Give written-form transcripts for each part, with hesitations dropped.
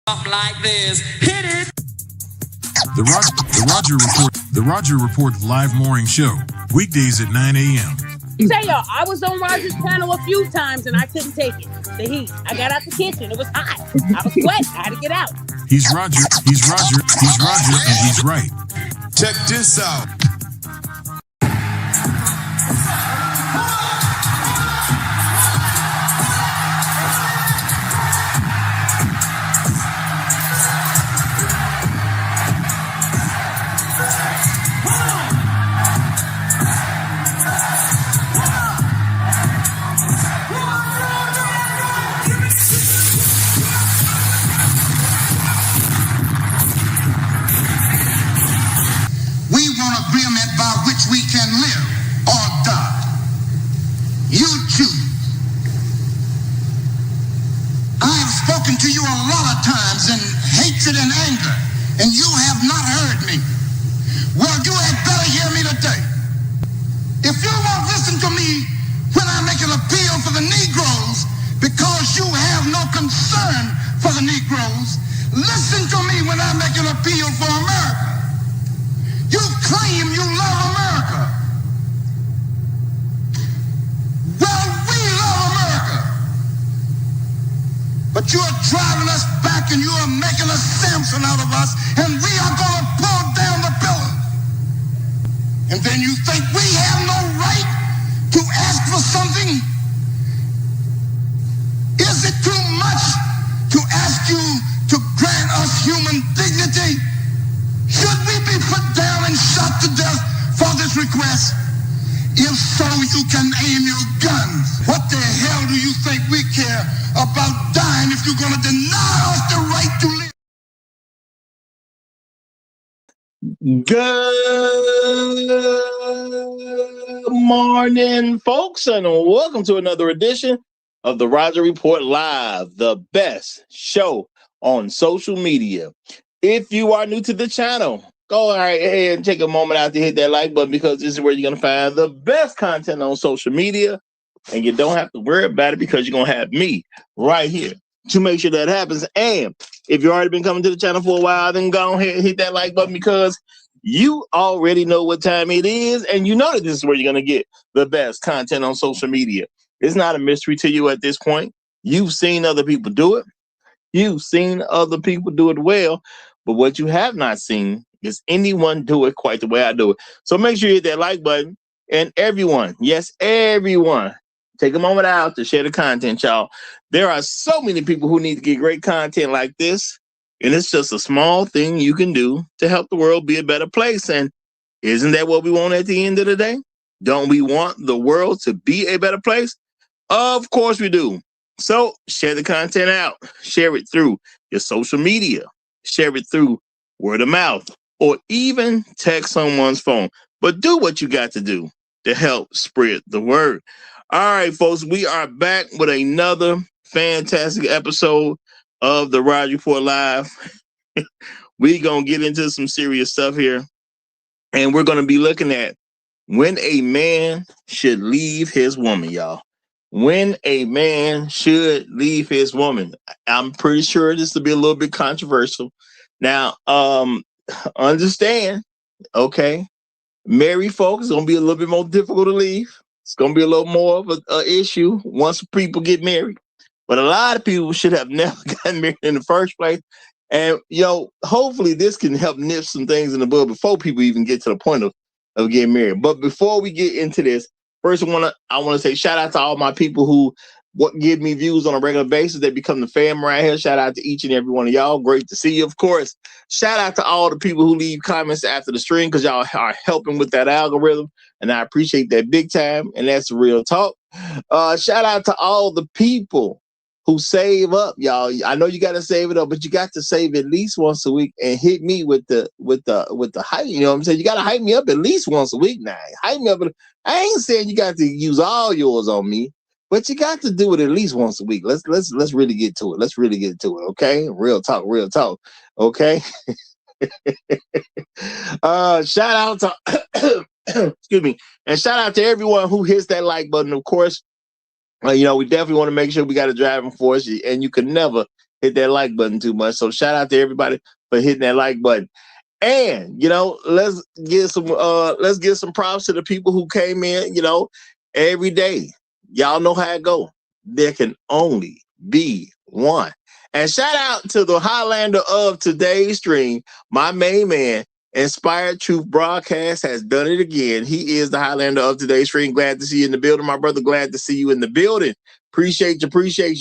Up like this. Hit it. The Roger Report live morning show. Weekdays at 9 a.m. Say y'all, I was on Roger's panel a few times and I couldn't take it. The heat. I got out the kitchen. It was hot. I was sweating. I had to get out. He's Roger, and he's right. Check this out. We can live or die. You choose. I have spoken to you a lot of times in hatred and anger, and you have not heard me. Well, you had better hear me today. If you won't listen to me when I make an appeal for the Negroes because you have no concern for the Negroes, listen to me when I make an appeal for America. You claim you love America. Well, we love America. But you are driving us back and you are making a Samson out of us, and we are going to pull down the pillars. And then you think we have no right to ask for something? Is it too much to ask you to grant us human dignity? Should we be put down and shot to death for this request? If so, you can aim your guns. What the hell do you think we care about dying if you're going to deny us the right to live? Good morning, folks, and welcome to another edition of the Roger Report Live, the best show on social media. If you are new to the channel, go right ahead and take a moment out to hit that like button, because this is where you're going to find the best content on social media, and you don't have to worry about it because you're going to have me right here to make sure that happens. And if you've already been coming to the channel for a while, then go ahead and hit that like button, because you already know what time it is, and you know that this is where you're going to get the best content on social media. It's not a mystery to you at this point. You've seen other people do it. You've seen other people do it well. But what you have not seen is anyone do it quite the way I do it. So make sure you hit that like button. And everyone, yes, everyone, take a moment out to share the content, y'all. There are so many people who need to get great content like this. And it's just a small thing you can do to help the world be a better place. And isn't that what we want at the end of the day? Don't we want the world to be a better place? Of course we do. So share the content out. Share it through your social media. Share it through word of mouth, or even text someone's phone. But do what you got to do to help spread the word. All right, folks, we are back with another fantastic episode of the Roger Report Live. We're going to get into some serious stuff here. And we're going to be looking at when a man should leave his woman, y'all. When a man should leave his woman. I'm pretty sure this will be a little bit controversial. Now, understand, okay, married folks, it's going to be a little bit more difficult to leave. It's going to be a little more of an issue once people get married. But a lot of people should have never gotten married in the first place. And, hopefully this can help nip some things in the bud before people even get to the point of getting married. But before we get into this, first, I want to say shout out to all my people who give me views on a regular basis. They become the fam right here. Shout out to each and every one of y'all. Great to see you, of course. Shout out to all the people who leave comments after the stream, because y'all are helping with that algorithm, and I appreciate that big time, and that's real talk. Shout out to all the people who save up, y'all. I know you got to save it up, but you got to save at least once a week and hit me with the hype. You know what I'm saying? You got to hype me up at least once a week now. Hype me up. I ain't saying you got to use all yours on me, but you got to do it at least once a week. Let's really get to it. Let's really get to it. Okay, real talk. Okay. Shout out to excuse me, and shout out to everyone who hits that like button. Of course, we definitely want to make sure we got a driving force, and you can never hit that like button too much. So shout out to everybody for hitting that like button. And let's give some props to the people who came in, every day. Y'all know how it go. There can only be one. And shout out to the Highlander of today's stream, my main man. Inspired Truth Broadcast has done it again. He is the Highlander of today's stream. Glad to see you in the building, my brother. Glad to see you in the building. Appreciate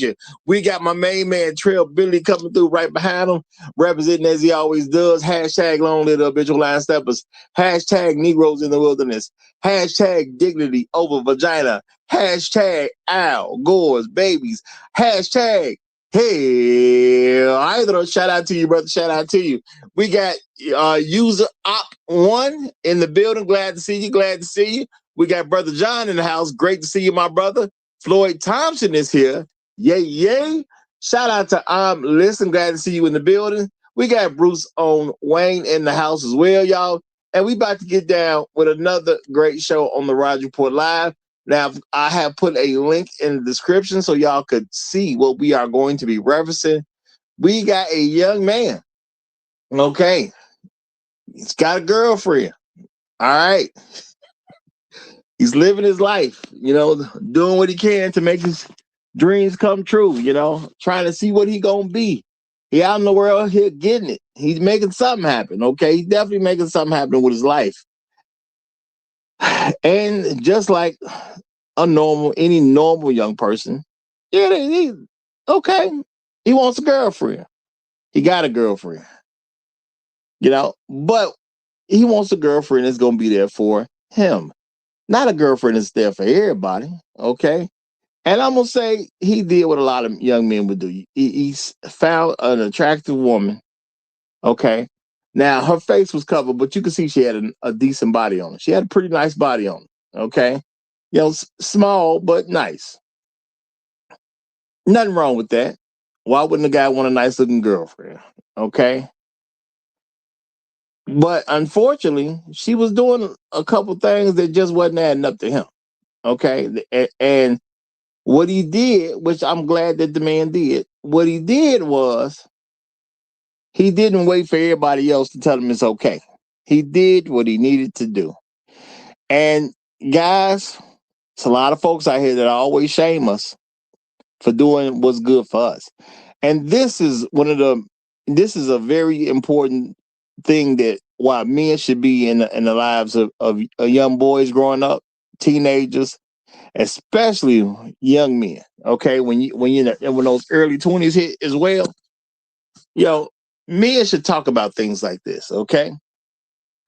you. We got my main man, Trail Billy, coming through right behind him, representing as he always does. Hashtag Long Live the Habitual Line Steppers. Hashtag Negroes in the Wilderness. Hashtag Dignity Over Vagina. Hashtag Al Gore's Babies. Hashtag Hell Either. Shout out to you, brother. Shout out to you. We got user Op1 in the building. Glad to see you. We got brother John in the house. Great to see you, my brother. Floyd Thompson is here. Yay. Shout out to Listen. Glad to see you in the building. We got Bruce on Wayne in the house as well, y'all. And we about to get down with another great show on the Roger Report Live. Now, I have put a link in the description so y'all could see what we are going to be referencing. We got a young man. Okay. He's got a girlfriend. All right. He's living his life, doing what he can to make his dreams come true, trying to see what he gonna be. He out in the world here getting it. He's making something happen, okay? He's definitely making something happen with his life. And just like any normal young person, okay, he wants a girlfriend. He got a girlfriend, but he wants a girlfriend that's going to be there for him. Not a girlfriend that's there for everybody, okay? And I'm going to say he did what a lot of young men would do. He found an attractive woman, okay? Now, her face was covered, but you could see she had a decent body on her. She had a pretty nice body on her, okay? Small, but nice. Nothing wrong with that. Why wouldn't a guy want a nice-looking girlfriend, okay? But unfortunately, she was doing a couple things that just wasn't adding up to him, okay? And what he did, which I'm glad that the man did, what he did was he didn't wait for everybody else to tell him it's okay. He did what he needed to do. And guys, it's a lot of folks out here that always shame us for doing what's good for us. And this is a very important thing that why men should be in the lives of young boys growing up, teenagers, especially young men. Okay, when those early 20s hit as well, men should talk about things like this. Okay.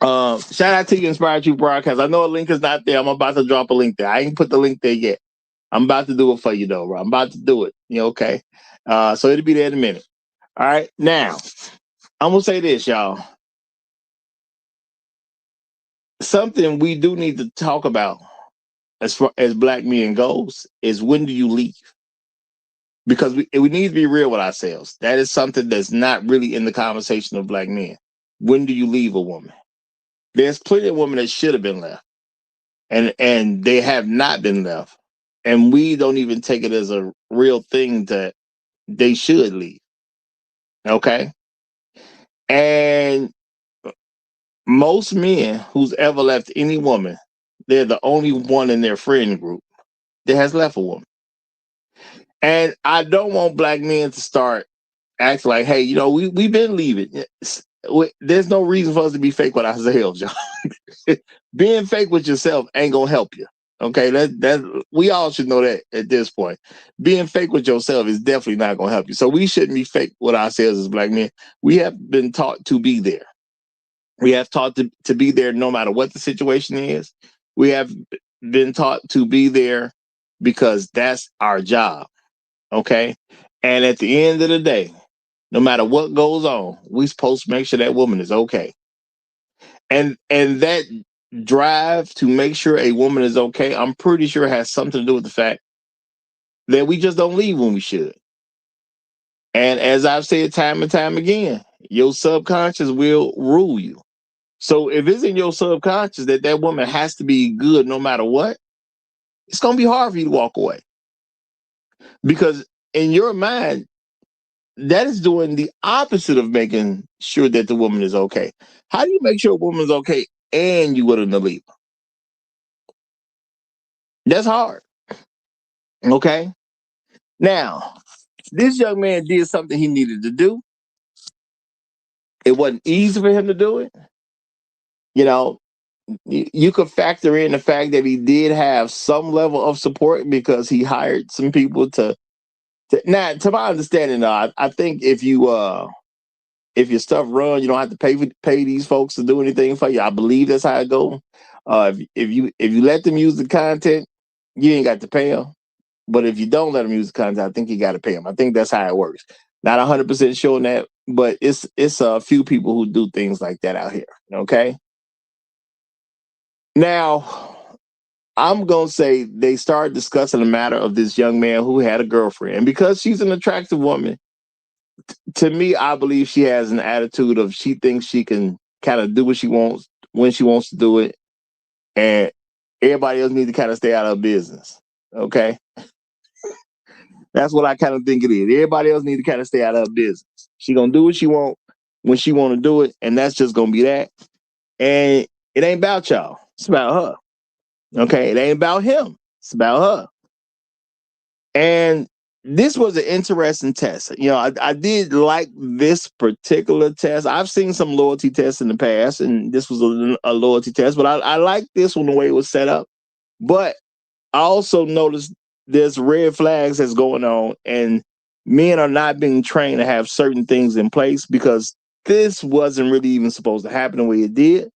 Shout out to you, Inspired Truth Broadcast. I know a link is not there. I'm about to drop a link there. I ain't put the link there yet. I'm about to do it for you though, bro. I'm about to do it. Okay. So it'll be there in a minute. All right. Now, I'm gonna say this, y'all. Something we do need to talk about as far as black men goes is when do you leave? Because we need to be real with ourselves. That is something that's not really in the conversation of black men. When do you leave a woman? There's plenty of women that should have been left. And they have not been left. And we don't even take it as a real thing that they should leave. Okay? And most men who's ever left any woman, they're the only one in their friend group that has left a woman. And I don't want black men to start acting like, hey, we've been leaving. There's no reason for us to be fake with ourselves, y'all. Being fake with yourself ain't gonna help you. Okay, that we all should know that at this point. Being fake with yourself is definitely not gonna help you. So we shouldn't be fake with ourselves as black men. We have been taught to be there. We have taught to be there no matter what the situation is. We have been taught to be there because that's our job. Okay. And at the end of the day, no matter what goes on, we're supposed to make sure that woman is okay. And that drive to make sure a woman is okay, I'm pretty sure has something to do with the fact that we just don't leave when we should. And as I've said time and time again, your subconscious will rule you. So if it's in your subconscious that woman has to be good no matter what, it's going to be hard for you to walk away. Because in your mind, that is doing the opposite of making sure that the woman is okay. How do you make sure a woman is okay and you willing to leave her? That's hard. Okay. Now, this young man did something he needed to do. It wasn't easy for him to do it. You know, you could factor in the fact that he did have some level of support because he hired some people now, to my understanding, I think if your stuff run, you don't have to pay these folks to do anything for you. I believe that's how it goes. If you let them use the content, you ain't got to pay them. But if you don't let them use the content, I think you got to pay them. I think that's how it works. Not 100% sure on that, but it's a few people who do things like that out here. Okay. Now, I'm going to say they started discussing the matter of this young man who had a girlfriend. And because she's an attractive woman, to me, I believe she has an attitude of she thinks she can kind of do what she wants when she wants to do it. And everybody else needs to kind of stay out of her business. Okay. That's what I kind of think it is. Everybody else needs to kind of stay out of her business. She going to do what she want when she want to do it. And that's just going to be that. And it ain't about y'all. It's about her. Okay. It ain't about him. It's about her. And this was an interesting test. I did like this particular test. I've seen some loyalty tests in the past, and this was a loyalty test, but I like this one, the way it was set up. But I also noticed there's red flags that's going on, and men are not being trained to have certain things in place because this wasn't really even supposed to happen the way it did.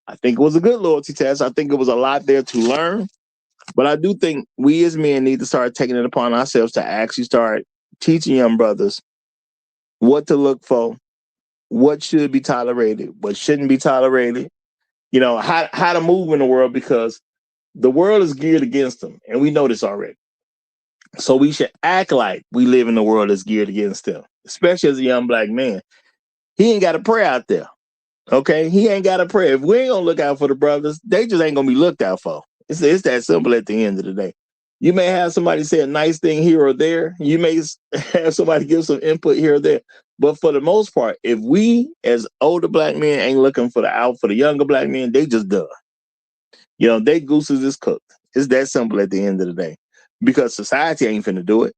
I think it was a good loyalty test. I think it was a lot there to learn. But I do think we as men need to start taking it upon ourselves to actually start teaching young brothers what to look for, what should be tolerated, what shouldn't be tolerated, how to move in the world, because the world is geared against them. And we know this already. So we should act like we live in a world that's geared against them, especially as a young black man. He ain't got a prayer out there. Okay? He ain't got a prayer. If we ain't going to look out for the brothers, they just ain't going to be looked out for. It's that simple at the end of the day. You may have somebody say a nice thing here or there. You may have somebody give some input here or there. But for the most part, if we as older black men ain't looking for the younger black men, they just done. They gooses is cooked. It's that simple at the end of the day. Because society ain't finna do it.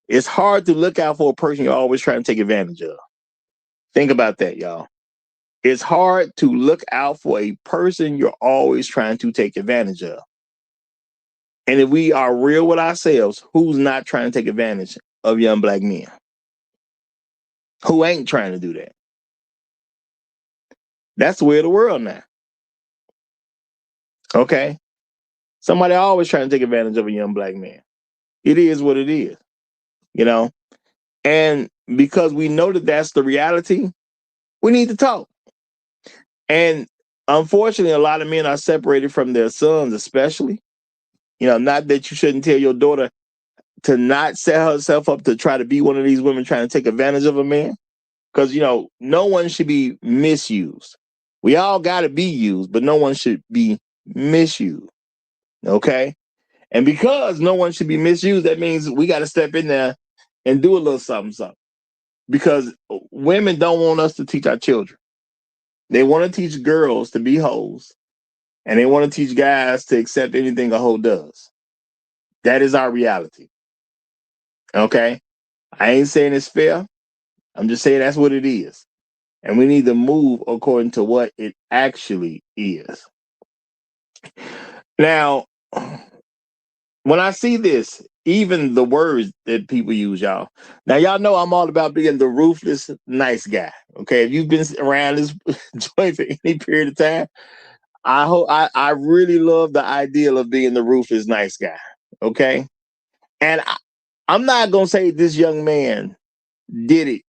It's hard to look out for a person you're always trying to take advantage of. Think about that, y'all. It's hard to look out for a person you're always trying to take advantage of. And if we are real with ourselves, who's not trying to take advantage of young black men? Who ain't trying to do that? That's the way of the world now. Okay? Somebody always trying to take advantage of a young black man. It is what it is. And because we know that that's the reality, we need to talk. And unfortunately, a lot of men are separated from their sons, especially. Not that you shouldn't tell your daughter to not set herself up to try to be one of these women trying to take advantage of a man. Because, no one should be misused. We all got to be used, but no one should be misused. Okay? And because no one should be misused, that means we got to step in there and do a little something. Because women don't want us to teach our children. They want to teach girls to be hoes. And they want to teach guys to accept anything a hoe does. That is our reality. Okay? I ain't saying it's fair. I'm just saying that's what it is. And we need to move according to what it actually is. Now, when I see this, even the words that people use, y'all. Now, y'all know I'm all about being the ruthless, nice guy. Okay? If you've been around this joint for any period of time, I really love the ideal of being the ruthless, nice guy. Okay? And I'm not going to say this young man did it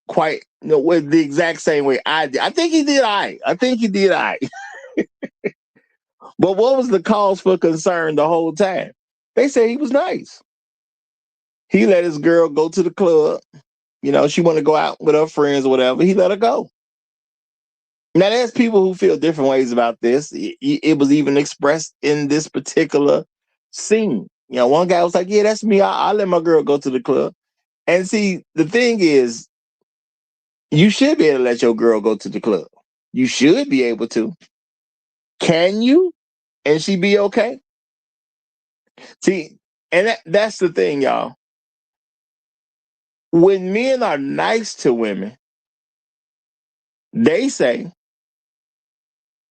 quite with the exact same way I did. I think he did I think he did I But what was the cause for concern the whole time? They say he was nice. He let his girl go to the club. She want to go out with her friends or whatever. He let her go. Now, there's people who feel different ways about this. It was even expressed in this particular scene. One guy was like, yeah, that's me. I let my girl go to the club. And see, the thing is, You should be able to let your girl go to the club. You should be able to. Can you? And she be okay? See, and that's the thing, y'all. When men are nice to women, they say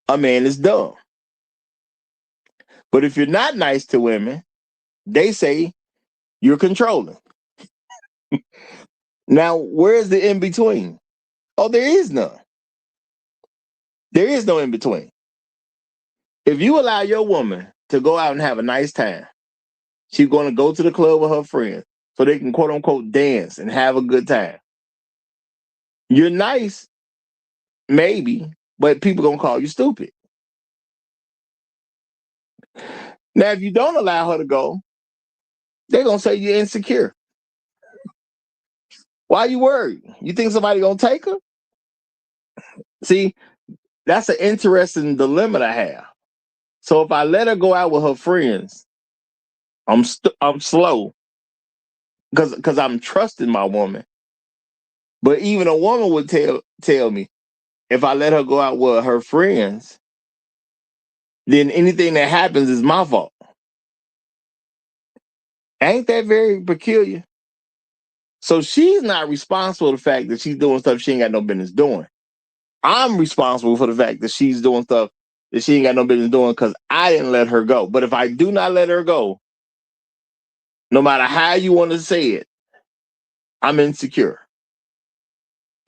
a man is dumb. But if you're not nice to women, they say you're controlling. Now, where's the in between? Oh, there is none. There is no in between. If you allow your woman to go out and have a nice time, she's going to go to the club with her friends so they can quote unquote dance and have a good time. You're nice, maybe, but people going to call you stupid. Now, if you don't allow her to go, they're going to say you're insecure. Why are you worried? You think somebody going to take her? See, that's an interesting dilemma I have. So if I let her go out with her friends, I'm slow because I'm trusting my woman. But even a woman would tell me if I let her go out with her friends, then anything that happens is my fault. Ain't that very peculiar? So she's not responsible for the fact that she's doing stuff she ain't got no business doing. I'm responsible for the fact that she's doing stuff that she ain't got no business doing because I didn't let her go. But if I do not let her go, no matter how you want to say it, I'm insecure.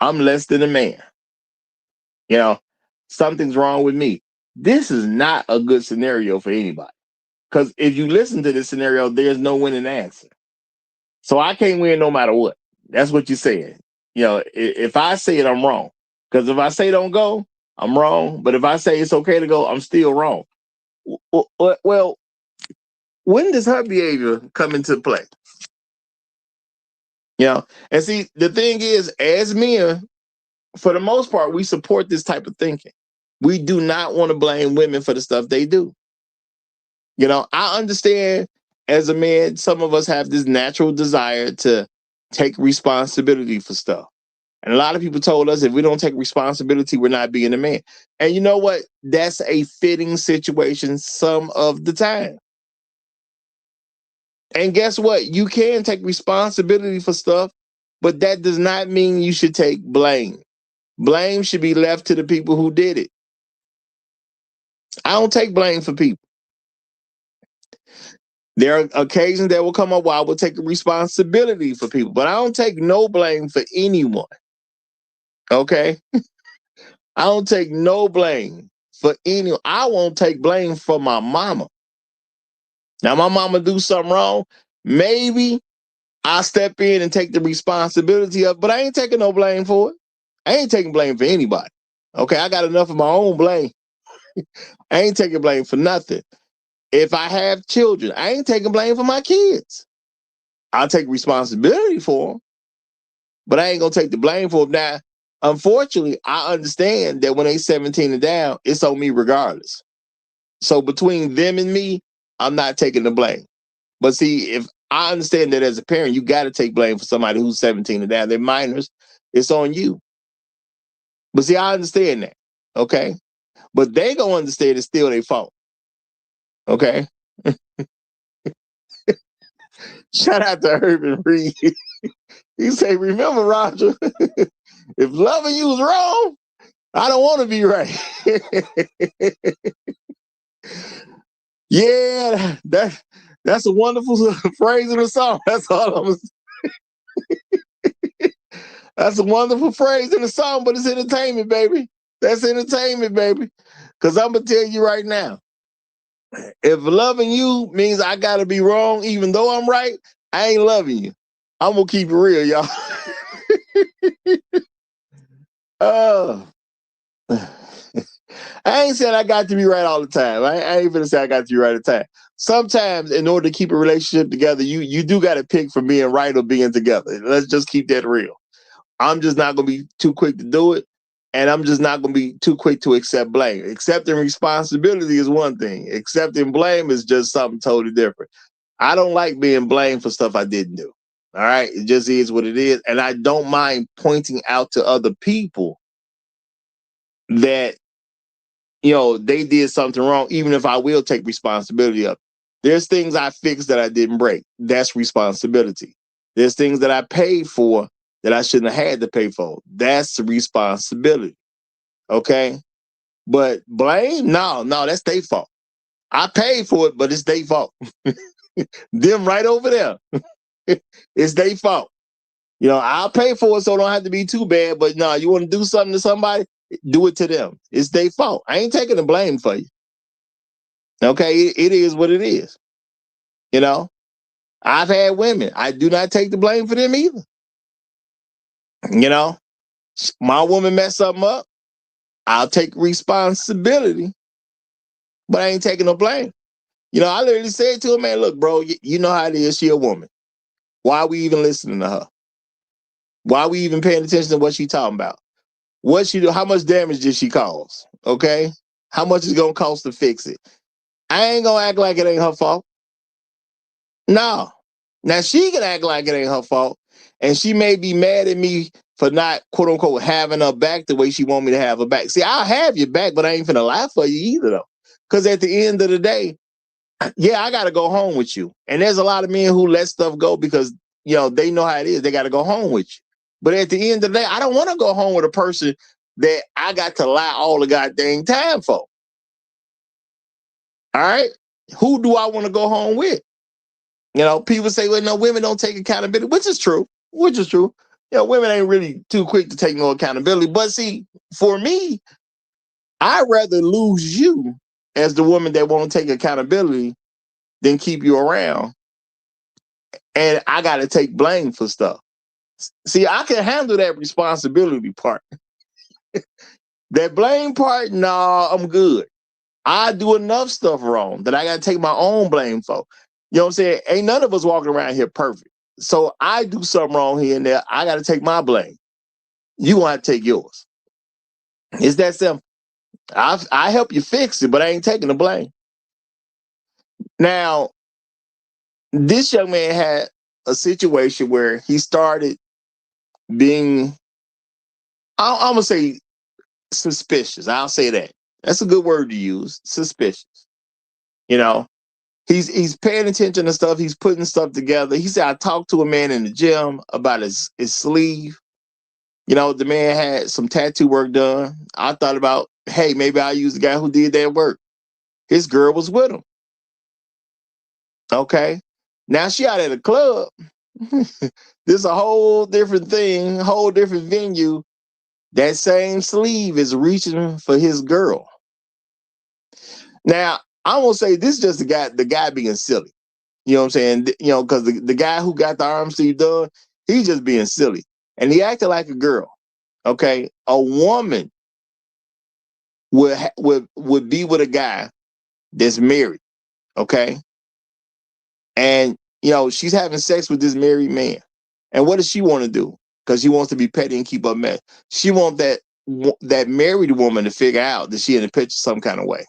I'm less than a man. You know, something's wrong with me. This is not a good scenario for anybody. Because if you listen to this scenario, there's no winning answer. So I can't win no matter what. That's what you're saying. You know, if I say it, I'm wrong. Because if I say don't go, I'm wrong. But if I say it's okay to go, I'm still wrong. Well, when does her behavior come into play? You know, and see, the thing is, as men, for the most part, we support this type of thinking. We do not want to blame women for the stuff they do. You know, I understand as a man, some of us have this natural desire to take responsibility for stuff. And a lot of people told us if we don't take responsibility, we're not being a man. And you know what? That's a fitting situation some of the time. And guess what? You can take responsibility for stuff, but that does not mean you should take blame. Blame should be left to the people who did it. I don't take blame for people. There are occasions that will come up where I will take responsibility for people, but I don't take no blame for anyone. Okay? I don't take no blame for anyone. I won't take blame for my mama. Now, my mama do something wrong. Maybe I step in and take the responsibility of it, but I ain't taking no blame for it. I ain't taking blame for anybody. Okay, I got enough of my own blame. I ain't taking blame for nothing. If I have children, I ain't taking blame for my kids. I'll take responsibility for them, but I ain't gonna take the blame for them. Now, unfortunately, I understand that when they 17 and down, it's on me regardless. So between them and me, I'm not taking the blame. But see, if I understand that as a parent, you got to take blame for somebody who's 17 and down. They're minors. It's on you. But see, I understand that. Okay. But they gonna understand it's still their fault. Okay. Shout out to Urban Reed. He say, remember, Roger, if loving you is wrong, I don't want to be right. Yeah, that's a wonderful phrase in the song. That's all I'm That's a wonderful phrase in the song, but it's entertainment, baby. That's entertainment, baby. Because I'm going to tell you right now, if loving you means I got to be wrong, even though I'm right, I ain't loving you. I'm going to keep it real, y'all. I ain't saying I got to be right all the time. I ain't finna say I got to be right all the time. Sometimes, in order to keep a relationship together, you do got to pick from being right or being together. Let's just keep that real. I'm just not going to be too quick to do it. And I'm just not going to be too quick to accept blame. Accepting responsibility is one thing. Accepting blame is just something totally different. I don't like being blamed for stuff I didn't do. All right. It just is what it is. And I don't mind pointing out to other people that, they did something wrong, even if I will take responsibility of it. There's things I fixed that I didn't break. That's responsibility. There's things that I paid for that I shouldn't have had to pay for. That's the responsibility. Okay. But blame? No, that's their fault. I paid for it, but it's their fault. Them right over there. It's their fault. I'll pay for it so it don't have to be too bad. But no, you want to do something to somebody, do it to them. It's their fault. I ain't taking the blame for you. Okay, it is what it is. I've had women. I do not take the blame for them either. My woman messed something up. I'll take responsibility, but I ain't taking no blame. I literally said to her, man, look, bro, you know how it is. She a woman. Why are we even listening to her? Why are we even paying attention to what she talking about? What she do? How much damage did she cause? Okay, how much is it gonna cost to fix it? I ain't gonna act like it ain't her fault. No. Now she can act like it ain't her fault, and she may be mad at me for not, quote unquote, having her back the way she want me to have her back. See, I'll have your back, but I ain't finna lie for you either, though. Because at the end of the day, yeah, I gotta go home with you. And there's a lot of men who let stuff go because they know how it is. They gotta go home with you. But at the end of the day, I don't want to go home with a person that I got to lie all the goddamn time for. All right, who do I want to go home with? People say, well, no, women don't take accountability, which is true. Women ain't really too quick to take no accountability. But see, for me, I'd rather lose you as the woman that won't take accountability than keep you around. And I got to take blame for stuff. See, I can handle that responsibility part. That blame part, nah, I'm good. I do enough stuff wrong that I got to take my own blame for. You know what I'm saying? Ain't none of us walking around here perfect. So I do something wrong here and there. I got to take my blame. You gonna have to take yours. It's that simple. I help you fix it, but I ain't taking the blame. Now, this young man had a situation where he started being, I'm gonna say, suspicious. I'll say that. That's a good word to use. Suspicious. He's paying attention to stuff. He's putting stuff together. He said, I talked to a man in the gym about his sleeve. The man had some tattoo work done. I thought about, hey, maybe I'll use the guy who did that work. His girl was with him. Okay. Now she out at a club. This is a whole different thing, whole different venue. That same sleeve is reaching for his girl. Now, I won't say this is just the guy being silly. You know what I'm saying? Because the guy who got the arm sleeve done, he's just being silly. And he acted like a girl. Okay. A woman would be with a guy that's married. Okay. And, she's having sex with this married man. And what does she want to do? Because she wants to be petty and keep up mess. She wants that married woman to figure out that she in the picture some kind of way.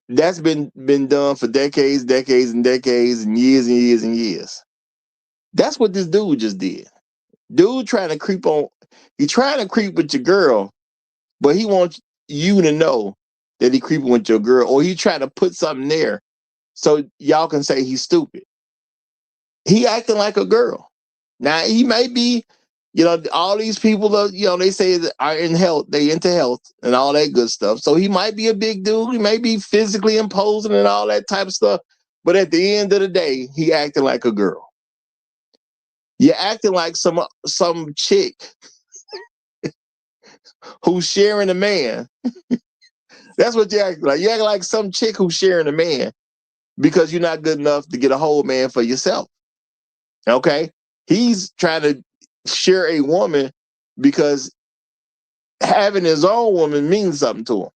That's been done for decades and decades and years and years and years. That's what this dude just did. Dude trying to creep with your girl, but he wants you to know that he creeping with your girl, or he trying to put something there so y'all can say he's stupid. He acting like a girl. Now he may be, all these people are, they say that are in health, they into health and all that good stuff. So he might be a big dude. He may be physically imposing and all that type of stuff. But at the end of the day, he acting like a girl. You're acting like some chick who's sharing a man. That's what you act like. You act like some chick who's sharing a man because you're not good enough to get a whole man for yourself. Okay? He's trying to share a woman because having his own woman means something to him.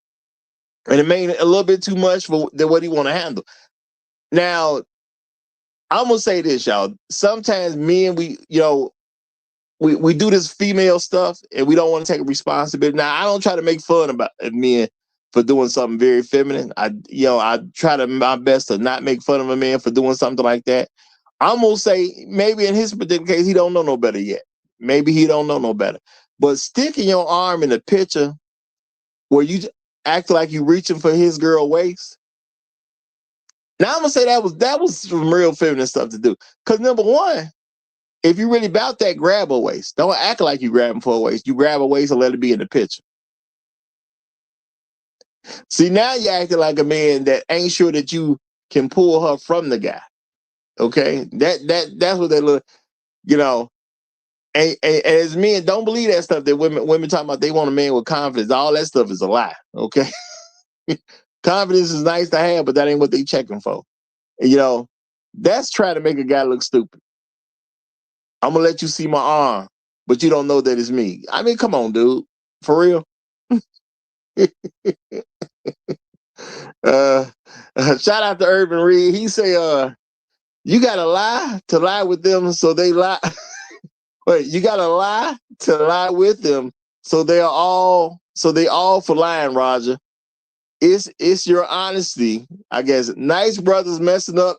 And it made a little bit too much for what he want to handle. Now, I'm going to say this, y'all. Sometimes men, we do this female stuff and we don't want to take responsibility. Now, I don't try to make fun about men for doing something very feminine. I try my best to not make fun of a man for doing something like that. I'm gonna say maybe in his particular case, he don't know no better yet. Maybe he don't know no better. But sticking your arm in a picture where you act like you reaching for his girl waist. Now I'm gonna say that was some real feminine stuff to do. Cause number one, if you really about that, grab a waist. Don't act like you grabbing for a waist. You grab a waist and let it be in the picture. See, now you're acting like a man that ain't sure that you can pull her from the guy. Okay, that's what they look. You know, and as men, don't believe that stuff that women talking about. They want a man with confidence. All that stuff is a lie. Okay, confidence is nice to have, but that ain't what they checking for. You know, that's trying to make a guy look stupid. I'm gonna let you see my arm, but you don't know that it's me. I mean, come on, dude, for real. Shout out to Urban Reed. He say, you gotta lie to lie with them, so they lie. Wait, you gotta lie to lie with them, so they all for lying, Roger. It's your honesty, I guess. Nice brothers messing up,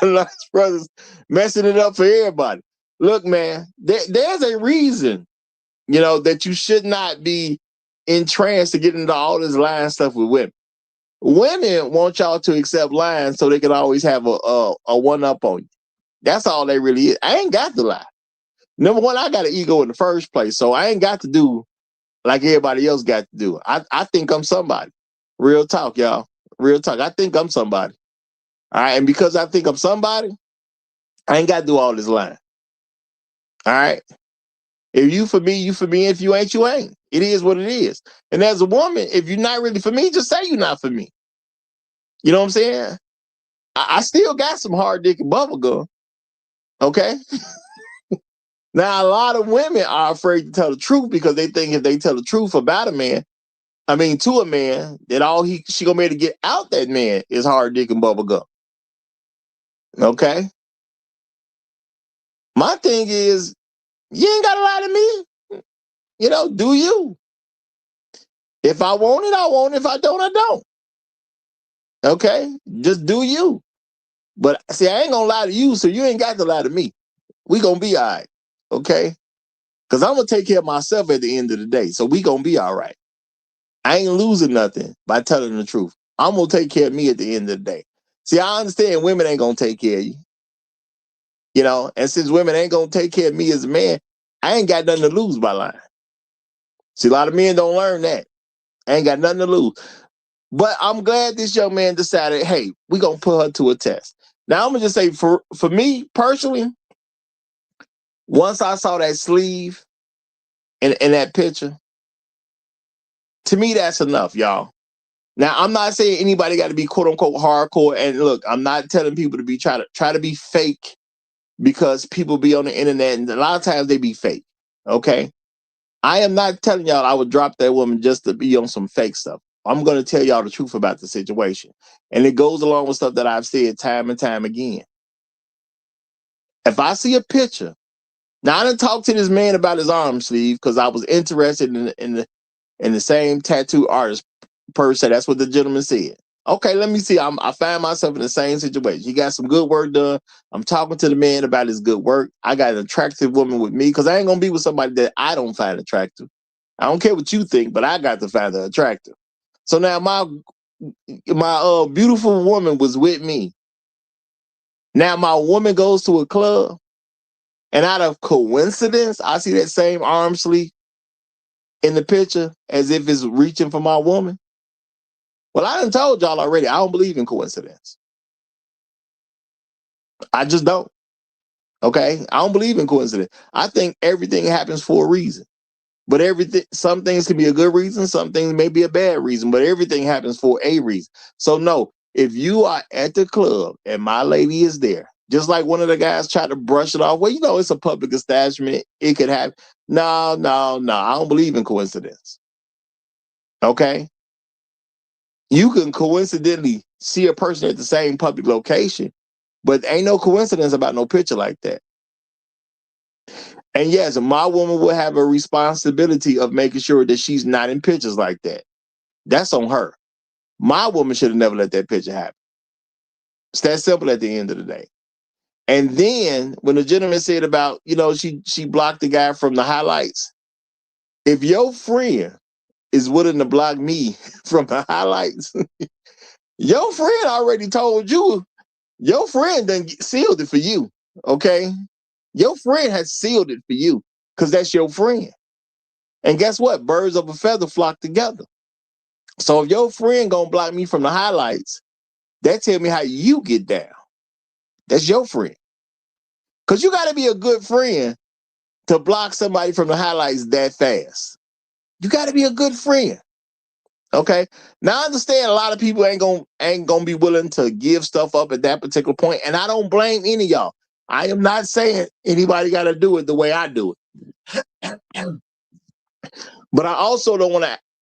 nice brothers messing it up for everybody. Look, man, there's a reason, you know, that you should not be entranced to get into all this lying stuff with women. Women want y'all to accept lying so they can always have a one up on you. That's all they really is. I ain't got to lie. Number one, I got an ego in the first place, so I ain't got to do like everybody else got to do. I think I'm somebody. Real talk, y'all. Real talk. I think I'm somebody. All right, and because I think I'm somebody, I ain't got to do all this lying. All right. If you for me, you for me. If you ain't, you ain't. It is what it is. And as a woman, if you're not really for me, just say you're not for me. You know what I'm saying? I still got some hard dick and bubble gum. Okay. Now, a lot of women are afraid to tell the truth because they think if they tell the truth about a man, to a man, that all she gonna be able to get out that man is hard dick and bubble gum. Okay. My thing is, you ain't gotta lie to me. You know, do you? If I want it, I want it. If I don't, I don't. Okay. Just do you. But see, I ain't gonna lie to you, so you ain't got to lie to me. We gonna be all right. Okay. Because I'm gonna take care of myself at the end of the day. So we gonna be all right. I ain't losing nothing by telling the truth. I'm gonna take care of me at the end of the day. See, I understand women ain't gonna take care of you. You know, and since women ain't gonna take care of me as a man, I ain't got nothing to lose by lying. See, a lot of men don't learn that. I ain't got nothing to lose. But I'm glad this young man decided, hey, we gonna put her to a test. Now I'm gonna just say for me personally, once I saw that sleeve in that picture, to me that's enough, y'all. Now I'm not saying anybody got to be quote unquote hardcore. And look, I'm not telling people to be try to be fake because people be on the internet and a lot of times they be fake. Okay. I am not telling y'all I would drop that woman just to be on some fake stuff. I'm going to tell y'all the truth about the situation. And it goes along with stuff that I've said time and time again. If I see a picture, now I didn't talk to this man about his arm sleeve because I was interested in the same tattoo artist per se. That's what the gentleman said. Okay, let me see. I find myself in the same situation. He got some good work done. I'm talking to the man about his good work. I got an attractive woman with me because I ain't going to be with somebody that I don't find attractive. I don't care what you think, but I got to find her attractive. So now my beautiful woman was with me. Now my woman goes to a club, and out of coincidence, I see that same arm sleeve in the picture as if it's reaching for my woman. Well, I done told y'all already, I don't believe in coincidence. I just don't. Okay? I don't believe in coincidence. I think everything happens for a reason. But some things can be a good reason, some things may be a bad reason, but everything happens for a reason. So no, if you are at the club and my lady is there, just like one of the guys tried to brush it off, well, you know, it's a public establishment. It could happen. No. I don't believe in coincidence. Okay? You can coincidentally see a person at the same public location, but ain't no coincidence about no picture like that. And yes, my woman will have a responsibility of making sure that she's not in pictures like that. That's on her. My woman should have never let that picture happen. It's that simple at the end of the day. And then when the gentleman said about, she blocked the guy from the highlights. If your friend is willing to block me from the highlights, your friend already told you, your friend done sealed it for you. Okay. Your friend has sealed it for you because that's your friend. And guess what? Birds of a feather flock together. So if your friend gonna block me from the highlights, that tell me how you get down. That's your friend. Because you got to be a good friend to block somebody from the highlights that fast. You got to be a good friend. Okay. Now I understand a lot of people ain't gonna be willing to give stuff up at that particular point, and I don't blame any of y'all. I am not saying anybody got to do it the way I do it, but I also don't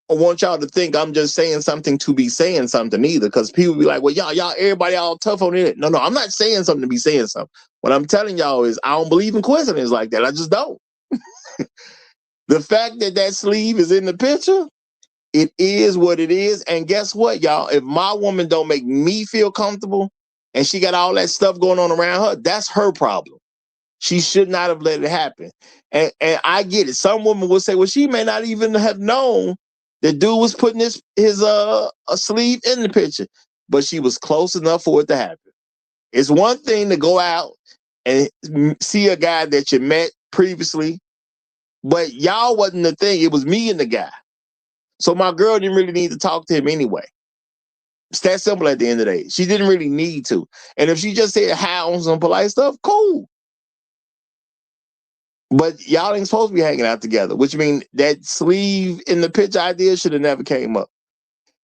want y'all to think I'm just saying something to be saying something either, because people be like, well, y'all, everybody all tough on it. No, I'm not saying something to be saying something. What I'm telling y'all is I don't believe in coincidence like that. I just don't. The fact that sleeve is in the picture, it is what it is. And guess what, y'all? If my woman don't make me feel comfortable and she got all that stuff going on around her, that's her problem. She should not have let it happen. And I get it. Some women will say, well, she may not even have known the dude was putting his a sleeve in the picture, but she was close enough for it to happen. It's one thing to go out and see a guy that you met previously, but y'all wasn't the thing. It was me and the guy. So my girl didn't really need to talk to him anyway. It's that simple at the end of the day. She didn't really need to. And if she just said hi on some polite stuff, cool. But y'all ain't supposed to be hanging out together, which means that sleeve in the picture idea should have never came up.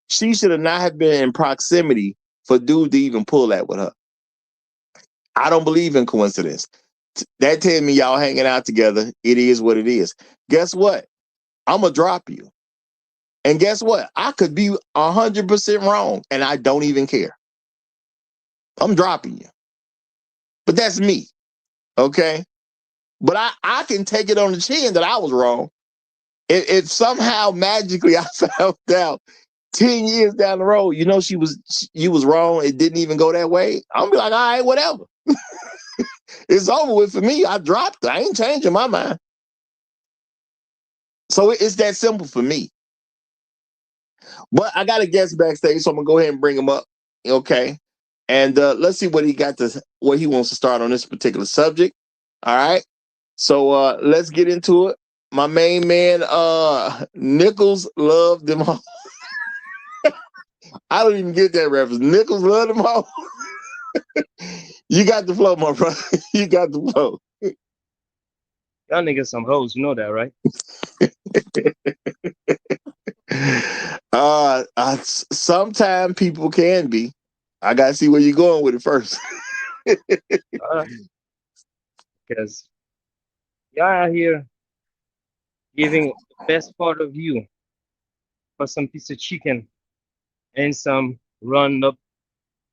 She should have not have been in proximity for dude to even pull that with her. I don't believe in coincidence. That tells me y'all hanging out together. It is what it is. Guess what? I'm going to drop you. And guess what? I could be 100% wrong, and I don't even care. I'm dropping you. But that's me. Okay? But I can take it on the chin that I was wrong. If somehow magically I found out 10 years down the road, you was wrong, it didn't even go that way, I'm be like, all right, whatever. It's over with for me. I dropped it. I ain't changing my mind. So it's that simple for me. But I got a guest backstage, so I'm gonna go ahead and bring him up. Okay. And let's see what he wants to start on this particular subject. All right. So let's get into it. My main man, Nichols, loved them all. I don't even get that reference. Nichols loved them all. You got the flow, my brother. You got the flow. Y'all niggas some hoes, you know that, right? Sometimes people can be. I gotta see where you're going with it first. Because y'all out here giving the best part of you for some piece of chicken and some run up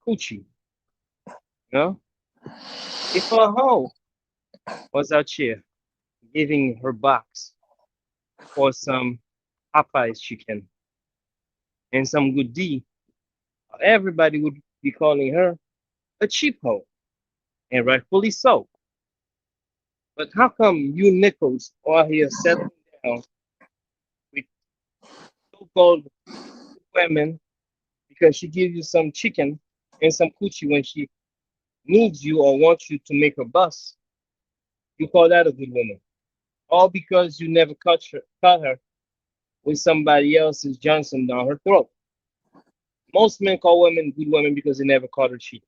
coochie. You know? If a hoe was out here giving her box for some Popeye's chicken and some good D, everybody would be calling her a cheap hoe, and rightfully so. But how come you nickels are here settling down with so-called women because she gives you some chicken and some coochie when she needs you or wants you to make her bust? You call that a good woman? All because you never caught her with somebody else's Johnson down her throat. Most men call women good women because they never caught her cheating.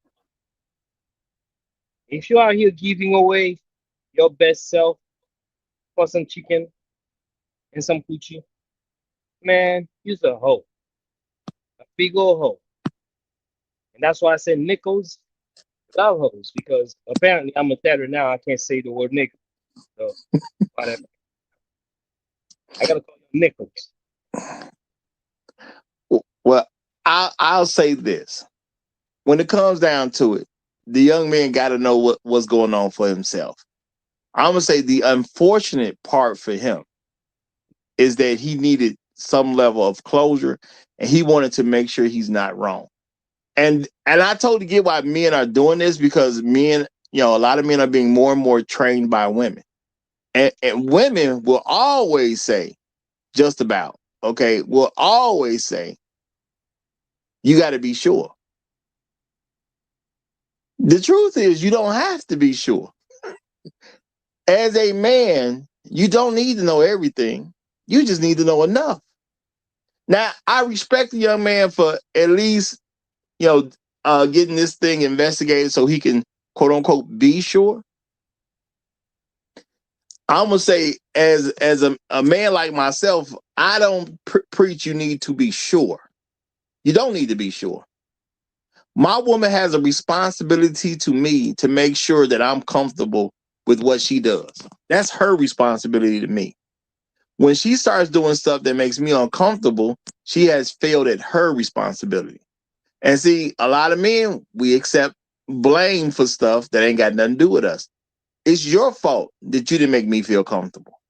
If you are here giving away your best self for some chicken and some coochie, man, you're a hoe. A big old hoe. And that's why I said nickels love hoes, because apparently I'm a debtor now. I can't say the word nickel. So whatever. I gotta call them nickels. Well, I'll say this. When it comes down to it, the young man got to know what's going on for himself. I'm going to say the unfortunate part for him is that he needed some level of closure, and he wanted to make sure he's not wrong. And I totally get why men are doing this, because men a lot of men are being more and more trained by women. And women will always say, just about, okay, will always say, you got to be sure. The truth is, you don't have to be sure. As a man, you don't need to know everything. You just need to know enough. Now, I respect the young man for at least, getting this thing investigated so he can, quote unquote, be sure. I'm gonna say, as a man like myself, I don't preach you need to be sure. You don't need to be sure. My woman has a responsibility to me to make sure that I'm comfortable with what she does. That's her responsibility to me. When she starts doing stuff that makes me uncomfortable, she has failed at her responsibility. And see, a lot of men, we accept blame for stuff that ain't got nothing to do with us. It's your fault that you didn't make me feel comfortable.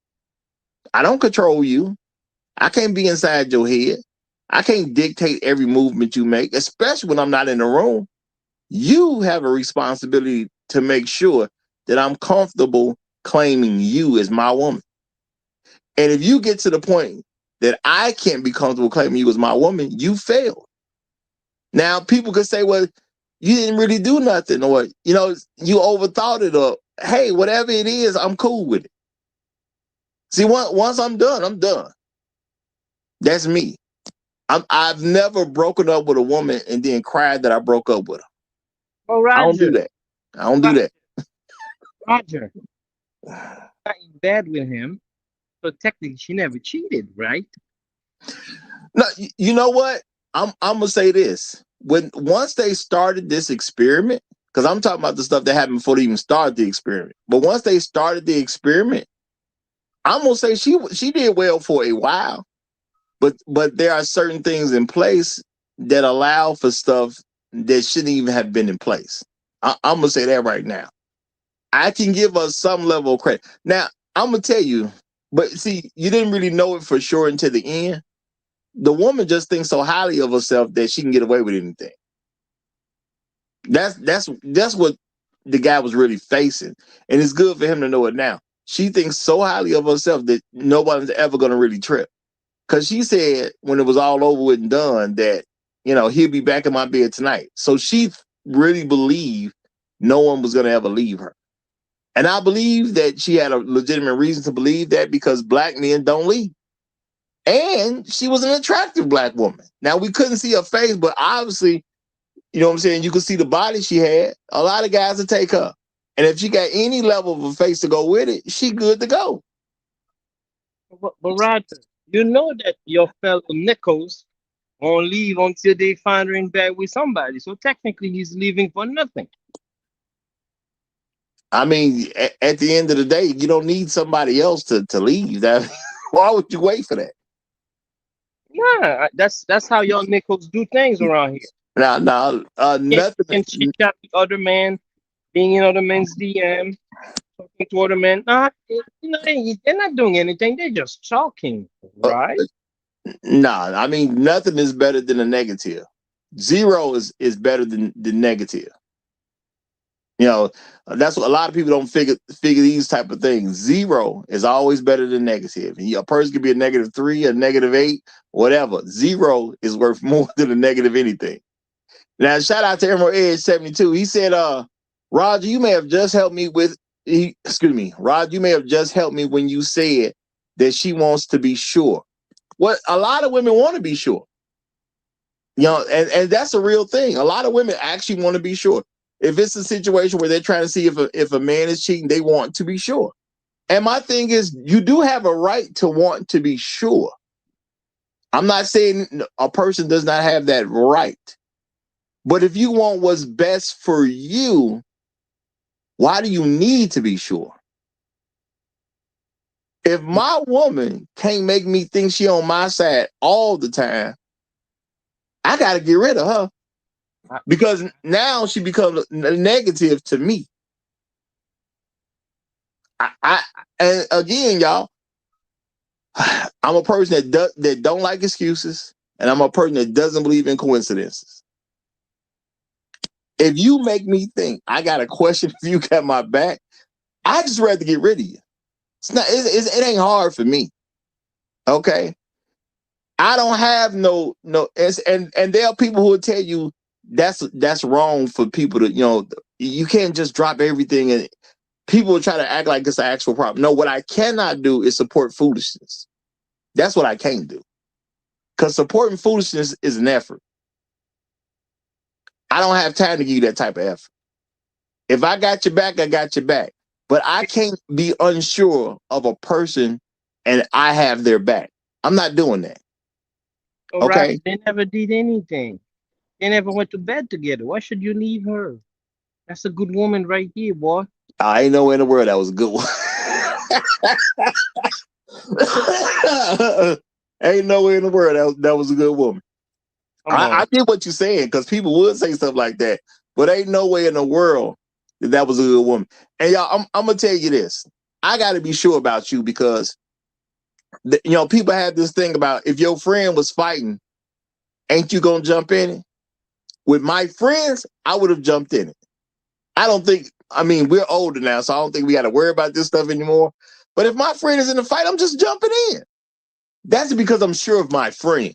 I don't control you. I can't be inside your head. I can't dictate every movement you make, especially when I'm not in the room. You have a responsibility to make sure that I'm comfortable claiming you as my woman. And if you get to the point that I can't be comfortable claiming you as my woman, you failed. Now, people could say, well, you didn't really do nothing, or, you overthought it, or, hey, whatever it is, I'm cool with it. See, once I'm done, I'm done. That's me. I've never broken up with a woman and then cried that I broke up with her. Oh, Roger. I don't do that. I don't do that. Roger, got in bed with him, so technically she never cheated, right? No, you know what? I'm gonna say this. Once they started this experiment, because I'm talking about the stuff that happened before they even started the experiment. But once they started the experiment, I'm gonna say she did well for a while. But there are certain things in place that allow for stuff that shouldn't even have been in place. I'm gonna say that right now. I can give us some level of credit. Now, I'm gonna tell you, but see, you didn't really know it for sure until the end. The woman just thinks so highly of herself that she can get away with anything. That's what the guy was really facing. And it's good for him to know it now. She thinks so highly of herself that nobody's ever gonna really trip. Because she said when it was all over with and done that, he'll be back in my bed tonight. So she really believed no one was going to ever leave her. And I believe that she had a legitimate reason to believe that, because black men don't leave. And she was an attractive black woman. Now, we couldn't see her face, but obviously, you know what I'm saying, you could see the body she had. A lot of guys would take her. And if she got any level of a face to go with it, she good to go. But Roger, you know that your fellow nickels won't leave until they find her in bed with somebody. So technically, he's leaving for nothing. I mean, at the end of the day, you don't need somebody else to leave. Why would you wait for that? Yeah, that's how y'all nickels do things around here. Now, nothing. And chit chat with other men, being in other men's DM, talking to other men. They're not doing anything. They're just talking, right? Nah, I mean, nothing is better than a negative. Zero is better than the negative. That's what a lot of people don't figure these type of things. Zero is always better than negative. And a person could be a -3, a -8, whatever. Zero is worth more than a negative anything. Now, shout out to Emerald Edge 72. He said, Roger, you may have just helped me Roger, you may have just helped me when you said that she wants to be sure. What a lot of women want to be sure. And that's a real thing. A lot of women actually want to be sure. If it's a situation where they're trying to see if a man is cheating, they want to be sure. And my thing is, you do have a right to want to be sure. I'm not saying a person does not have that right. But if you want what's best for you, why do you need to be sure? If my woman can't make me think she on my side all the time, I got to get rid of her. Because now she becomes negative to me. And again, y'all, I'm a person that don't like excuses, and I'm a person that doesn't believe in coincidences. If you make me think I got a question if you got my back, I just rather get rid of you. It ain't hard for me. Okay. I don't have no, and there are people who will tell you that's wrong for people to, you can't just drop everything, and people will try to act like it's an actual problem. No, what I cannot do is support foolishness. That's what I can't do. Because supporting foolishness is an effort. I don't have time to give you that type of effort. If I got your back, I got your back. But I can't be unsure of a person and I have their back. I'm not doing that. All right. Okay. They never did anything. They never went to bed together. Why should you leave her? That's a good woman right here, boy. I ain't nowhere in the world that was a good one. Ain't nowhere in the world that was a good woman. I get what you're saying, because people would say stuff like that, but ain't no way in the world that was a good woman. And y'all, I'm gonna tell you this. I got to be sure about you, because people have this thing about, if your friend was fighting, ain't you gonna jump in it? With my friends, I would have jumped in it. We're older now, so I don't think we got to worry about this stuff anymore. But if my friend is in a fight, I'm just jumping in. That's because I'm sure of my friend.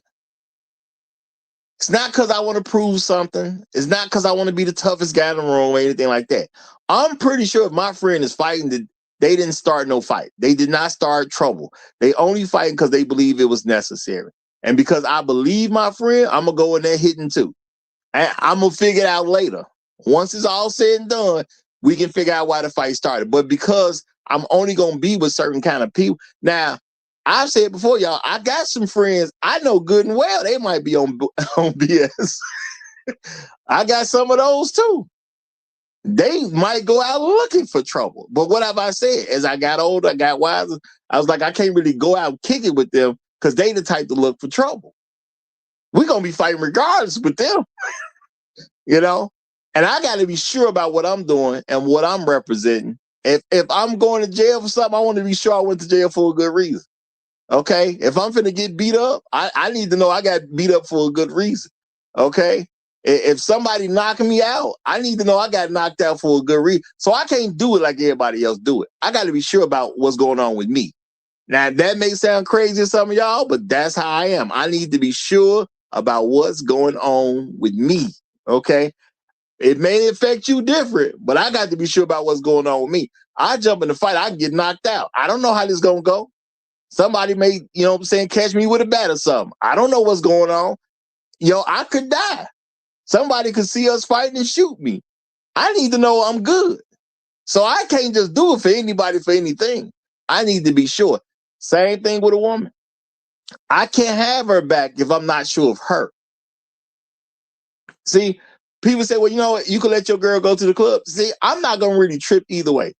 It's not because I want to prove something. It's not because I want to be the toughest guy in the room or anything like that. I'm pretty sure if my friend is fighting, that they didn't start no fight. They did not start trouble. They only fight because they believe it was necessary. And because I believe my friend, I'm going to go in there hitting too. And I'm going to figure it out later. Once it's all said and done, we can figure out why the fight started. But because I'm only going to be with certain kind of people. Now, I've said before, y'all, I got some friends I know good and well they might be on BS. I got some of those too. They might go out looking for trouble. But what have I said? As I got older, I got wiser, I was like, I can't really go out kicking with them, because they the type to look for trouble. We're going to be fighting regardless with them. And I got to be sure about what I'm doing and what I'm representing. If I'm going to jail for something, I want to be sure I went to jail for a good reason. Okay. If I'm finna get beat up, I need to know I got beat up for a good reason. Okay. If somebody knocking me out, I need to know I got knocked out for a good reason. So I can't do it like everybody else do it. I got to be sure about what's going on with me. Now, that may sound crazy to some of y'all, but that's how I am. I need to be sure about what's going on with me. Okay. It may affect you different, but I got to be sure about what's going on with me. I jump in the fight, I get knocked out. I don't know how this is going to go. Somebody may, catch me with a bat or something. I don't know what's going on. I could die. Somebody could see us fighting and shoot me. I need to know I'm good. So I can't just do it for anybody for anything. I need to be sure. Same thing with a woman. I can't have her back if I'm not sure of her. See, people say, well, you know what? You can let your girl go to the club. See, I'm not going to really trip either way.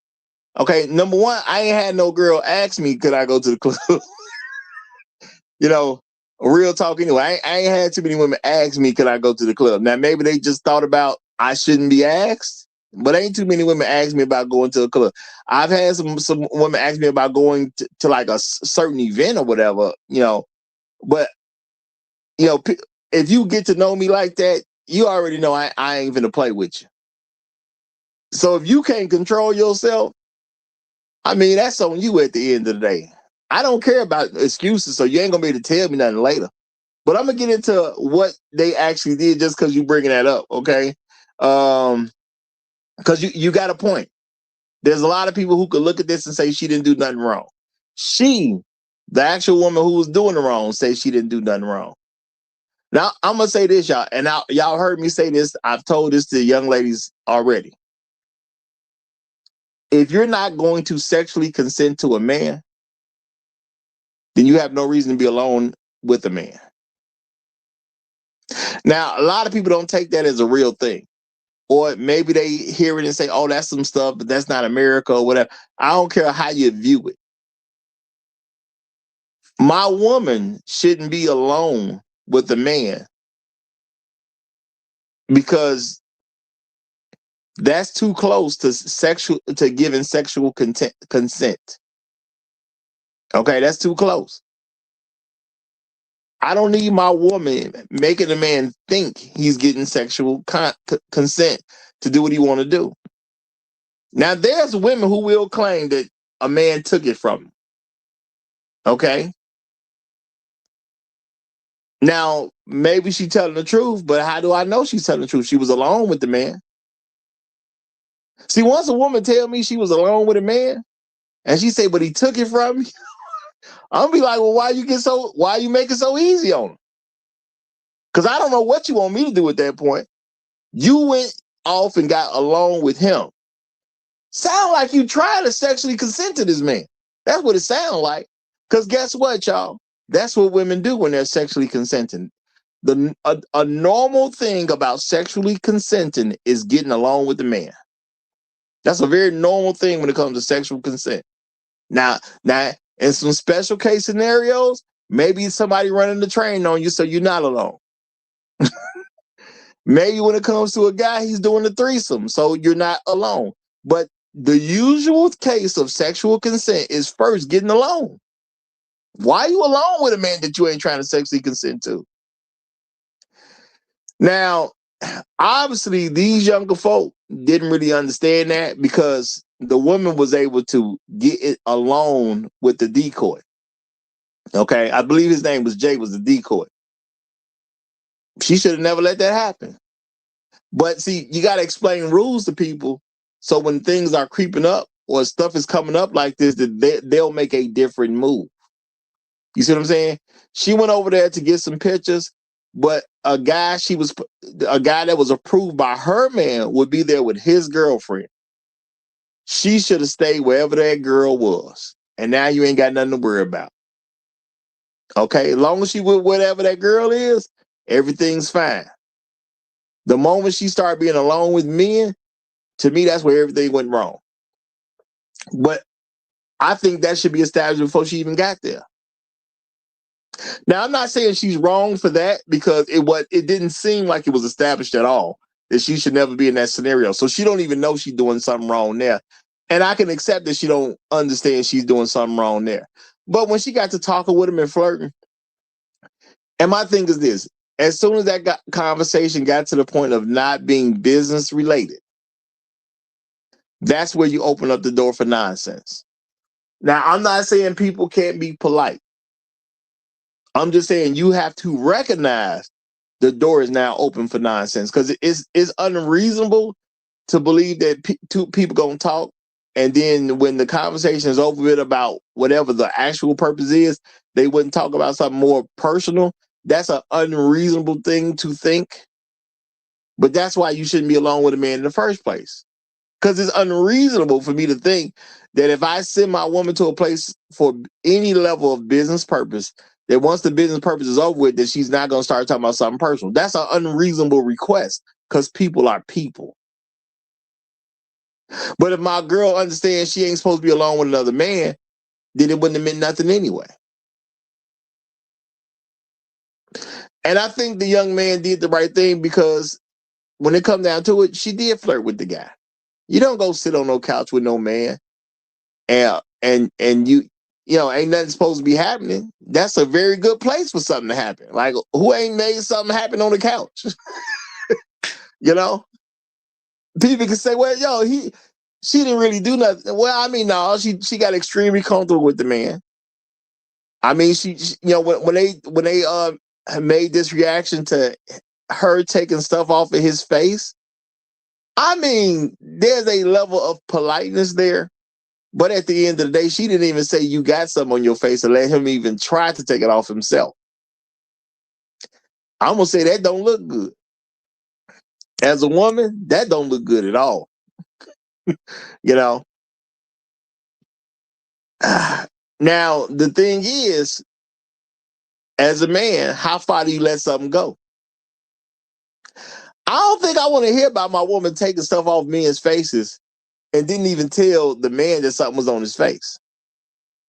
Okay, number one, I ain't had no girl ask me, could I go to the club? Real talk anyway. I ain't had too many women ask me, could I go to the club? Now, maybe they just thought about I shouldn't be asked, but ain't too many women ask me about going to a club. I've had some women ask me about going to like a certain event or whatever, but, if you get to know me like that, you already know I ain't gonna play with you. So if you can't control yourself, that's on you at the end of the day. I don't care about excuses, so you ain't gonna be able to tell me nothing later. But I'm gonna get into what they actually did just because you bringing that up, okay? Because you got a point. There's a lot of people who could look at this and say she didn't do nothing wrong. She, the actual woman who was doing the wrong, says she didn't do nothing wrong. Now I'm gonna say this, y'all, and y'all heard me say this. I've told this to young ladies already. If you're not going to sexually consent to a man, then you have no reason to be alone with a man. Now, a lot of people don't take that as a real thing. Or maybe they hear it and say, oh, that's some stuff, but that's not America or whatever. I don't care how you view it. My woman shouldn't be alone with a man because that's too close to giving sexual consent. Okay, that's too close. I don't need my woman making a man think he's getting sexual consent to do what he want to do. Now, there's women who will claim that a man took it from him. Okay. Now, maybe she's telling the truth, but how do I know she's telling the truth? She was alone with the man. See, once a woman tell me she was alone with a man, and she say, but he took it from me, I'll be like, well, why you make it so easy on him? Because I don't know what you want me to do at that point. You went off and got alone with him. Sound like you trying to sexually consent to this man. That's what it sounds like. Because guess what, y'all? That's what women do when they're sexually consenting. A normal thing about sexually consenting is getting along with the man. That's a very normal thing when it comes to sexual consent. Now, in some special case scenarios, maybe somebody running the train on you so you're not alone. Maybe when it comes to a guy, he's doing the threesome, so you're not alone. But the usual case of sexual consent is first getting alone. Why are you alone with a man that you ain't trying to sexually consent to? Now, obviously, these younger folk didn't really understand that because the woman was able to get it alone with the decoy. Okay, I believe his name was Jay, was the decoy. She should have never let that happen. But see, you got to explain rules to people so when things are creeping up or stuff is coming up like this, that they'll make a different move. You see what I'm saying? She went over there to get some pictures, but a guy that was approved by her man would be there with his girlfriend. She should have stayed wherever that girl was. And now you ain't got nothing to worry about. Okay, as long as she with whatever that girl is, everything's fine. The moment she started being alone with men, to me, that's where everything went wrong. But I think that should be established before she even got there. Now, I'm not saying she's wrong for that because it didn't seem like it was established at all that she should never be in that scenario. So she don't even know she's doing something wrong there. And I can accept that she don't understand she's doing something wrong there. But when she got to talking with him and flirting, and my thing is this, as soon as that conversation got to the point of not being business related, that's where you open up the door for nonsense. Now, I'm not saying people can't be polite. I'm just saying you have to recognize the door is now open for nonsense because it's unreasonable to believe that two people gonna talk and then when the conversation is over with about whatever the actual purpose is, they wouldn't talk about something more personal. That's an unreasonable thing to think. But that's why you shouldn't be alone with a man in the first place. Because it's unreasonable for me to think that if I send my woman to a place for any level of business purpose, that once the business purpose is over with, that she's not going to start talking about something personal. That's an unreasonable request because people are people. But if my girl understands she ain't supposed to be alone with another man, then it wouldn't have meant nothing anyway. And I think the young man did the right thing because when it comes down to it, she did flirt with the guy. You don't go sit on no couch with no man and you ain't nothing supposed to be happening. That's a very good place for something to happen. Like, who ain't made something happen on the couch? People can say, well, she didn't really do nothing. Well, I mean, no, she got extremely comfortable with the man. I mean, she when they made this reaction to her taking stuff off of his face, I mean, there's a level of politeness there. But at the end of the day, she didn't even say you got something on your face to let him even try to take it off himself. I'm going to say that don't look good. As a woman, that don't look good at all. Now, the thing is, as a man, how far do you let something go? I don't think I want to hear about my woman taking stuff off men's faces and didn't even tell the man that something was on his face.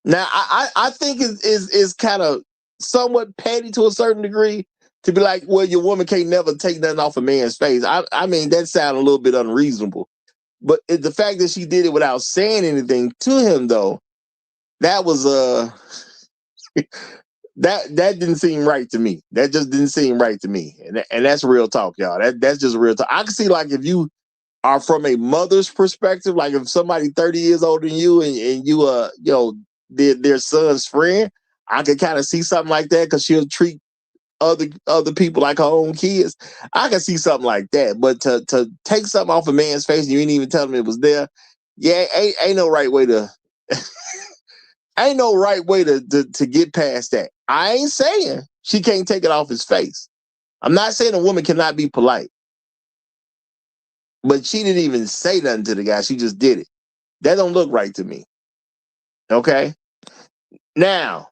Now, I think it's kind of somewhat petty to a certain degree to be like, well, your woman can't never take nothing off a man's face. I mean, that sounds a little bit unreasonable. But the fact that she did it without saying anything to him, though, that was That didn't seem right to me. That just didn't seem right to me. And that's real talk, y'all. That's just real talk. I can see, like, if you are from a mother's perspective, like if somebody 30 years older than you and you their son's friend, I could kind of see something like that because she'll treat other people like her own kids. I can see something like that. But to take something off a man's face and you ain't even tell him it was there, yeah, ain't no right way to ain't no right way to get past that. I ain't saying she can't take it off his face. I'm not saying a woman cannot be polite. But she didn't even say nothing to the guy. She just did it. That don't look right to me. Okay? Now,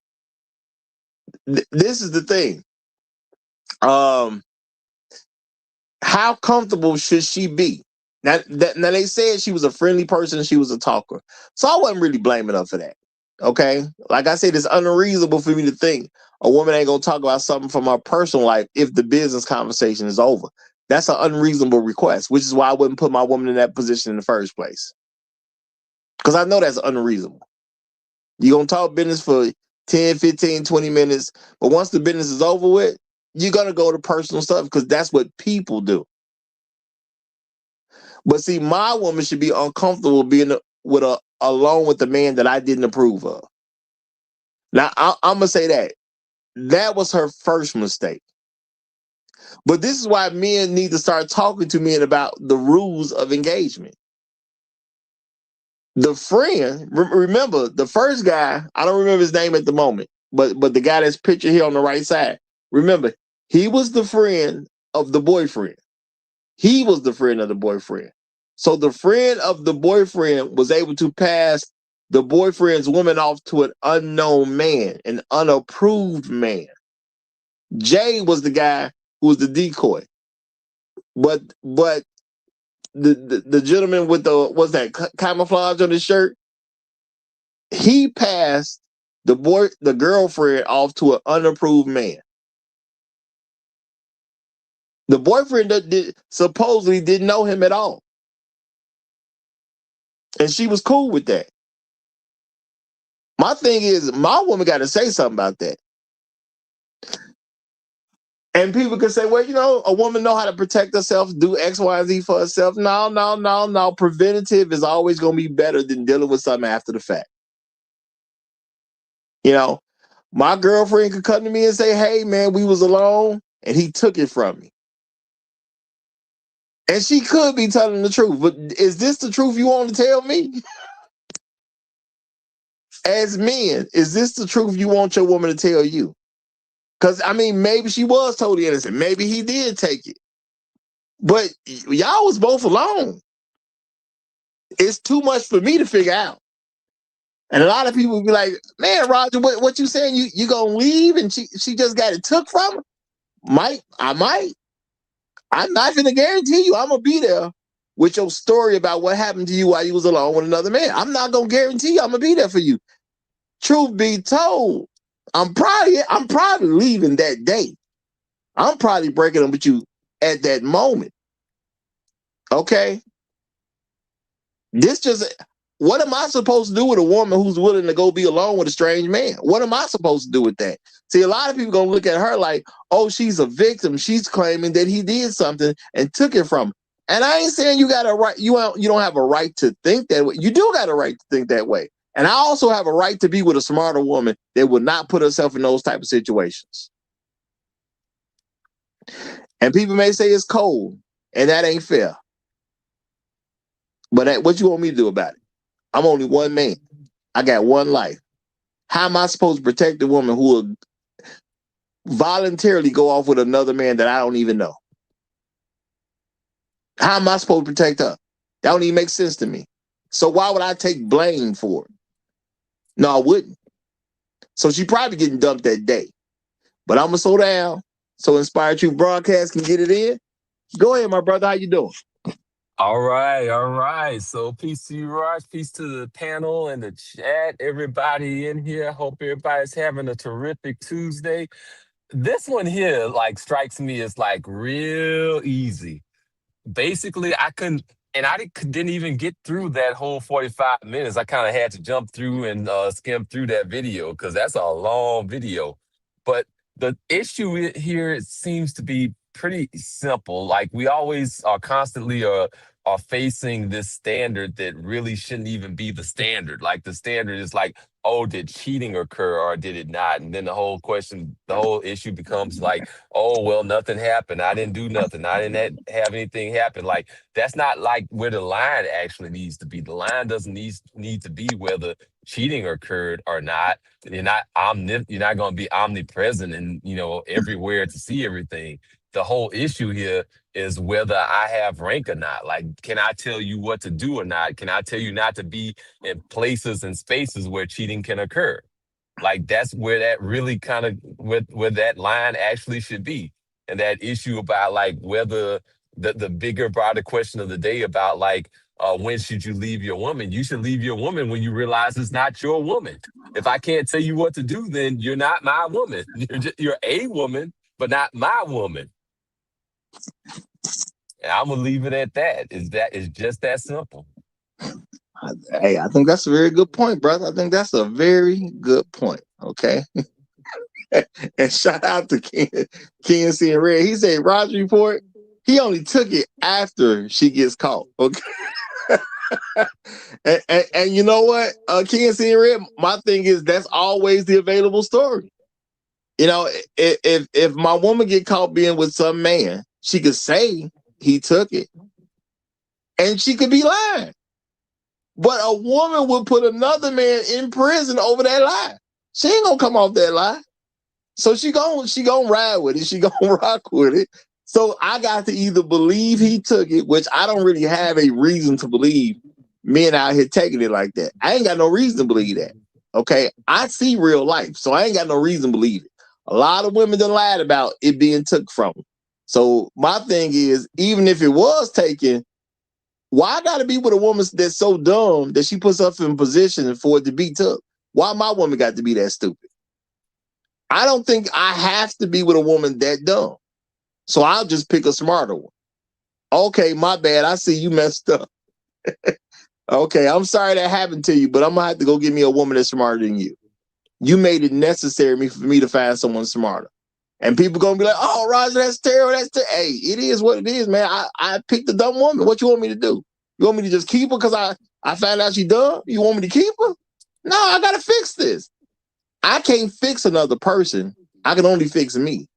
this is the thing. How comfortable should she be? Now they said she was a friendly person and she was a talker. So I wasn't really blaming her for that. Okay? Like I said, it's unreasonable for me to think a woman ain't gonna talk about something from her personal life if the business conversation is over. That's an unreasonable request, which is why I wouldn't put my woman in that position in the first place. Because I know that's unreasonable. You're going to talk business for 10, 15, 20 minutes, but once the business is over with, you're going to go to personal stuff because that's what people do. But see, my woman should be uncomfortable being alone with a man that I didn't approve of. Now, I'm going to say that was her first mistake. But this is why men need to start talking to men about the rules of engagement. The friend, remember the first guy, I don't remember his name at the moment, but the guy that's pictured here on the right side, remember, he was the friend of the boyfriend. He was the friend of the boyfriend. So the friend of the boyfriend was able to pass the boyfriend's woman off to an unknown man, an unapproved man. Jay was the guy who was the decoy. But the gentleman with what's that, camouflage on his shirt, he passed the girlfriend off to an unapproved man. The boyfriend supposedly didn't know him at all. And she was cool with that. My thing is, my woman got to say something about that. And people can say, well, a woman know how to protect herself, do X, Y, and Z for herself. No. Preventative is always going to be better than dealing with something after the fact. My girlfriend could come to me and say, hey, man, we was alone, and he took it from me. And she could be telling the truth, but is this the truth you want to tell me? As men, is this the truth you want your woman to tell you? Because, maybe she was totally innocent. Maybe he did take it. But y'all was both alone. It's too much for me to figure out. And a lot of people be like, man, Roger, what you saying? You gonna leave and she just got it took from her? I might. I'm not going to guarantee you I'm going to be there with your story about what happened to you while you was alone with another man. I'm not going to guarantee you I'm going to be there for you. Truth be told, I'm probably leaving that day. I'm probably breaking up with you at that moment. Okay? What am I supposed to do with a woman who's willing to go be alone with a strange man? What am I supposed to do with that? See, a lot of people going to look at her like, oh, she's a victim. She's claiming that he did something and took it from her. And I ain't saying you got a right, you don't have a right to think that way. You do got a right to think that way. And I also have a right to be with a smarter woman that would not put herself in those type of situations. And people may say it's cold, and that ain't fair. But what you want me to do about it? I'm only one man. I got one life. How am I supposed to protect a woman who will voluntarily go off with another man that I don't even know? How am I supposed to protect her? That don't even make sense to me. So why would I take blame for it? No, I wouldn't. So she probably getting dumped that day. But I'm going to slow down so Inspired Truth Broadcast can get it in. Go ahead, my brother. How you doing? All right. So peace to you, Raj. Peace to the panel and the chat. Everybody in here. Hope everybody's having a terrific Tuesday. This one here, strikes me as real easy. Basically, didn't even get through that whole 45 minutes. I kind of had to jump through and skim through that video because that's a long video. But the issue here seems to be pretty simple. Like we always are constantly are facing this standard that really shouldn't even be the standard. Like the standard is like, oh, did cheating occur or did it not? And then the whole question, the whole issue becomes like, oh, well, nothing happened. I didn't do nothing. I didn't have anything happen. Like that's not like where the line actually needs to be. The line doesn't need to be whether cheating occurred or not. You're not going to be omnipresent and everywhere to see everything. The whole issue here is whether I have rank or not. Like, can I tell you what to do or not? Can I tell you not to be in places and spaces where cheating can occur? Like that's where that really kind of where that line actually should be. And that issue about like whether the bigger, broader question of the day about like when should you leave your woman? You should leave your woman when you realize it's not your woman. If I can't tell you what to do, then you're not my woman. You're a woman, but not my woman. And I'm gonna leave it at that. It's just that simple. Hey, I think that's a very good point, brother. I think that's a very good point. Okay. And shout out to Ken and Red. He said Roger Report, he only took it after she gets caught. Okay. and you know what? Ken and Red, my thing is that's always the available story. If my woman get caught being with some man, she could say he took it. And she could be lying. But a woman would put another man in prison over that lie. She ain't gonna come off that lie. So she gonna ride with it. She gonna rock with it. So I got to either believe he took it, which I don't really have a reason to believe men out here taking it like that. I ain't got no reason to believe that. Okay. I see real life, so I ain't got no reason to believe it. A lot of women done lied about it being took from them. So my thing is, even if it was taken, why I gotta be with a woman that's so dumb that she puts herself in position for it to be took? Why my woman got to be that stupid? I don't think I have to be with a woman that dumb. So I'll just pick a smarter one. Okay, my bad. I see you messed up. Okay, I'm sorry that happened to you, but I'm gonna have to go get me a woman that's smarter than you. You made it necessary for me to find someone smarter. And people gonna be like, oh, Roger, that's terrible. Hey, it is what it is, man. I picked a dumb woman. What you want me to do? You want me to just keep her because I found out she dumb? You want me to keep her? No, I gotta fix this. I can't fix another person. I can only fix me.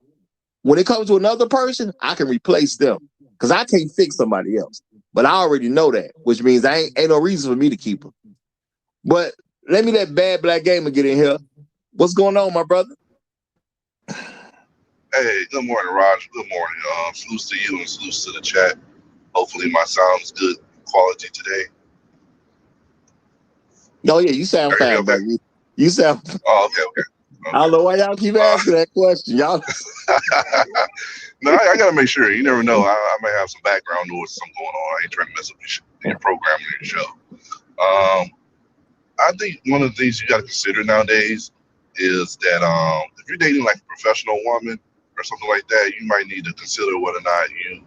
When it comes to another person, I can replace them because I can't fix somebody else. But I already know that, which means ain't no reason for me to keep her. But let me let Bad Black Gamer get in here. What's going on, my brother? Hey, good morning, Raj. Good morning. Salutes to you and salutes to the chat. Hopefully my sound is good quality today. Oh, yeah, you sound fine, okay? brother. You sound. Oh, okay. I don't know why y'all keep asking that question. Y'all. No, I got to make sure. You never know. I may have some background noise, something going on. I ain't trying to mess up your program or your show. I think one of the things you got to consider nowadays is that if you're dating like a professional woman or something like that, you might need to consider whether or not you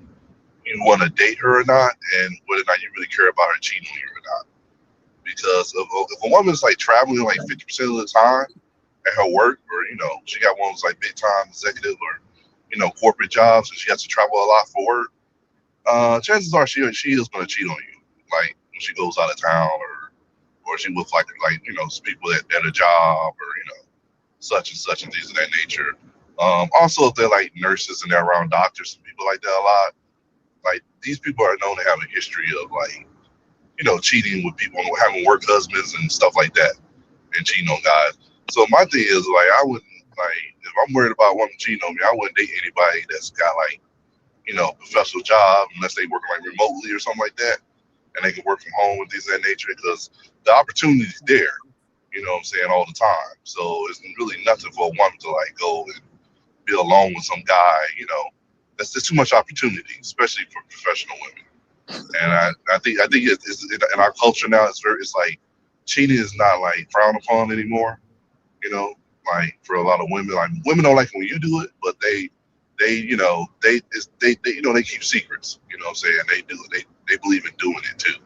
want to date her or not, and whether or not you really care about her cheating on you or not. Because if a woman's like traveling like 50% of the time at her work, or she got one of those like big time executive or corporate jobs, and she has to travel a lot for work, chances are she is going to cheat on you, like when she goes out of town, or she with like people at a job, or such and such and things of that nature. Also, if they're like nurses and they're around doctors and people like that a lot, like these people are known to have a history of like cheating with people, having work husbands and stuff like that, and cheating on guys. So my thing is like, I wouldn't, like, if I'm worried about a woman cheating on me, I wouldn't date anybody that's got like professional job, unless they work like remotely or something like that, and they can work from home and things of that nature, because the opportunity is there, what I'm saying, all the time. So it's really nothing for a woman to like go and be alone with some guy, that's too much opportunity, especially for professional women. And I think it's in our culture now, it's like cheating is not like frowned upon anymore, like for a lot of women. Like women don't like it when you do it, but they keep secrets, what I'm saying. They believe in doing it too,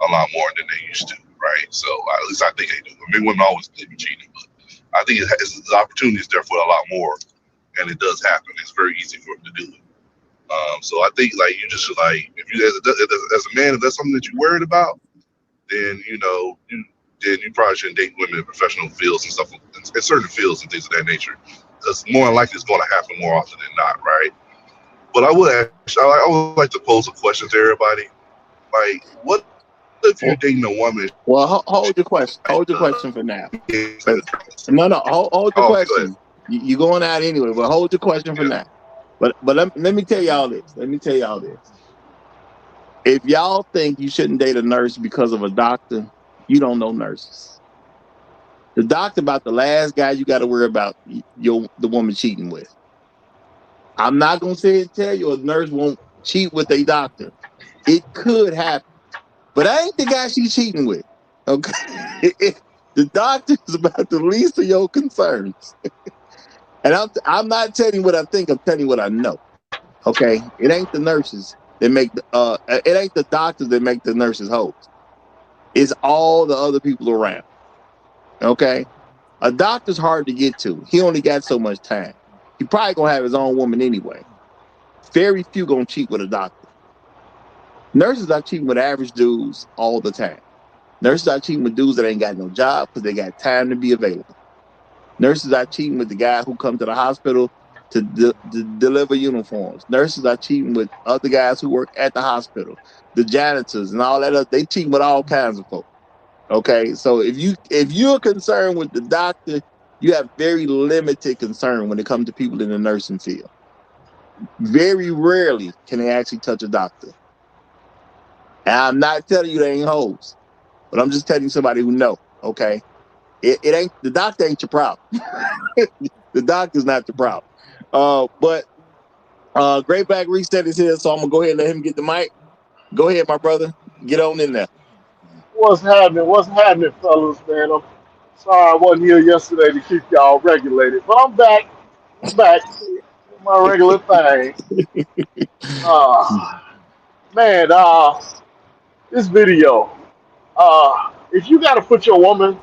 a lot more than they used to, right? So at least I think they do. I mean, women always believe in cheating, but I think the opportunity is there for a lot more, and it does happen. It's very easy for them to do it. So I think like you just like if you as a man, if that's something that you're worried about, then then you probably shouldn't date women in professional fields and stuff, in certain fields and things of that nature, because more than likely it's going to happen more often than not, right? But I would like to pose a question to everybody. Like, what if you're dating a woman? Well, hold your question. Hold your question for now. No, hold your question. You're going out anyway, but hold your question for now. But let me tell y'all this. If y'all think you shouldn't date a nurse because of a doctor, you don't know nurses. The doctor about the last guy you got to worry about the woman cheating with. I'm not gonna say and tell you a nurse won't cheat with a doctor. It could happen, but I ain't the guy she's cheating with. Okay, the doctor is about the least of your concerns. And I'm not telling you what I think. I'm telling you what I know. Okay, it ain't the nurses that make it ain't the doctors that make the nurses hoes. It's all the other people around. Okay, a doctor's hard to get to. He only got so much time. He probably gonna have his own woman anyway. Very few gonna cheat with a doctor. Nurses are cheating with average dudes all the time. Nurses are cheating with dudes that ain't got no job because they got time to be available. Nurses are cheating with the guy who come to the hospital to deliver uniforms. Nurses are cheating with other guys who work at the hospital, the janitors and all that. They cheating with all kinds of folks. Okay, so if you're concerned with the doctor, you have very limited concern when it comes to people in the nursing field. Very rarely can they actually touch a doctor. And I'm not telling you they ain't hoes, but I'm just telling you somebody who know. Okay, it ain't the doctor ain't your problem. The doctor's not your problem. But Great Black Reset is here, so I'm gonna go ahead and let him get the mic. Go ahead, my brother. Get on in there. What's happening? What's happening, fellas, man? I'm sorry I wasn't here yesterday to keep y'all regulated, but I'm back. I'm back. My regular thing. Uh, man, this video. If you got to put your woman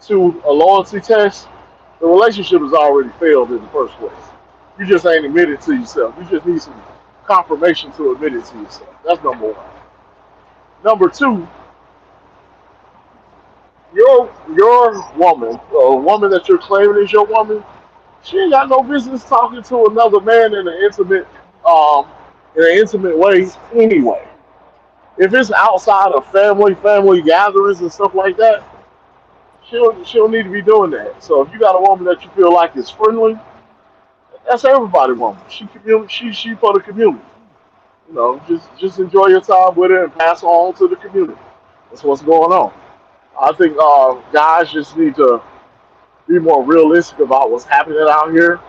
to a loyalty test, the relationship has already failed in the first place. You just ain't admitted to yourself. You just need some confirmation to admit it to yourself. That's number one. Number two, your woman, or a woman that you're claiming is your woman, she ain't got no business talking to another man in an intimate way anyway. If it's outside of family gatherings and stuff like that, she don't need to be doing that. So if you got a woman that you feel like is friendly, that's everybody woman. She for the community. Just enjoy your time with her and pass on to the community. That's what's going on. I think guys just need to be more realistic about what's happening out here.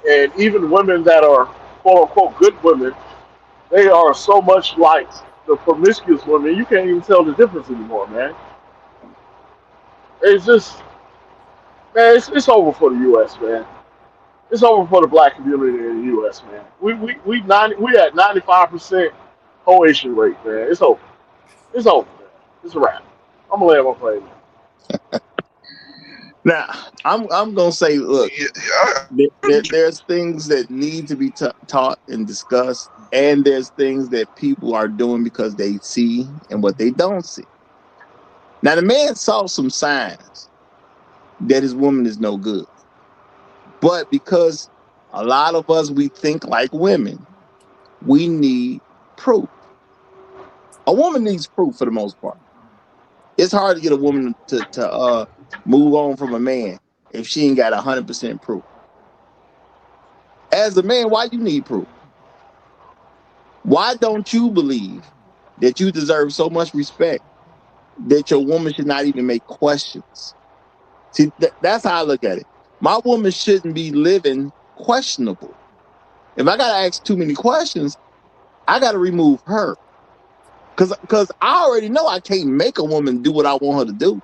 And even women that are quote unquote good women, they are so much like the promiscuous women, you can't even tell the difference anymore, man. It's just, man, it's over for the U.S., man. It's over for the black community in the U.S., man. We at 95% coalition rate, man. It's over. It's over, man. It's a wrap. I'm gonna land my plane. Now, I'm gonna say, look, there's things that need to be taught and discussed, and there's things that people are doing because they see and what they don't see. Now, the man saw some signs that his woman is no good, but because a lot of us, we think like women, we need proof. A woman needs proof for the most part. It's hard to get a woman to move on from a man if she ain't got 100% proof. As a man, why you need proof? Why don't you believe that you deserve so much respect that your woman should not even make questions? See, that's how I look at it. My woman shouldn't be living questionable. If I gotta ask too many questions, I gotta remove her. Because I already know I can't make a woman do what I want her to do.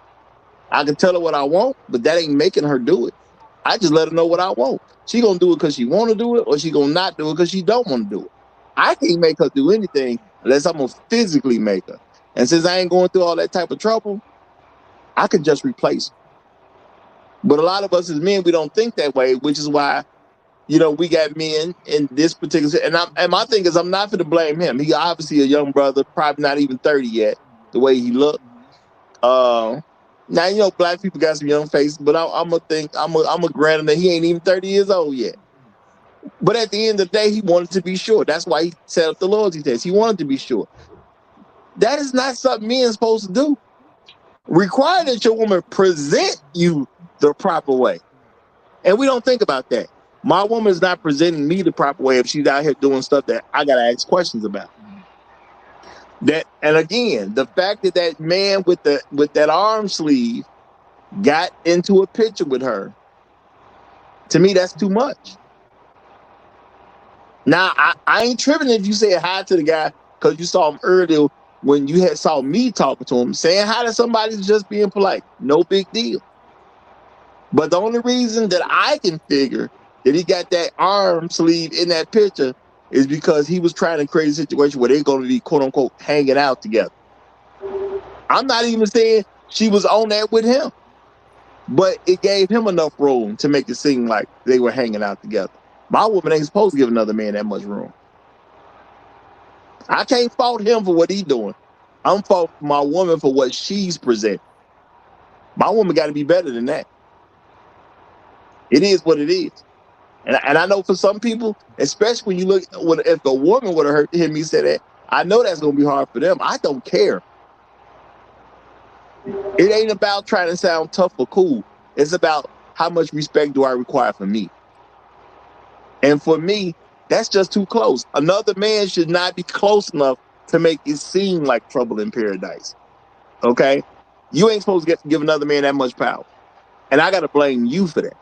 I can tell her what I want, but that ain't making her do it. I just let her know what I want. She gonna do it because she want to do it, or she gonna not do it because she don't want to do it. I can't make her do anything unless I'm gonna physically make her. And since I ain't going through all that type of trouble, I can just replace her. But a lot of us as men, we don't think that way, which is why, we got men in this particular, and my thing is, I'm not going to blame him. He obviously a young brother, probably not even 30 yet, the way he looked. Now black people got some young faces, but I'm gonna grant him that he ain't even 30 years old yet. But at the end of the day, he wanted to be sure. That's why he set up the loyalty test. He wanted to be sure. That is not something men are supposed to do. Require that your woman present you the proper way. And we don't think about that. My woman is not presenting me the proper way if she's out here doing stuff that I gotta ask questions about. And again, the fact that that man with that arm sleeve got into a picture with her, to me, that's too much. Now, I ain't tripping if you say hi to the guy because you saw him earlier when you had saw me talking to him. Saying hi to somebody is just being polite. No big deal. But the only reason that I can figure that he got that arm sleeve in that picture is because he was trying to create a situation where they're going to be, quote unquote, hanging out together. I'm not even saying she was on that with him, but it gave him enough room to make it seem like they were hanging out together. My woman ain't supposed to give another man that much room. I can't fault him for what he's doing. I'm fault my woman for what she's presenting. My woman got to be better than that. It is what it is. And I know for some people, especially when you look, if a woman would have heard me say that, I know that's going to be hard for them. I don't care. It ain't about trying to sound tough or cool. It's about how much respect do I require from me. And for me, that's just too close. Another man should not be close enough to make it seem like trouble in paradise. Okay? You ain't supposed to give another man that much power. And I got to blame you for that.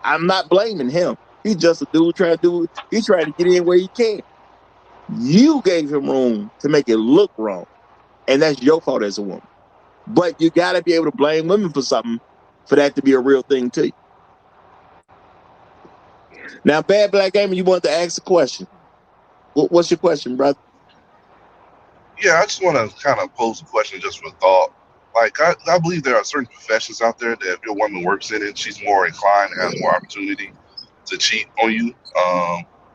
I'm not blaming him. He's just a dude he's trying to get in where he can. You gave him room to make it look wrong. And that's your fault as a woman. But you got to be able to blame women for something for that to be a real thing to you. Now, Bad Black Gamer, you wanted to ask a question. What's your question, brother? Yeah, I just want to kind of pose a question just for thought. Like, I believe there are certain professions out there that if your woman works in it, she's more inclined and has more opportunity to cheat on you,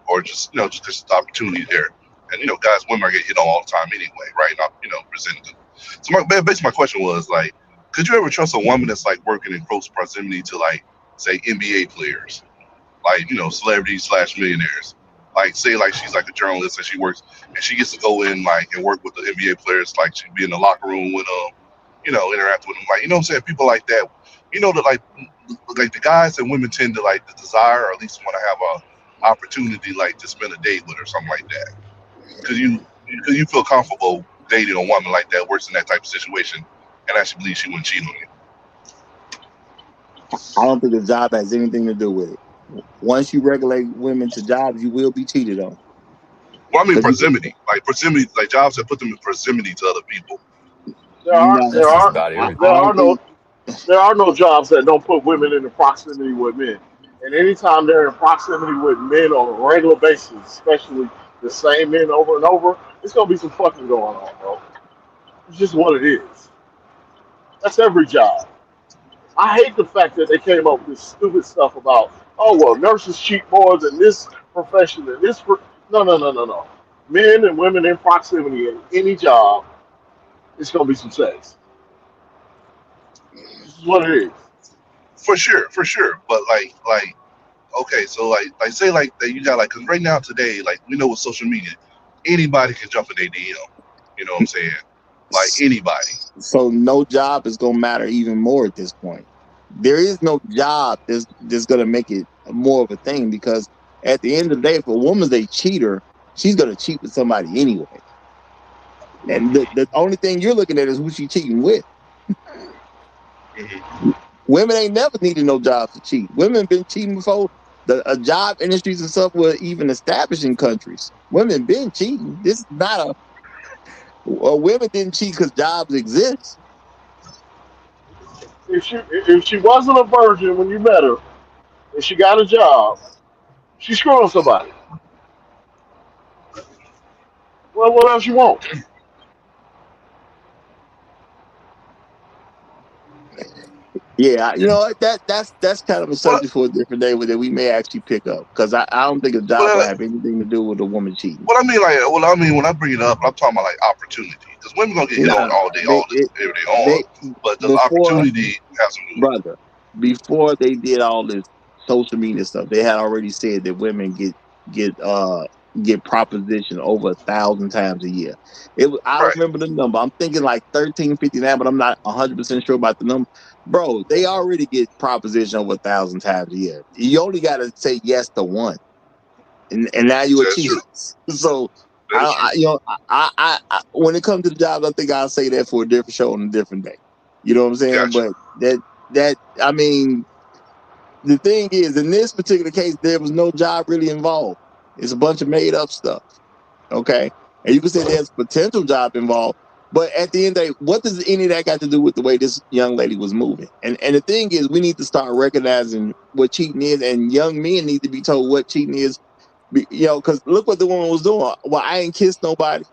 or just, just the opportunity there. And, guys, women are getting hit on all the time anyway, right? Not, presenting them. So, basically, my question was, like, could you ever trust a woman that's, like, working in close proximity to, like, say, NBA players? Like, celebrities / millionaires. Like, say, like, she's like a journalist and she works and she gets to go in, like, and work with the NBA players. Like, she'd be in the locker room with them, interact with them. Like, what I'm saying? People like that, that like the guys and women tend to, like, to desire or at least want to have a opportunity, like, to spend a day with or something like that. Because you feel comfortable dating a woman like that, works in that type of situation, and actually believe she wouldn't cheat on you. I don't think the job has anything to do with it. Once you regulate women to jobs, you will be cheated on. Well, I mean proximity, like jobs that put them in proximity to other people. There are That's there just are about I there everything. are don't no think there are no jobs that don't put women into proximity with men. And anytime they're in proximity with men on a regular basis, especially the same men over and over, it's gonna be some fucking going on, bro. It's just what it is. That's every job. I hate the fact that they came up with this stupid stuff about, oh well, nurses cheat more than this profession and this. No, no, no, no, no. Men and women in proximity in any job, it's gonna be some sex. This is what it is. For sure, for sure. But like, okay, so like, say like that you got like, cause right now today, like we know with social media, anybody can jump in their DM. You know what I'm saying? Like anybody. so. No job is gonna matter even more at this point. There is no job that's gonna make it more of a thing because at the end of the day, if a woman's a cheater, she's gonna cheat with somebody anyway. And the only thing you're looking at is who she's cheating with. Mm-hmm. Women ain't never needed no jobs to cheat. Women been cheating before the job industries and stuff were even established in countries. Women been cheating. This is not women didn't cheat because jobs exist. If she wasn't a virgin when you met her and she got a job, she's screwing somebody. Well, what else you want? Yeah, you know what? That's kind of a But subject for a different day that we may actually pick up because I don't think a job will but have anything to do with a woman cheating. What I mean, like, well, I mean, when I bring it up, I'm talking about like opportunity, because women gonna get hit on Nah, all day, they every day they on, but does before opportunity have some to do brother before they did all this social media stuff, they had already said that women get uh get proposition over 1,000 times a year. I with it? remember the number. I'm thinking like 1359, but I'm not 100% sure about the number. Bro, they already get proposition over 1,000 times a year. You only got to say yes to one, and now Right? you a That's cheater. true. So That is true. when it comes to the job, I think I'll say that for a different show on a different day. You know what I'm saying? Gotcha. But that I mean, the thing is, in this particular case, there was no job really involved. It's a bunch of made up stuff. Okay, and you can say there's potential job involved, but at the end of the day, what does any of that got to do with the way this young lady was moving? And the thing is, we need to start recognizing what cheating is, and young men need to be told what cheating is. You know, because look what the woman was doing. Well, I ain't kissed nobody.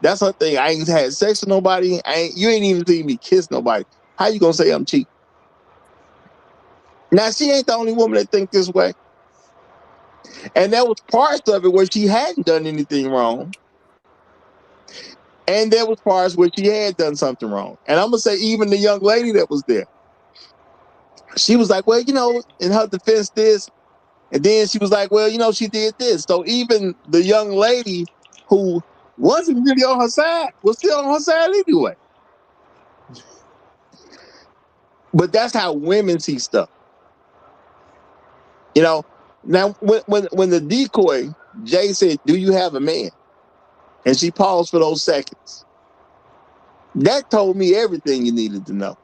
That's her thing. I ain't had sex with nobody. You ain't even seen me kiss nobody. How you gonna say I'm cheating? Now she ain't the only woman that think this way. And there was parts of it where she hadn't done anything wrong. And there was parts where she had done something wrong. And I'm gonna say even the young lady that was there, she was like, well, you know, in her defense this, and then she was like, well, you know, she did this. So even the young lady who wasn't really on her side was still on her side anyway. But that's how women see stuff. You know, now when the decoy, Jay said, do you have a man? And she paused for those seconds. That told me everything you needed to know.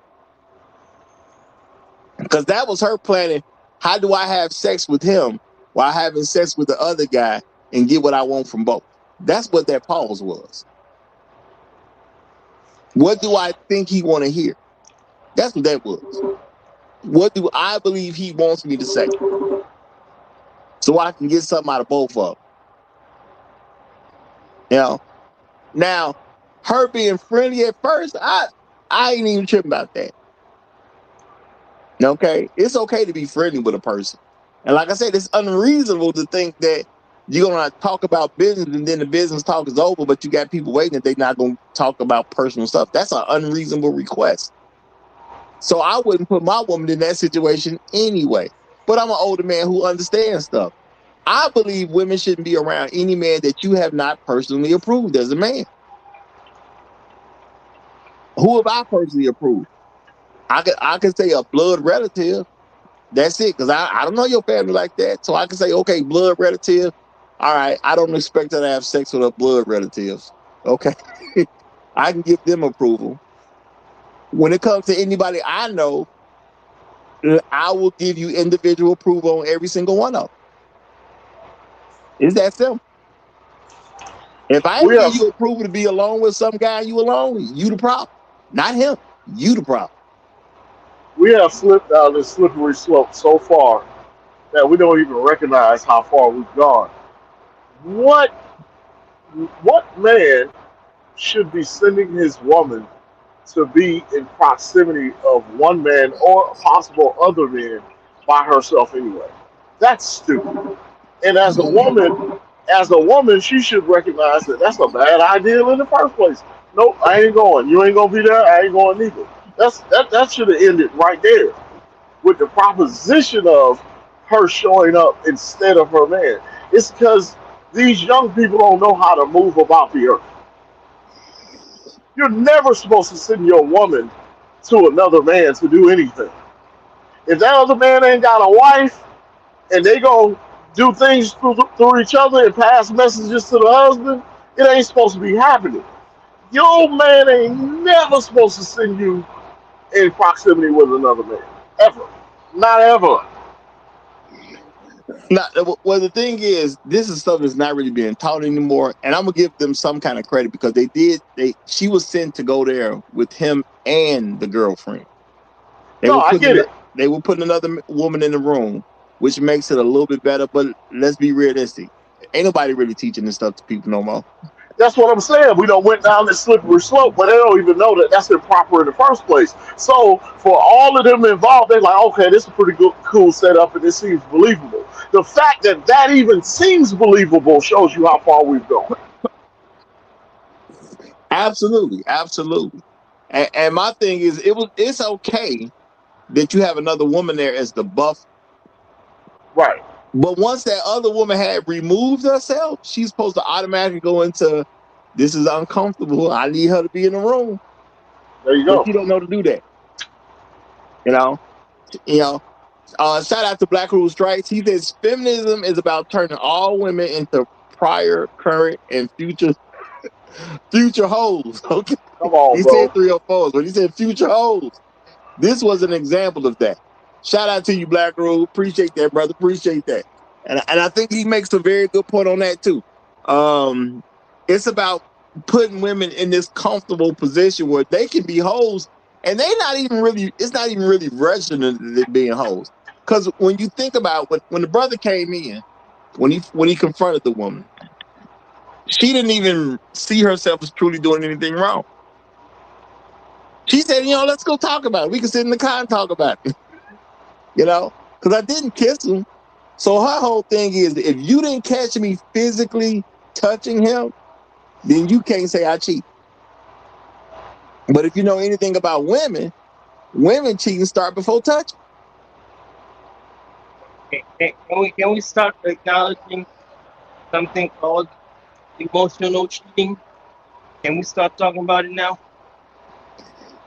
Because that was her planning. How do I have sex with him while having sex with the other guy and get what I want from both? That's what that pause was. What do I think he want to hear? That's what that was. What do I believe he wants me to say? So I can get something out of both of them. You know? Now, her being friendly at first, I ain't even tripping about that. Okay? It's okay to be friendly with a person. And like I said, it's unreasonable to think that you're gonna talk about business and then the business talk is over, but you got people waiting that they're not gonna talk about personal stuff. That's an unreasonable request. So I wouldn't put my woman in that situation anyway. But I'm an older man who understands stuff. I believe women shouldn't be around any man that you have not personally approved as a man. Who have I personally approved? I could say a blood relative. That's it, because I don't know your family like that. So I can say, okay, blood relative. All right, I don't expect her to have sex with her blood relatives. Okay. I can give them approval. When it comes to anybody I know, I will give you individual approval on every single one of them. It's that simple. If I ever We give have you approval to be alone with some guy you alone, you the problem. Not him. You the problem. we have slipped down this slippery slope so far that we don't even recognize how far we've gone. What what man should be sending his woman to be in proximity of one man or possible other men by herself anyway? That's stupid. And as a woman, she should recognize that that's a bad idea in the first place. Nope, I ain't going. You ain't gonna be there. I ain't going either. That should have ended right there with the proposition of her showing up instead of her man. It's because these young people don't know how to move about the earth. You're never supposed to send your woman to another man to do anything. If that other man ain't got a wife and they gonna do things through each other and pass messages to the husband, it ain't supposed to be happening. Your man ain't never supposed to send you in proximity with another man. Ever. Not ever. Not, well, the thing is, this is stuff that's not really being taught anymore, and I'm gonna give them some kind of credit because they did. She was sent to go there with him and the girlfriend. They No, were I putting get it. they were putting another woman in the room, which makes it a little bit better. But let's be realistic. Ain't nobody really teaching this stuff to people no more. That's what I'm saying. We don't went down this slippery slope, but they don't even know that that's improper in the first place. So for all of them involved, they're like, okay, this is a pretty good, cool setup, and this seems believable. The fact that that even seems believable shows you how far we've gone. Absolutely, absolutely. And my thing is, it's okay that you have another woman there as the buff. Right. But once that other woman had removed herself, she's supposed to automatically go into this is uncomfortable. I need her to be in the room. There you But go. you don't know to do that. You know, you know. Shout out to Black Rule Strikes. He says feminism is about turning all women into prior, current, and future hoes. Okay. Come on, He said bro. 304s, but he said future hoes. This was an example of that. Shout out to you, Black Rule. Appreciate that, brother. Appreciate that. And I think he makes a very good point on that too. It's about putting women in this comfortable position where they can be hoes, and they not even really. It's not even really registering them being hoes. Because when you think about when the brother came in, when he confronted the woman, she didn't even see herself as truly doing anything wrong. She said, let's go talk about it. We can sit in the car and talk about it. Because I didn't kiss him. So her whole thing is, if you didn't catch me physically touching him, then you can't say I cheat. But if you know anything about women cheating start before touching. Can we start acknowledging something called emotional cheating? Can we start talking about it now?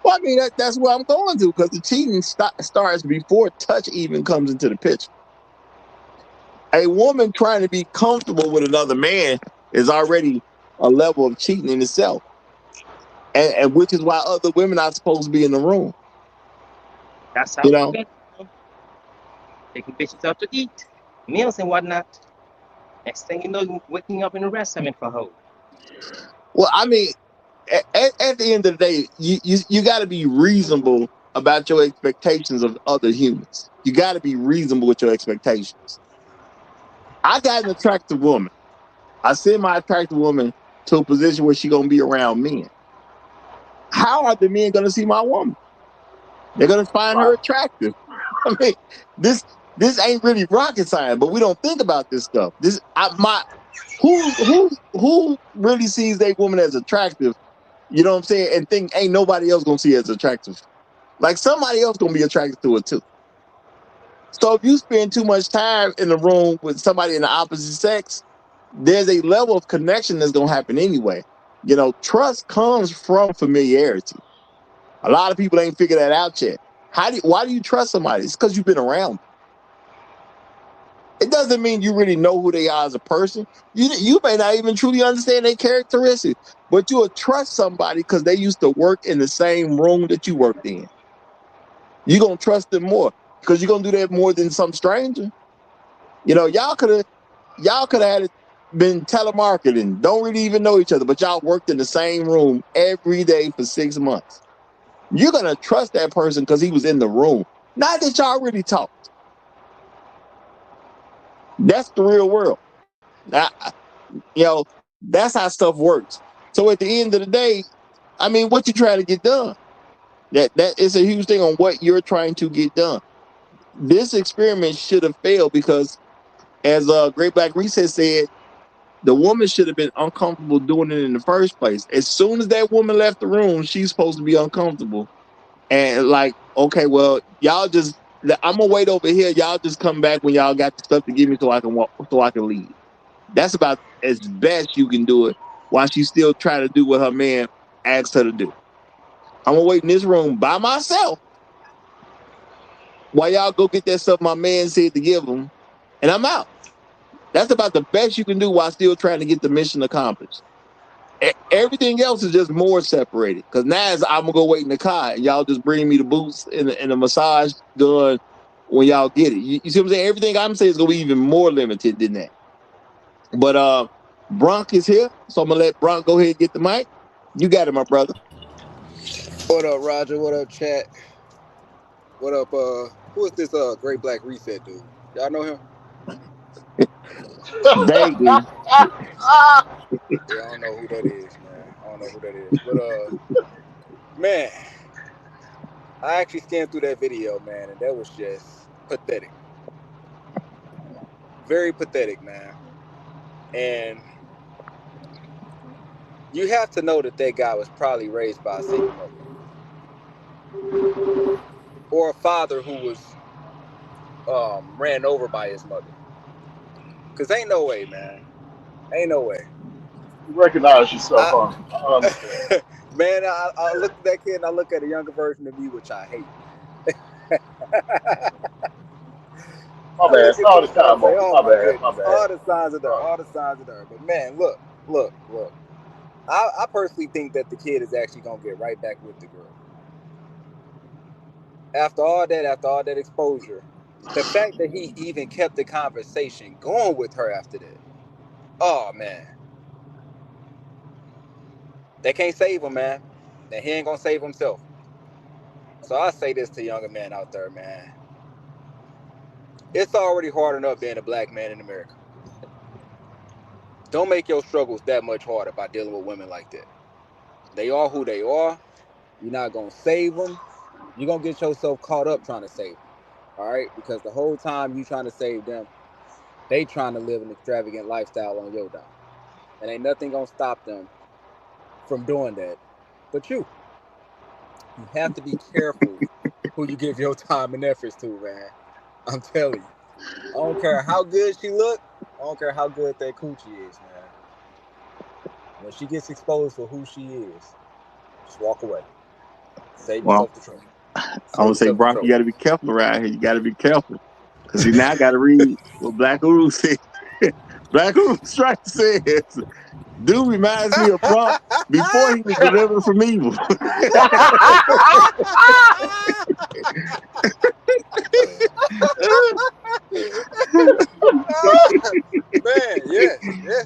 Well, I mean, that's where I'm going to, because the cheating starts before touch even comes into the picture. A woman trying to be comfortable with another man is already a level of cheating in itself. And which is why other women are supposed to be in the room. That's how You we know? get taking bitches out to eat, meals and whatnot. Next thing you know, you're waking up in a restaurant for hoes. Well, I mean, at the end of the day, you got to be reasonable about your expectations of other humans. You got to be reasonable with your expectations. I got an attractive woman. I send my attractive woman to a position where she's going to be around men. How are the men going to see my woman? They're going to find her attractive. I mean, this ain't really rocket science, but we don't think about this stuff. Who really sees their woman as attractive? You know what I'm saying? And think ain't nobody else gonna see it as attractive. Like somebody else gonna be attracted to it too. So if you spend too much time in the room with somebody in the opposite sex, there's a level of connection that's gonna happen anyway. Trust comes from familiarity. A lot of people ain't figured that out yet. Why do you trust somebody? It's because you've been around them. It doesn't mean you really know who they are as a person. You may not even truly understand their characteristics, but you'll trust somebody because they used to work in the same room that you worked in. You're going to trust them more because you're going to do that more than some stranger. Y'all could have had it been telemarketing, don't really even know each other, but y'all worked in the same room every day for 6 months. You're going to trust that person because he was in the room. Not that y'all really talked. That's the real world. That's how stuff works. So at the end of the day, I mean, what you trying to get done? That is a huge thing on what you're trying to get done. This experiment should have failed because, as Great Black Reset said, the woman should have been uncomfortable doing it in the first place. As soon as that woman left the room, she's supposed to be uncomfortable. And like, okay, well, I'm gonna wait over here. Y'all just come back when y'all got the stuff to give me so I can walk, so I can leave. That's about as best you can do it while she's still trying to do what her man asked her to do. I'm gonna wait in this room by myself while y'all go get that stuff my man said to give him, and I'm out. That's about the best you can do while still trying to get the mission accomplished. Everything else is just more separated. Because now I'm gonna go wait in the car and y'all just bring me the boots and the massage gun when y'all get it. You see what I'm saying? Everything I'm saying is gonna be even more limited than that. But Bronk is here, so I'm gonna let Bronk go ahead and get the mic. You got it, my brother. What up, Roger? What up, chat? What up, who is this Great Black Reset dude? Y'all know him? Vaguely. Yeah, I don't know who that is, man. I don't know who that is. But man, I actually scanned through that video, man, and that was just pathetic. Very pathetic, man. And you have to know that that guy was probably raised by a single mother. Or a father who was ran over by his mother. Cause ain't no way, man. Ain't no way. You recognize yourself, I, huh? I understand. man, I look at that kid and I look at a younger version of me, which I hate. My I bad. look at Start this the and I time say, over. oh My my bad. My goodness, bad. all the signs are there, all the signs are there. But man, look. I personally think that the kid is actually gonna get right back with the girl. After all that exposure, the fact that he even kept the conversation going with her after that. Oh man. They can't save him, man. And he ain't gonna save himself. So I say this to younger men out there, man. It's already hard enough being a black man in America. Don't make your struggles that much harder by dealing with women like that. They are who they are. You're not gonna save them. You're gonna get yourself caught up trying to save them. All right? Because the whole time you trying to save them, they trying to live an extravagant lifestyle on your dime. And ain't nothing gonna stop them from doing that. But you have to be careful who you give your time and efforts to, man. I'm telling you. I don't care how good she look. I don't care how good that coochie is, man. When she gets exposed for who she is, just walk away. Save Well, yourself the trouble. I'm Save gonna say, yourself the Brock, you trouble. got to be careful around here. You got to be careful because see now I got to read what Black Uru said. Black Uru Strike says, "Dude reminds me of Trump before he was delivered from evil." Man, yes,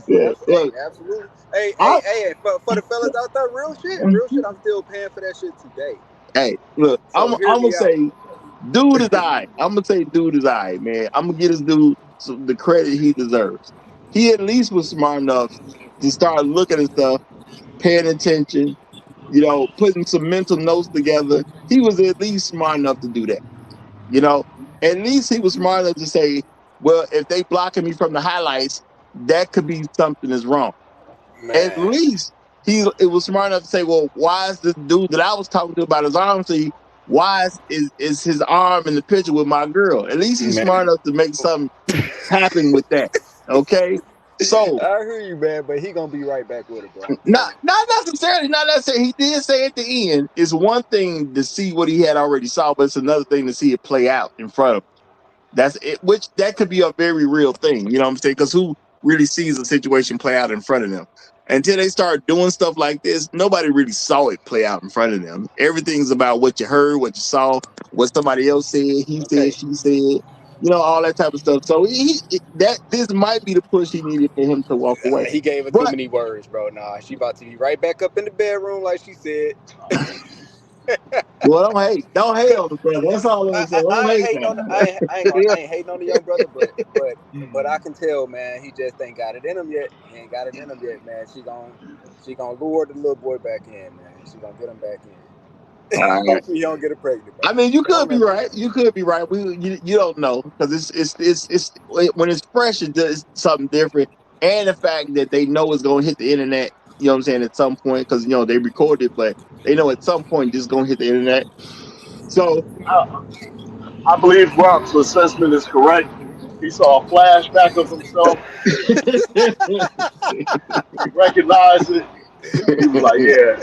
Yeah, hey, look, absolutely. Hey, I, for the fellas out there, real shit. I'm still paying for that shit today. hey, look, So hear I'm gonna me out. say, dude is alright. I'm gonna say, dude is alright, man. I'm gonna give this dude the credit he deserves. He at least was smart enough to start looking at stuff, paying attention, putting some mental notes together. He was at least smart enough to do that. You know, at least he was smart enough to say, well, if they blocking me from the highlights, that could be something is wrong. At Man, least it was smart enough to say, well, why is this dude that I was talking to about his arm? See, why is his arm in the picture with my girl? At least he's man. smart enough to make something happen with that. Okay, so I hear you, man, but he gonna be right back with it, bro. I'm not telling you. not necessarily. He did say at the end, it's one thing to see what he had already saw, but it's another thing to see it play out in front of him. That's it, which that could be a very real thing. You know what I'm saying? Because who really sees a situation play out in front of them? Until they start doing stuff like this, nobody really saw it play out in front of them. Everything's about what you heard, what you saw, what somebody else said, he said, Okay. she said, all that type of stuff. So that this might be the push he needed for him to walk away. He gave her too But many words, bro. Nah, she about to be right back up in the bedroom like she said. well, don't hate on the brother. That's all I'm saying. Don't I ain't hate hating on the, that. I ain't hating on the young brother, but I can tell, man, he just ain't got it in him yet. He ain't got it in him yet, man. She gonna lure the little boy back in, man. She gonna get him back in. All right. Hopefully he don't get her pregnant, bro. I mean, you But could don't be ever right. You could be right. You don't know because it's when it's fresh, it's something different, and the fact that they know it's going to hit the internet. You know what I'm saying? At some point, because they record it, but they know at some point this is going to hit the internet. So I believe Brock's assessment is correct. He saw a flashback of himself. He recognized it. He was like, "Yeah,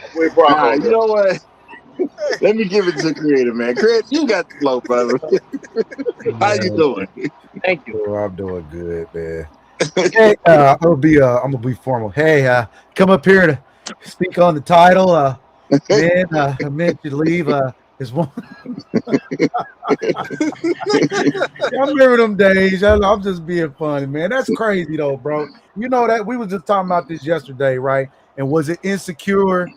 I'm with Brock on you this." know what? Let me give it to Creator, man. Creator, you got the flow, brother. How you Man, doing? thank you. I'm doing good, man. Hey, I'm gonna be formal. Hey, come up here to speak on the title. Man, I meant to leave. Is one. I remember them days. I'm just being funny, man. That's crazy though, bro. You know that we was just talking about this yesterday, right? And was it insecure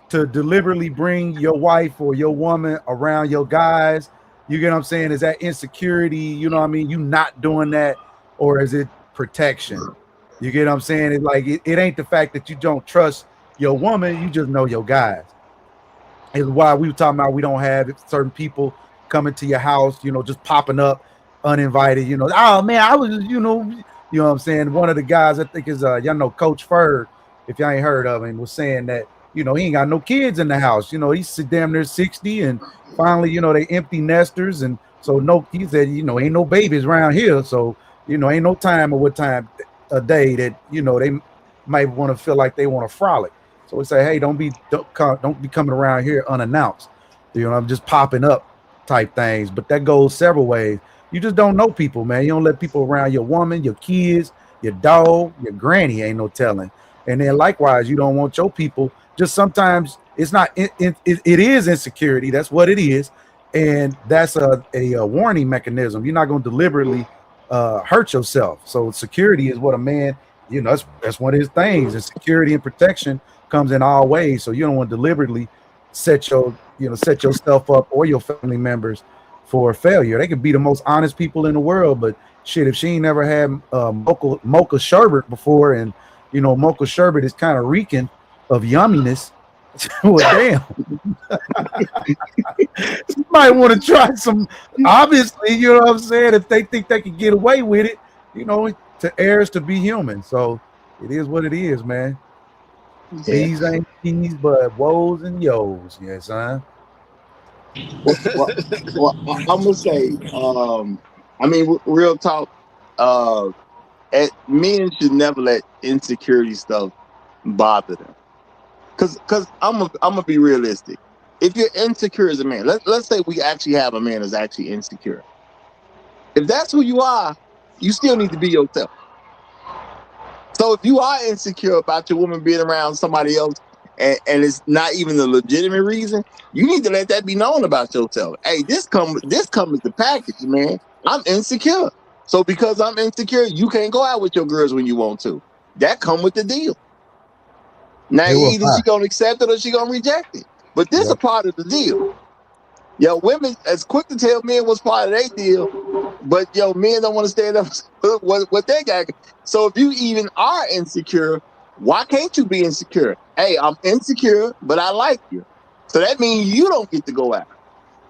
to deliberately bring your wife or your woman around your guys You get what I'm saying? Is that insecurity? You know what I mean? You not doing that, or is it protection? You get what I'm saying? It's like it ain't the fact that you don't trust your woman, you just know your guys. Is why we were talking about we don't have certain people coming to your house, just popping up uninvited. Oh man, I was, what I'm saying. One of the guys I think is y'all know Coach Ferg, if y'all ain't heard of him, was saying that he ain't got no kids in the house. He's damn near 60, and finally, they empty nesters, and so no, he said, ain't no babies around here, so ain't no time or what time a day that they might want to feel like they want to frolic. So we say, hey, don't be coming around here unannounced. I'm just popping up type things. But that goes several ways. You just don't know people, man. You don't let people around your woman, your kids, your dog, your granny. Ain't no telling. And then likewise, you don't want your people. Just sometimes it's not. It is insecurity. That's what it is, and that's a warning mechanism. You're not going to deliberately hurt yourself. So security is what a man. That's one of his things. And security and protection comes in all ways. So you don't want to deliberately set yourself up or your family members for failure. They could be the most honest people in the world, but shit, if she ain't never had mocha sherbet before, and mocha sherbet is kind of reeking of yumminess, well, damn. You might want to try some. Obviously, you know what I'm saying. If they think they can get away with it, to heirs to be human. So it is what it is, man. Yeah. These ain't these, but woes and yo's. Yes, huh? Well, I'm gonna say, real talk. Men should never let insecurity stuff bother them. Cause I'm gonna be realistic. If you're insecure as a man, let's say we actually have a man that's actually insecure. If that's who you are, you still need to be yourself. So if you are insecure about your woman being around somebody else, and it's not even a legitimate reason, you need to let that be known about yourself. Hey, this come with the package, man. I'm insecure. So because I'm insecure, you can't go out with your girls when you want to. That come with the deal. Now either she gonna accept it or she gonna reject it. But this is a part of the deal. Women as quick to tell men what's part of their deal, but men don't want to stand up what they got. So if you even are insecure, why can't you be insecure? Hey, I'm insecure, but I like you. So that means you don't get to go out.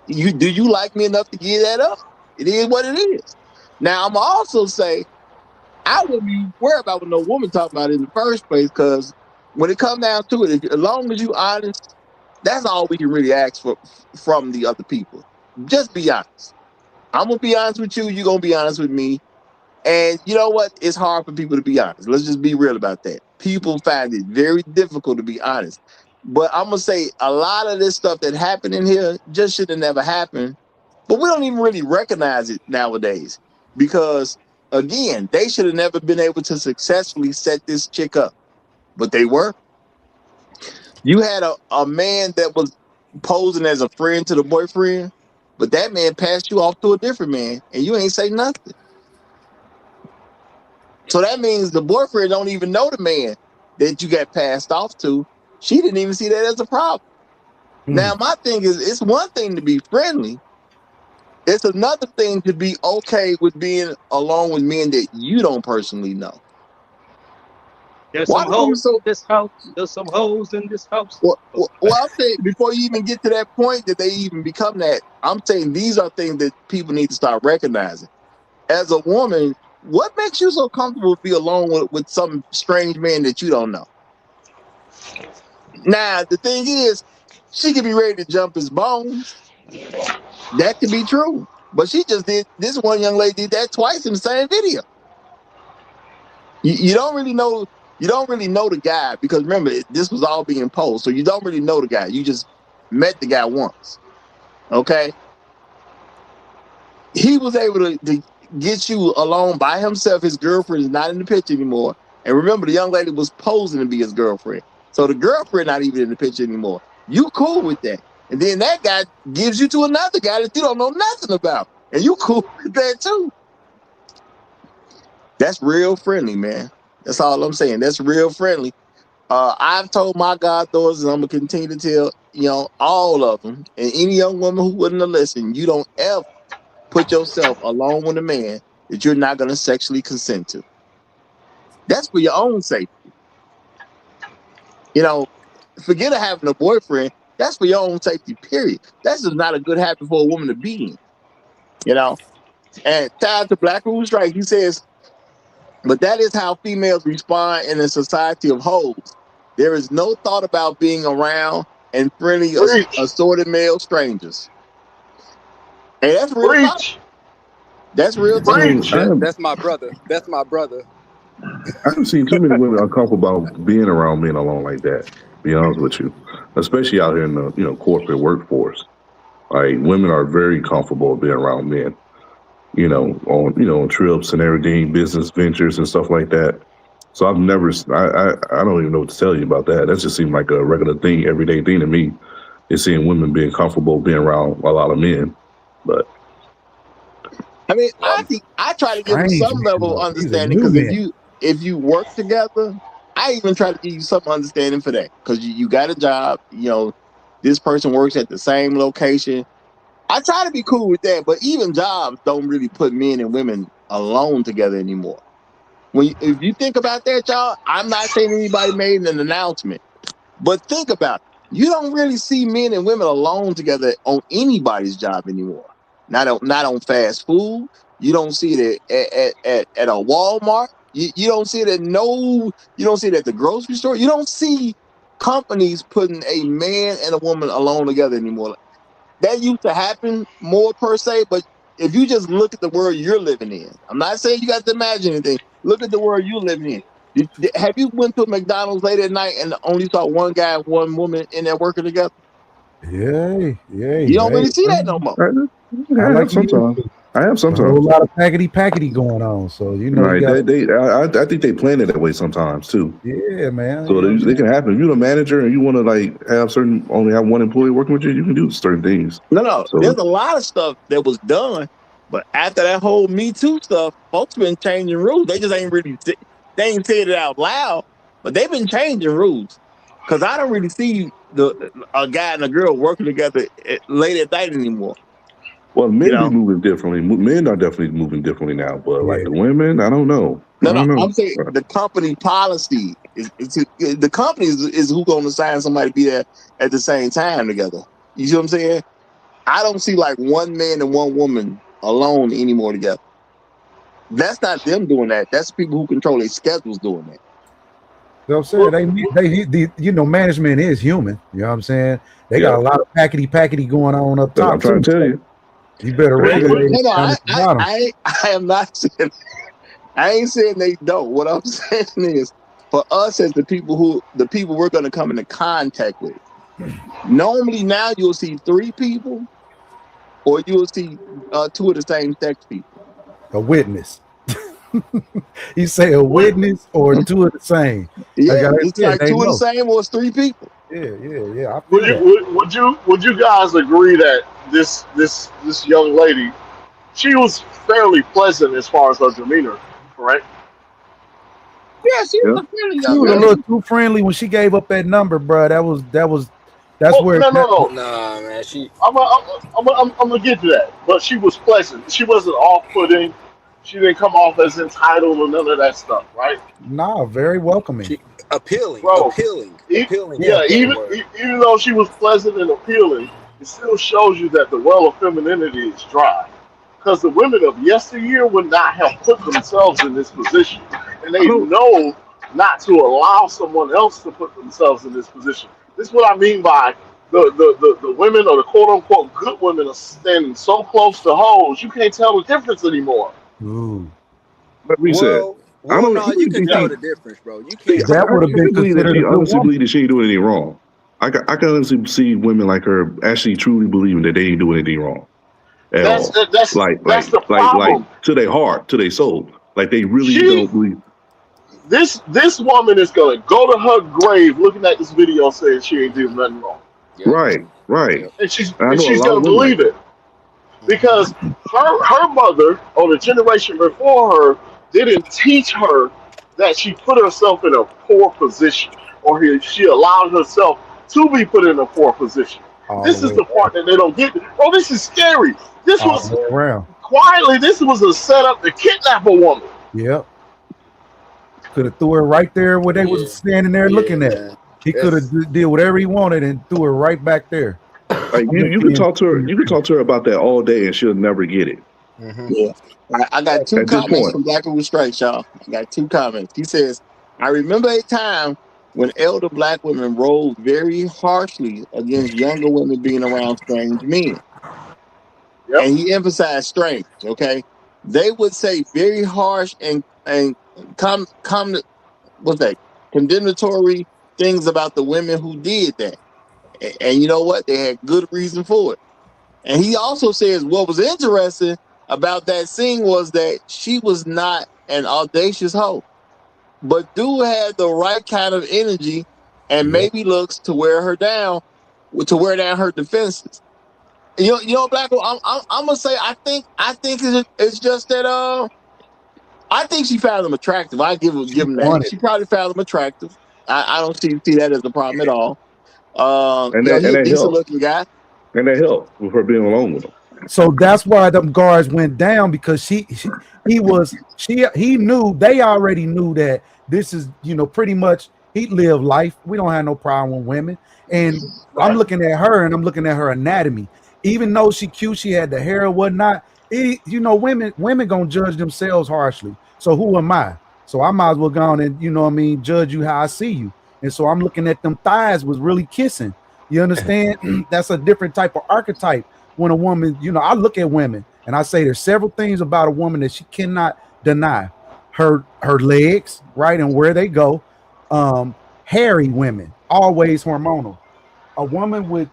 Do you like me enough to give that up? It is what it is. Now I'm also say I wouldn't be worried about what no woman talking about in the first place, because when it comes down to it, as long as you honest, that's all we can really ask for from the other people. Just be honest. I'm gonna be honest with you. You're gonna be honest with me. And you know what? It's hard for people to be honest. Let's just be real about that. People find it very difficult to be honest. But I'm gonna say a lot of this stuff that happened in here just should have never happened. But we don't even really recognize it nowadays, because again, they should have never been able to successfully set this chick up. But they were. You had a man that was posing as a friend to the boyfriend, but that man passed you off to a different man, and you ain't say nothing. So that means the boyfriend don't even know the man that you got passed off to. She didn't even see that as a problem. Now, my thing is, it's one thing to be friendly. It's another thing to be okay with being alone with men that you don't personally know. There's some hoes in this house. There's some hoes in this house. Well, I'm saying before you even get to that point that they even become that, I'm saying these are things that people need to start recognizing. As a woman, what makes you so comfortable to be alone with some strange man that you don't know? Now, the thing is, she could be ready to jump his bones. That could be true. But she just did, this one young lady did that twice in the same video. You don't really know. You don't really know the guy, because remember, this was all being posed. So you don't really know the guy. You just met the guy once. Okay? He was able to get you alone by himself. His girlfriend is not in the picture anymore. And remember, the young lady was posing to be his girlfriend. So the girlfriend not even in the picture anymore. You cool with that. And then that guy gives you to another guy that you don't know nothing about. And you cool with that too. That's real friendly, man. That's all I'm saying. That's real friendly. I've told my goddaughters, and I'm gonna continue to tell all of them, and any young woman who wouldn't have listened, you don't ever put yourself alone with a man that you're not gonna sexually consent to. That's for your own safety. Forget having a boyfriend. That's for your own safety. Period. That's just not a good habit for a woman to be in. And tied to Black Rules Strike, he says, but that is how females respond in a society of hoes. There is no thought about being around and friendly assorted male strangers. Hey, that's real talk. That's real talk. That's my brother. That's my brother. I've seen too many women uncomfortable about being around men alone like that. To be honest with you, especially out here in the corporate workforce, like women are very comfortable being around men. On trips and everything, business ventures and stuff like that. So I've never, I don't even know what to tell you about that. That just seemed like a regular thing, everyday thing to me. Is seeing women being comfortable being around a lot of men, but. I mean, I try to give you some level of understanding because if you work together, I even try to give you some understanding for that because you got a job. This person works at the same location. I try to be cool with that, but even jobs don't really put men and women alone together anymore. If you think about that, y'all, I'm not saying anybody made an announcement, but think about it. You don't really see men and women alone together on anybody's job anymore. Not on fast food. You don't see it at a Walmart. You don't see it you don't see it at the grocery store. You don't see companies putting a man and a woman alone together anymore. That used to happen more per se, but if you just look at the world you're living in, I'm not saying you got to imagine anything. Look at the world you're living in. Have you went to a McDonald's late at night and only saw one guy and one woman in there working together? Yeah. You don't really see that no more. I have sometimes. A whole lot of packety going on, so Right. I think they plan it that way sometimes too. Yeah, man. So they can happen. If you're the manager and you want to only have one employee working with you, you can do certain things. No. So, there's a lot of stuff that was done, but after that whole Me Too stuff, folks been changing rules. They just ain't really they ain't said it out loud, but they've been changing rules. Because I don't really see a guy and a girl working together late at night anymore. Well, men be moving differently. Men are definitely moving differently now, but like the women, I don't know. I'm saying the company policy is the company is who going to sign somebody to be there at the same time together. You see what I'm saying? I don't see like one man and one woman alone anymore together. That's not them doing that. That's people who control their schedules doing that. You know what I'm saying? Management is human. You know what I'm saying? They got a lot of packety going on up top. I'm trying to tell you. You better regulate it. I am not saying. I ain't saying they don't. What I'm saying is, for us as the people we're going to come into contact with. Normally now you'll see 3 people, or you'll see 2 of the same sex people. A witness. You say a witness or 2 of the same. Yeah, it's like 2 of the same or it's 3 people. Yeah. Would you guys agree that this young lady, she was fairly pleasant as far as her demeanor, correct? Yeah, she was fairly young. She was a little too friendly when she gave up that number, bro. That's where. No. Nah, man. I'm gonna get to that, but she was pleasant. She wasn't off-putting. She didn't come off as entitled or none of that stuff, right? Nah, very welcoming. Appealing. Yeah, even though she was pleasant and appealing, it still shows you that the well of femininity is dry. Because the women of yesteryear would not have put themselves in this position, and they know not to allow someone else to put themselves in this position. This is what I mean by the women or the quote unquote good women are standing so close to hoes you can't tell the difference anymore. Ooh. But we said, you can tell the difference, bro. You can't. That would have been considered. I honestly believe that she ain't doing anything wrong. I can honestly see women like her actually truly believing that they ain't doing anything wrong. That's the problem. Like to their heart, to their soul. Like they really don't believe. This woman is gonna go to her grave looking at this video saying she ain't doing nothing wrong. Yeah. Right. And she's gonna believe it. Because her mother or the generation before her didn't teach her that she put herself in a poor position. or she allowed herself to be put in a poor position. all the This way is the part that they don't get. Oh, this is scary. This all the was way around. quietly. This was a setup to kidnap a woman. Yep. Could have threw her right there where they Yeah, was standing there yeah, looking at. man. He could have That's did whatever he wanted and threw her right back there. Like you can talk to her. You can talk to her about that all day, and she'll never get it. Yeah. I got two At this comments point, from Black People Strikes, y'all. I got two comments. He says, I remember a time when elder black women rose very harshly against younger women being around strange men. Yep. And he emphasized strange, okay? They would say very harsh and what's that? Condemnatory things about the women who did that. And you know what? They had good reason for it. And he also says what was interesting about that scene was that she was not an audacious hoe, but do have the right kind of energy and maybe looks to wear down her defenses. You know, Black. I'm gonna say I think it's just that I think she found them attractive. I give them that. She probably found them attractive. I don't see that as a problem at all. and He's a that decent helped. looking guy. And that helped with her being alone with him. So that's why them guards went down, because he knew, they already knew that this is, pretty much he lived life. We don't have no problem with women. And I'm looking at her and I'm looking at her anatomy. Even though she cute, she had the hair or whatnot. Women gonna judge themselves harshly. So who am I? So I might as well go on and judge you how I see you. And so I'm looking at them thighs was really kissing. You understand? That's a different type of archetype. When a woman, I look at women and I say there's several things about a woman that she cannot deny. Her legs, right, and where they go. Hairy women, always hormonal. A woman with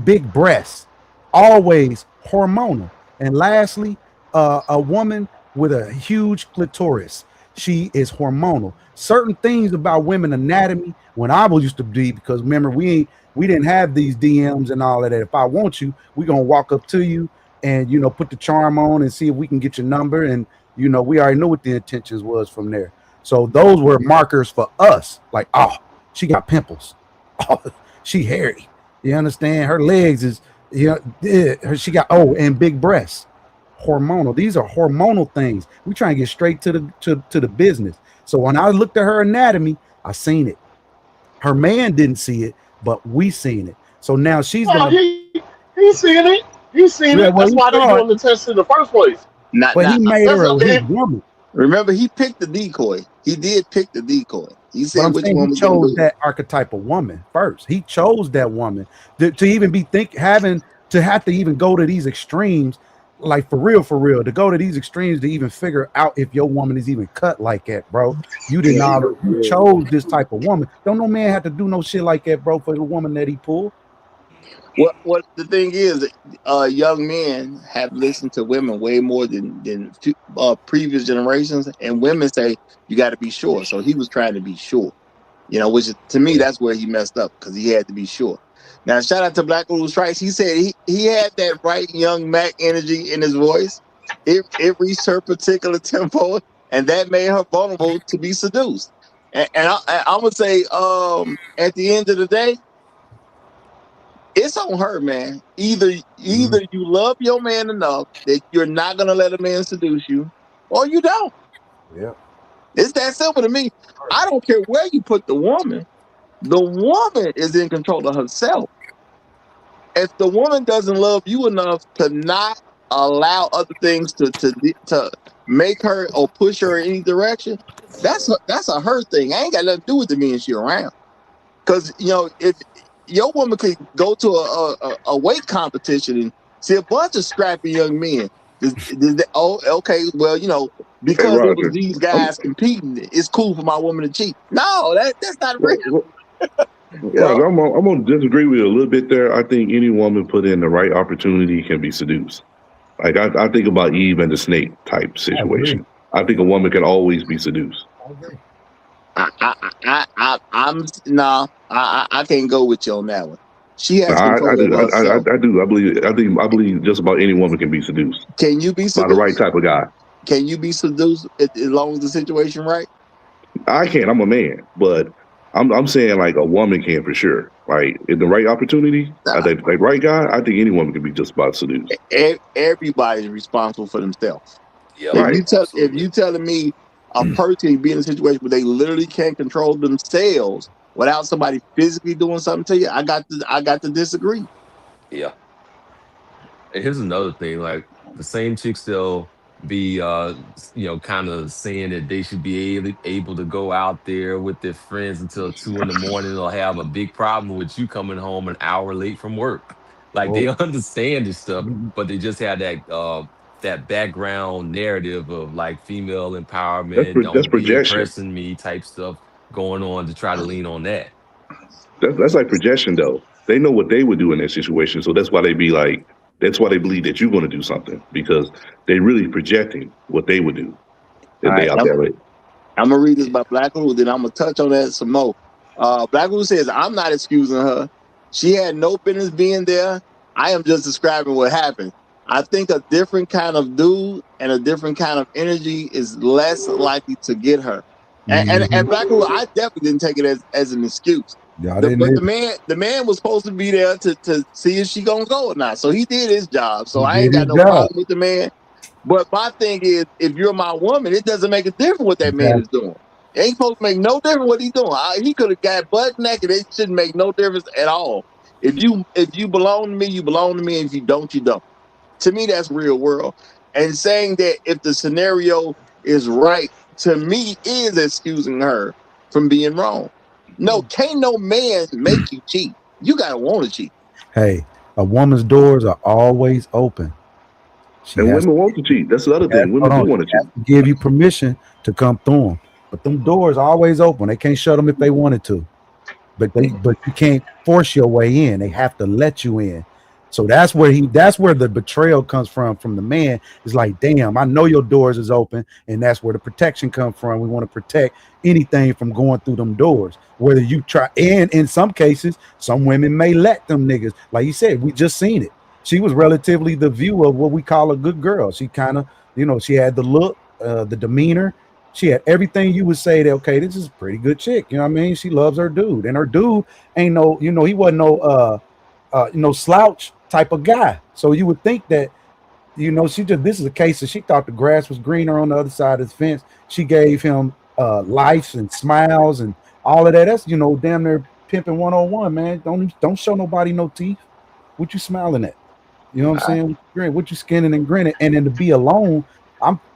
big breasts, always hormonal. And lastly, a woman with a huge clitoris, she is hormonal. Certain things about women anatomy, when I used to be, because remember, we didn't have these DMs and all of that. If I want you, we're going to walk up to you and, put the charm on and see if we can get your number. And, we already knew what the intentions was from there. So those were markers for us. Like, oh, she got pimples. Oh, she hairy. You understand? Her legs is, she got, and big breasts. Hormonal. These are hormonal things. We try and get straight to the business. So when I looked at her anatomy, I seen it. Her man didn't see it, but we seen it. So now she's he's seen it. He's seen it. That's why they're doing the test in the first place. He made her his woman. Remember, he picked the decoy. He did pick the decoy. He said which one he chose that archetype of woman first. He chose that woman to even be having to even go to these extremes, like for real, to go to these extremes to even figure out if your woman is even cut like that, bro. You did not. You chose this type of woman. Don't no man have to do no shit like that, bro, for the woman that he pulled. What the thing is, young men have listened to women way more than previous generations, and women say you got to be sure. So he was trying to be sure, which to me that's where he messed up, because he had to be sure. Now shout out to Black Little Strikes. He said he had that right young Mac energy in his voice. It reached her particular tempo, and that made her vulnerable to be seduced. And I would say, at the end of the day, it's on her, man. Either you love your man enough that you're not gonna let a man seduce you, or you don't. Yeah, it's that simple to me. I don't care where you put the woman. The woman is in control of herself. If the woman doesn't love you enough to not allow other things to make her or push her in any direction, that's a her thing. I ain't got nothing to do with the men she around. Because if your woman could go to a weight competition and see a bunch of scrappy young men, okay, well, because it was these guys competing, it's cool for my woman to cheat. No, that's not real. Roger, I'm gonna disagree with you a little bit there. I think any woman put in the right opportunity can be seduced. Like I think about Eve and the snake type situation. I think a woman can always be seduced. I can't go with you on that one. She has control of herself. I do. I believe just about any woman can be seduced. Can you be seduced? By the right type of guy. Can you be seduced as long as the situation right? I can't. I'm a man, but I'm saying like a woman can for sure. Like in the right opportunity, I think like right guy, I think any woman can be just about seduced. Everybody's responsible for themselves. Yeah, Right. If you telling me a person be in a situation where they literally can't control themselves without somebody physically doing something to you, I got to disagree. yeah. And here's another thing, like the same chicks they'll be kind of saying that they should be able to go out there with their friends until 2 in the morning. They'll have a big problem with you coming home an hour late from work. Like they Oh, understand this stuff, but they just have that background narrative of like female empowerment, That's don't be projection. impressing me type stuff going on to try to lean on that. That's like projection though. They know what they would do in that situation, so that's why they be like. That's why they believe that you're going to do something because they really projecting what they would do All if they right, out that way. I'm gonna read this by Black Rule, then I'm gonna touch on that some more. Black Rule says, "I'm not excusing her. She had no business being there. I am just describing what happened. I think a different kind of dude and a different kind of energy is less likely to get her." And Black Rule, I definitely didn't take it as an excuse. yeah, I didn't But either. the man was supposed to be there to see if she gonna go or not. So he did his job. So He I did ain't his got no job. problem with the man. But my thing is, if you're my woman, it doesn't make a difference what that man is doing. It ain't supposed to make no difference what he's doing. He could have got butt naked. It shouldn't make no difference at all. If you belong to me, you belong to me. And if you don't, you don't. To me, that's real world. And saying that if the scenario is right, to me, is excusing her from being wrong. No, can't no man make you cheat. You gotta want to cheat. Hey, a woman's doors are always open. She And has women want to cheat. That's the other thing. hold Women do on. She want to has cheat. to give you permission to come through them. But them doors are always open. They can't shut them if they wanted to. But you can't force your way in. They have to let you in. So that's where the betrayal comes from the man. It's like, damn, I know your doors is open, and that's where the protection comes from. We want to protect anything from going through them doors. Whether you try, and in some cases, some women may let them niggas. Like you said, we just seen it. She was relatively the view of what we call a good girl. She kind of, she had the look, the demeanor. She had everything you would say that, okay, this is a pretty good chick. You know what I mean? She loves her dude. And her dude ain't no, he wasn't no slouch type of guy. So you would think that, this is a case that she thought the grass was greener on the other side of the fence. She gave him life and smiles and all of that. That's, damn near pimping 101, man. Don't show nobody no teeth. What you smiling at? You know what I'm saying? What you skinning and grinning? And then to be alone,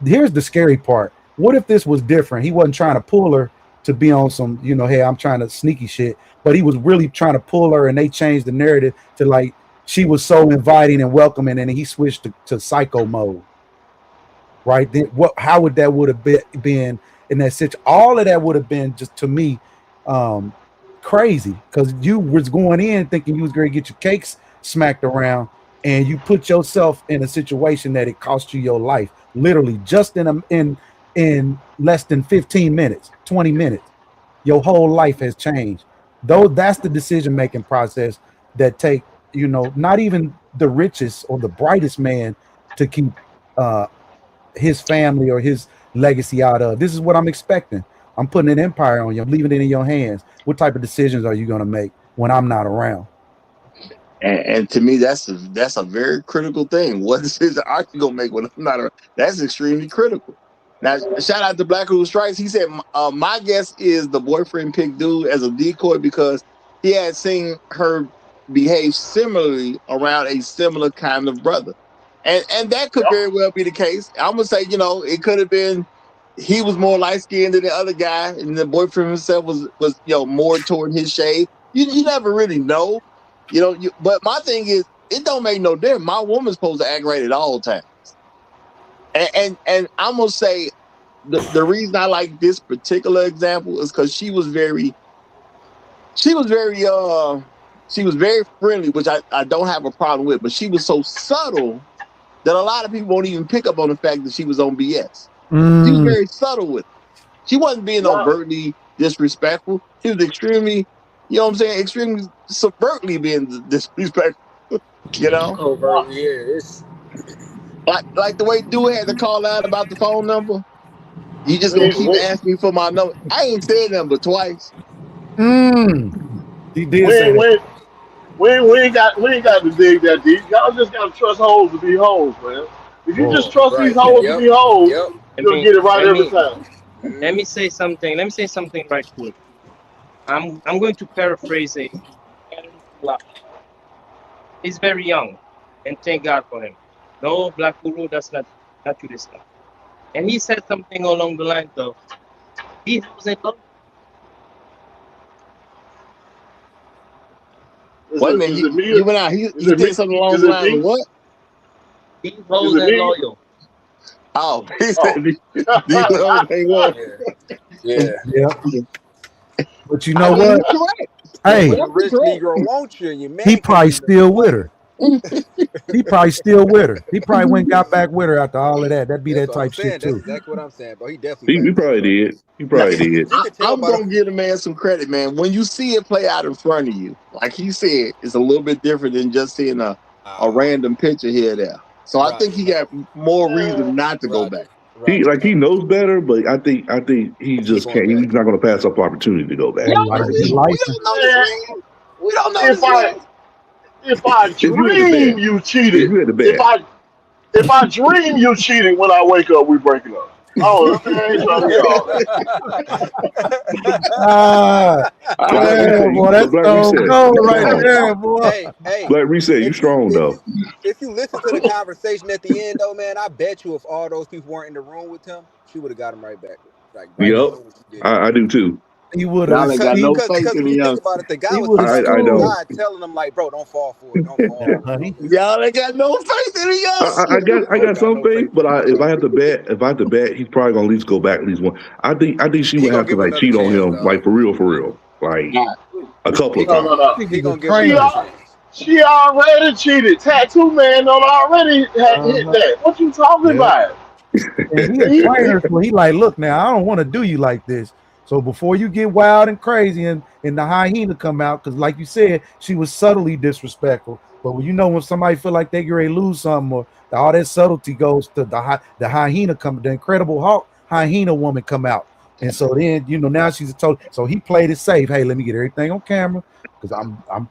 here's the scary part. What if this was different? He wasn't trying to pull her to be on some, hey, I'm trying to sneaky shit, but he was really trying to pull her, and they changed the narrative to like she was so inviting and welcoming, and he switched to psycho mode. Right? Then how would that would have been in that situation? All of that would have been just to me crazy, because you was going in thinking you was going to get your cakes smacked around, and you put yourself in a situation that it cost you your life, literally just in less than 15 minutes, 20 minutes. Your whole life has changed. Though that's the decision-making process that take, not even the richest or the brightest man to keep his family or his legacy out of. This is what I'm expecting. I'm putting an empire on you. I'm leaving it in your hands. What type of decisions are you going to make when I'm not around? And to me, that's a very critical thing. What decision are you gonna make when I'm not around? That's extremely critical. Now, shout out to Black Who Strikes. He said, my guess is the boyfriend picked dude as a decoy because he had seen her behave similarly around a similar kind of brother. And that could very well be the case. I'm gonna say, it could have been he was more light skinned than the other guy, and the boyfriend himself was more toward his shade. You never really know. But my thing is, it don't make no difference. My woman's supposed to act right at all times. And I'm gonna say the reason I like this particular example is because she was very friendly, which I don't have a problem with, but she was so subtle that a lot of people won't even pick up on the fact that she was on BS. She was very subtle with it. She wasn't being overtly disrespectful. She was extremely, extremely subvertly being disrespectful. Over here, Like the way dude had to call out about the phone number. You just gonna keep asking me for my number. I ain't said nothing but twice. He did We say ain't, that. we, ain't, we ain't got to dig that deep. Y'all just gotta trust hoes to be hoes, man. If you just Whoa. trust these Right. hoes to Yep. be hoes, Yep. Let you'll me get it right let every me time. let Mm-hmm. me say something. Let me say something right quick. I'm going to paraphrase a man. He's very young, and thank God for him. No, Black Guru, that's not to this stuff. And he said something along the lines of, he wasn't love. Wait a minute, Is it me? you went out. Is He it me? said something along Is the it lines of me? what? He Is was it and me? loyal. Oh, he said Oh. these hoes ain't what? Yeah. Yeah. Yeah. But you I know mean, what? he's correct. And Hey, when a Definitely rich correct. Negro wants you and your he man can't probably even make a still with play. her. He probably still with her. He probably went and got back with her after all of that. That'd be That's that what I'm type shit saying. That's too. exactly what I'm saying, bro. He definitely He back with her, probably bro. did. He Now, probably did. You could tell I'm by the gonna give the man some credit, man. When you see it play out in front of you, like he said, it's a little bit different than just seeing a random picture here or there. So I think Roger, he got more reason not to go Roger, back. Roger, He bro. knows better, but I think he He just going can't. back. He's not going to pass up opportunity to go back. Well, he Y'all, likes Right? his we license. don't know this Man, man. We don't know if this I man. if I If you had to dream bet, you if cheated, you had to if bet, I if I dream you cheated when I wake up, we breaking up. Oh, I ain't trying to hear all that. Ah, Black damn, Reset, boy, but that's Black so Reset, gold you right strong. there, boy. Hey, Black Reset, you strong though. if you listen to the conversation at the end though, man, I bet you if all those people weren't in the room with him, she would have got him right back, like right as Yep, soon as she did it. I do too. He would have. Y'all ain't got no faith Cause in if the you think young. about it, the guy He was would sitting have right there I with the stood. don't. guy telling him like, bro, don't fall for it, don't fall Yeah, for it, honey. don't listen. Y'all ain't got no faith in the I young. got I Bro got got some no faith, faith but in him, if I bro. had to bet, he's probably gonna at least go back at least one. I think she He would gonna have to give him like another cheat on chance, him dog. like for real, like Nah, a couple of No, no, times. no. Nigga's He a gonna give him She another trainer. al- chance. she already cheated. Tattoo man done already had hit Uh-huh. that. What you talking Yep. about? And he a trainer, so he like, look now, I don't want to do you like this. So before you get wild and crazy and the hyena come out, because like you said, she was subtly disrespectful. But when you know when somebody feel like they get ready to lose something, or all that subtlety goes to the hyena come, the Incredible Hulk hyena woman come out. And so then now she's a total. So he played it safe. Hey, let me get everything on camera because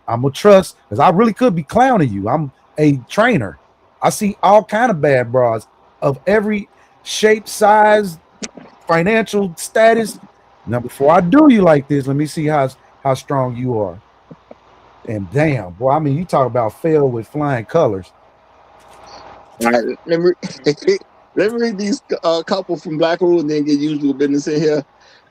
I'm a trust because I really could be clowning you. I'm a trainer. I see all kind of bad bras of every shape, size, financial status. Now, before I do you like this, let me see how strong you are. And damn, boy, I mean, you talk about fail with flying colors. all right, let me read these couple from Black Rule and then get usual business in here.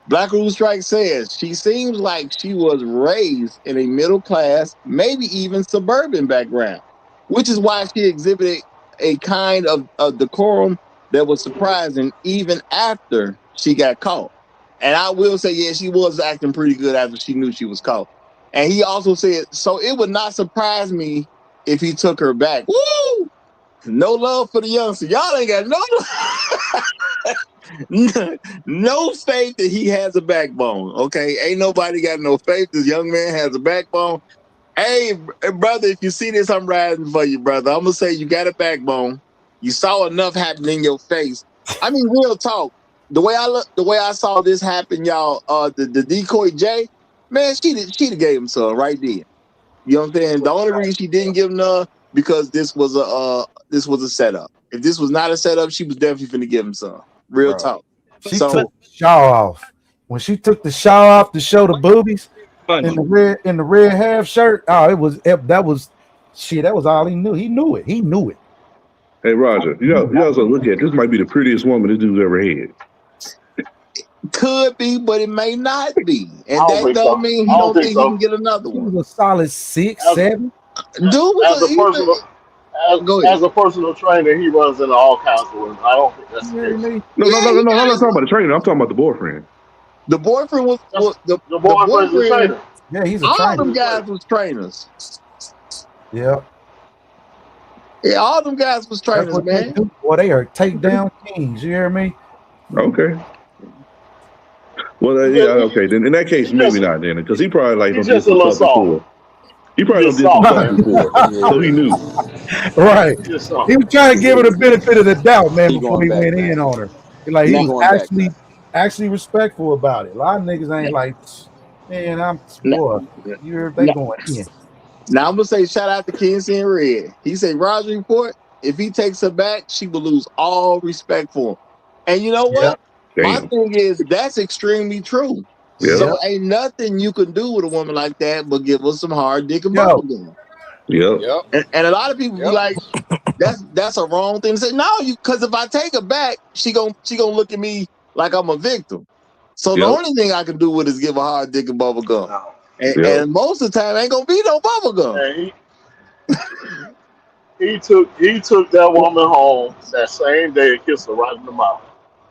Black Rule Strike says she seems like she was raised in a middle class, maybe even suburban background, which is why she exhibited a kind of decorum that was surprising even after she got caught. And I will say, yeah, she was acting pretty good after she knew she was caught. And he also said, so it would not surprise me if he took her back. Woo! No love for the youngster. Y'all ain't got no faith that he has a backbone. Okay, ain't nobody got no faith. This young man has a backbone. Hey, brother, if you see this, I'm riding for you, brother. I'm gonna say you got a backbone. You saw enough happen in your face. I mean, real talk. The way I saw this happen, y'all. The decoy J, man, she'd gave him some right there. You know what I'm saying? The only reason she didn't give him none because this was a setup. If this was not a setup, she was definitely finna give him some. Real Bro. talk. She So took the shawl off. When she took the shawl off to show the boobies Funny. in the red half shirt, oh, that was shit. That was all he knew. He knew it. He knew it. Hey Roger, you also look at this might be the prettiest woman this dude's ever had. could be, but it may not be. I And don't that think don't so. mean I he don't don't think think he can so. get another She one. was a solid 6, As 7. Dude was as a personal go ahead. as a personal trainer, he runs into all kinds of women. I don't think that's You the hear case. me? No, no, Yeah, no, no, he no. got I'm not his talking about the trainer. I'm talking about the boyfriend. the boyfriend That's the the boyfriend's a boyfriend, trainer. Yeah, he's a all trainer. them guys was trainers. Yeah, Yeah, all them guys was that's trainers, what they man. do. Boy, they are Okay. takedown kings. You hear me? Okay. Well, He yeah, just okay. Then in that case, he maybe just not then, because he probably like he's done did just a some little stuff soft. before. He He probably done just did some soft, stuff man. before, so he knew. Right. He just He soft. was trying to give her the benefit of the doubt, man, He before going he back, went man. in on her. Like he He Now, was going back, man. actually respectful about it. A lot of niggas ain't like, Man, I'm Now, boy. They now, going in. now I'm gonna say shout out to Kinsey and Red. He said Roger Report, if he takes her back, she will lose all respect for him. And you know Yep. what? My Damn. thing is that's extremely true. Yep. So Yep. ain't nothing you can do with a woman like that but give her some hard dick and Yo. bubble gum. Yep. Yep. And a lot of people be Yep. like, that's a wrong thing to say. No, because if I take her back, she gonna look at me like I'm a victim. So the Yep. only thing I can do with is give her hard dick and bubble gum. Yep. And most of the time ain't gonna be no bubble gum. And he took that woman home that same day and kissed her right in the mouth.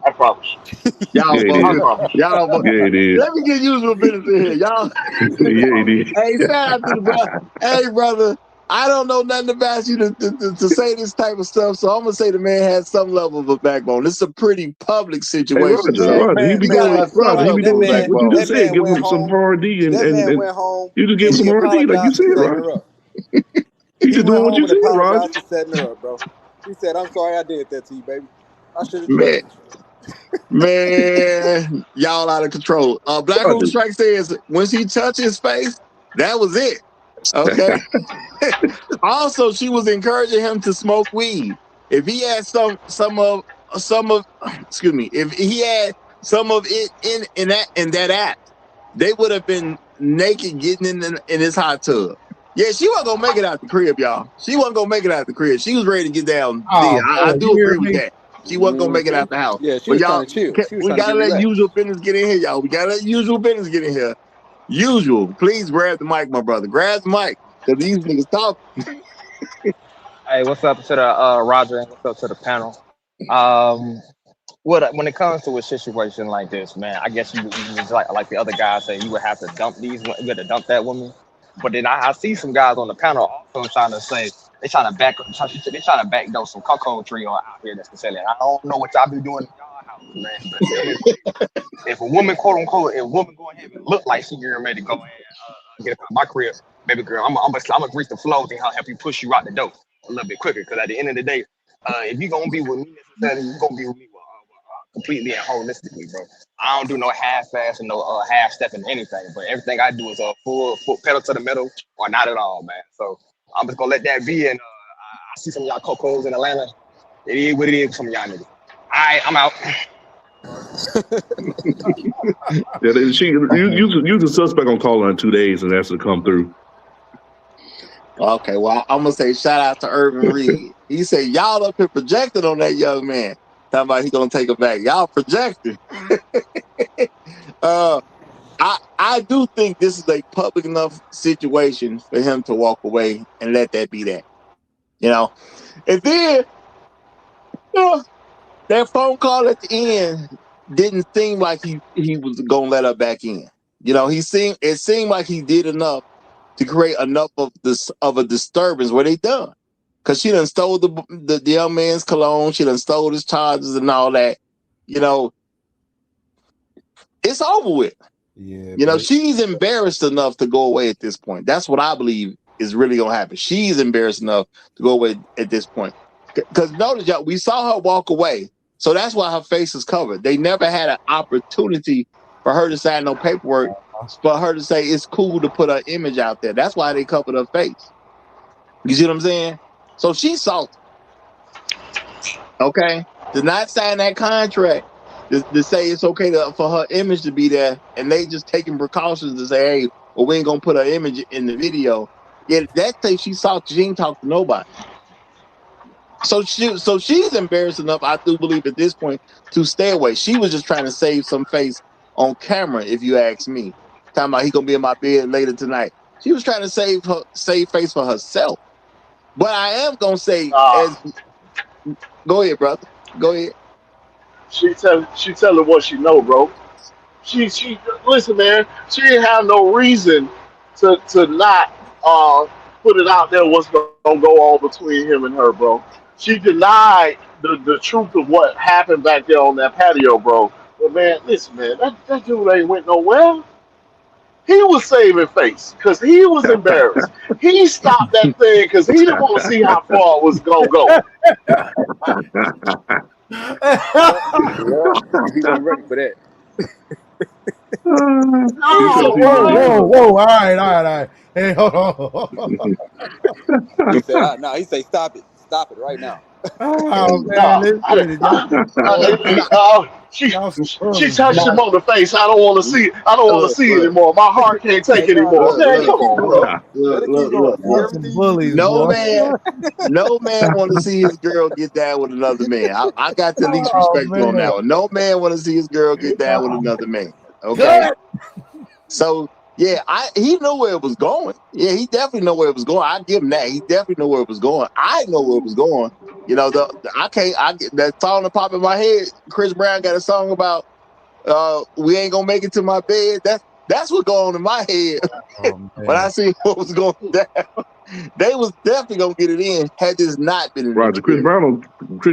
I promise you. Y'all Yeah, it I is. bogus. promise you. Y'all bogus. Yeah, it is. Let me get usual business in here. Y'all Yeah, it is. hey, shout out to the brother. Hey brother, I don't know nothing about you to say this type of stuff, so I'm gonna say the man has some level of a backbone. This is a pretty public Hey, situation. Roger, So Roger, he be you gotta doing, have some Roger, he be level That of a doing like man, what you backbone. just that said. man Give went him some home. hard D, That man and went home you just give him and some he hard D, like you apologized for said, setting Roger. her up. He He just went doing what home you and said, Roger. apologized for setting her up, bro. He said, "I'm sorry I did that to you, baby. I should have Man, trusted you." man, y'all out of control. Black Hole Roger. Strike says when she touched his face, that was it. Okay. Also, she was encouraging him to smoke weed. If he had some of excuse me, if he had some of it in that act, they would have been naked getting in his hot tub. Yeah, she wasn't gonna make it out the crib, y'all. She wasn't gonna make it out the crib. She was ready to get down Oh then. I boy, do you hear agree with me? that. She wasn't gonna make it Hmm. out the house. Yeah, she But was trying y'all, to chill. She was we trying to gotta get let relaxed. usual business get in here, y'all. We gotta let usual business get in here. Usual, please grab the mic, my brother. Grab the mic. Cause these niggas talk. Hey, what's up to the Roger and what's up to the panel? Um, when it comes to a situation like this, man, I guess you just like the other guys say, you would have to dump you got to dump that woman. But then I see some guys on the panel also trying to say they trying to backdoor some cocoa tree on out here that's considered. I don't know what y'all be doing in y'all house, man. But at the end of the day, if a woman, quote unquote, if a woman go ahead and look like she getting ready to go ahead and get up out my crib, baby girl, I'm gonna grease the floors and help you push you out the door a little bit quicker. Because at the end of the day, if you gonna be with me necessarily, you gonna be with me completely and holistically, bro. I don't do no half-ass and no half-stepping anything, but everything I do is a full pedal to the metal or not at all, man. So I'm just gonna let that be. And I see some of y'all cocos in Atlanta. It is what it is. Some of y'all niggas. All right, I'm out. Yeah, you the suspect on call her in 2 days and ask her to come through. Okay, well, I'm gonna say shout out to Irvin Reed. He said y'all up here projecting on that young man. Talking about he gonna take it back. Y'all projecting. I do think this is a public enough situation for him to walk away and let that be that. You know, and then that phone call at the end didn't seem like he was gonna let her back in. You know, it seemed like he did enough to create enough of a disturbance where they done. Cause she done stole the young man's cologne, she done stole his charges and all that. You know, it's over with. Yeah, You know, but she's embarrassed enough to go away at this point. That's what I believe is really gonna happen. She's embarrassed enough to go away at this point. Because notice, y'all, we saw her walk away, so that's why her face is covered. They never had an opportunity for her to sign no paperwork, for her to say it's cool to put her image out there. That's why they covered her face. You see what I'm saying? So she's salty. Okay, to not sign that contract, to say it's okay for her image to be there, and they just taking precautions to say, hey, well, we ain't gonna put her image in the video. Yeah, that say she's salty. She ain't talk to nobody. So she's embarrassed enough, I do believe, at this point to stay away. She was just trying to save some face on camera, if you ask me. Talking about he gonna be in my bed later tonight. She was trying to save face for herself. But I am gonna say, Nah, as go ahead, brother, go ahead. she tell her what she know, bro. She listen, man. She didn't have no reason to not put it out there what's gonna go on between him and her, bro. She denied the truth of what happened back there on that patio, bro. But man, listen, man, that dude ain't went nowhere. He was saving face because he was embarrassed. He stopped that thing because he didn't want to see how far it was gonna go. Yeah, yeah. He wasn't ready for that. No, Whoa! All right. Hey, hold on. He said, "Nah." He say, stop it right now." Oh man, no. listen, y'all some She bullies, touched boy. him on the face. I don't want to see. I don't want to Look, see it look, anymore. My heart can't take Hey, it nah, anymore. look, Man, let it come keep on, going. bro. Let it keep look. going. See Y'all some everything you bullies, do. No boy. man, no man want to see his girl get down with another man. I got to at least Oh respect you on man, that one. No man want to see his girl get down with another man. Okay, cut. so yeah, he knew where it was going. Yeah, he definitely know where it was going. I give him that. He definitely know where it was going. I know where it was going. You know, I can't. That song that pop in my head. Chris Brown got a song about we ain't gonna make it to my bed. That's what going on in my head. Oh When I man, see what was going down, they was definitely gonna get it in had this not been an Roger, Chris interference.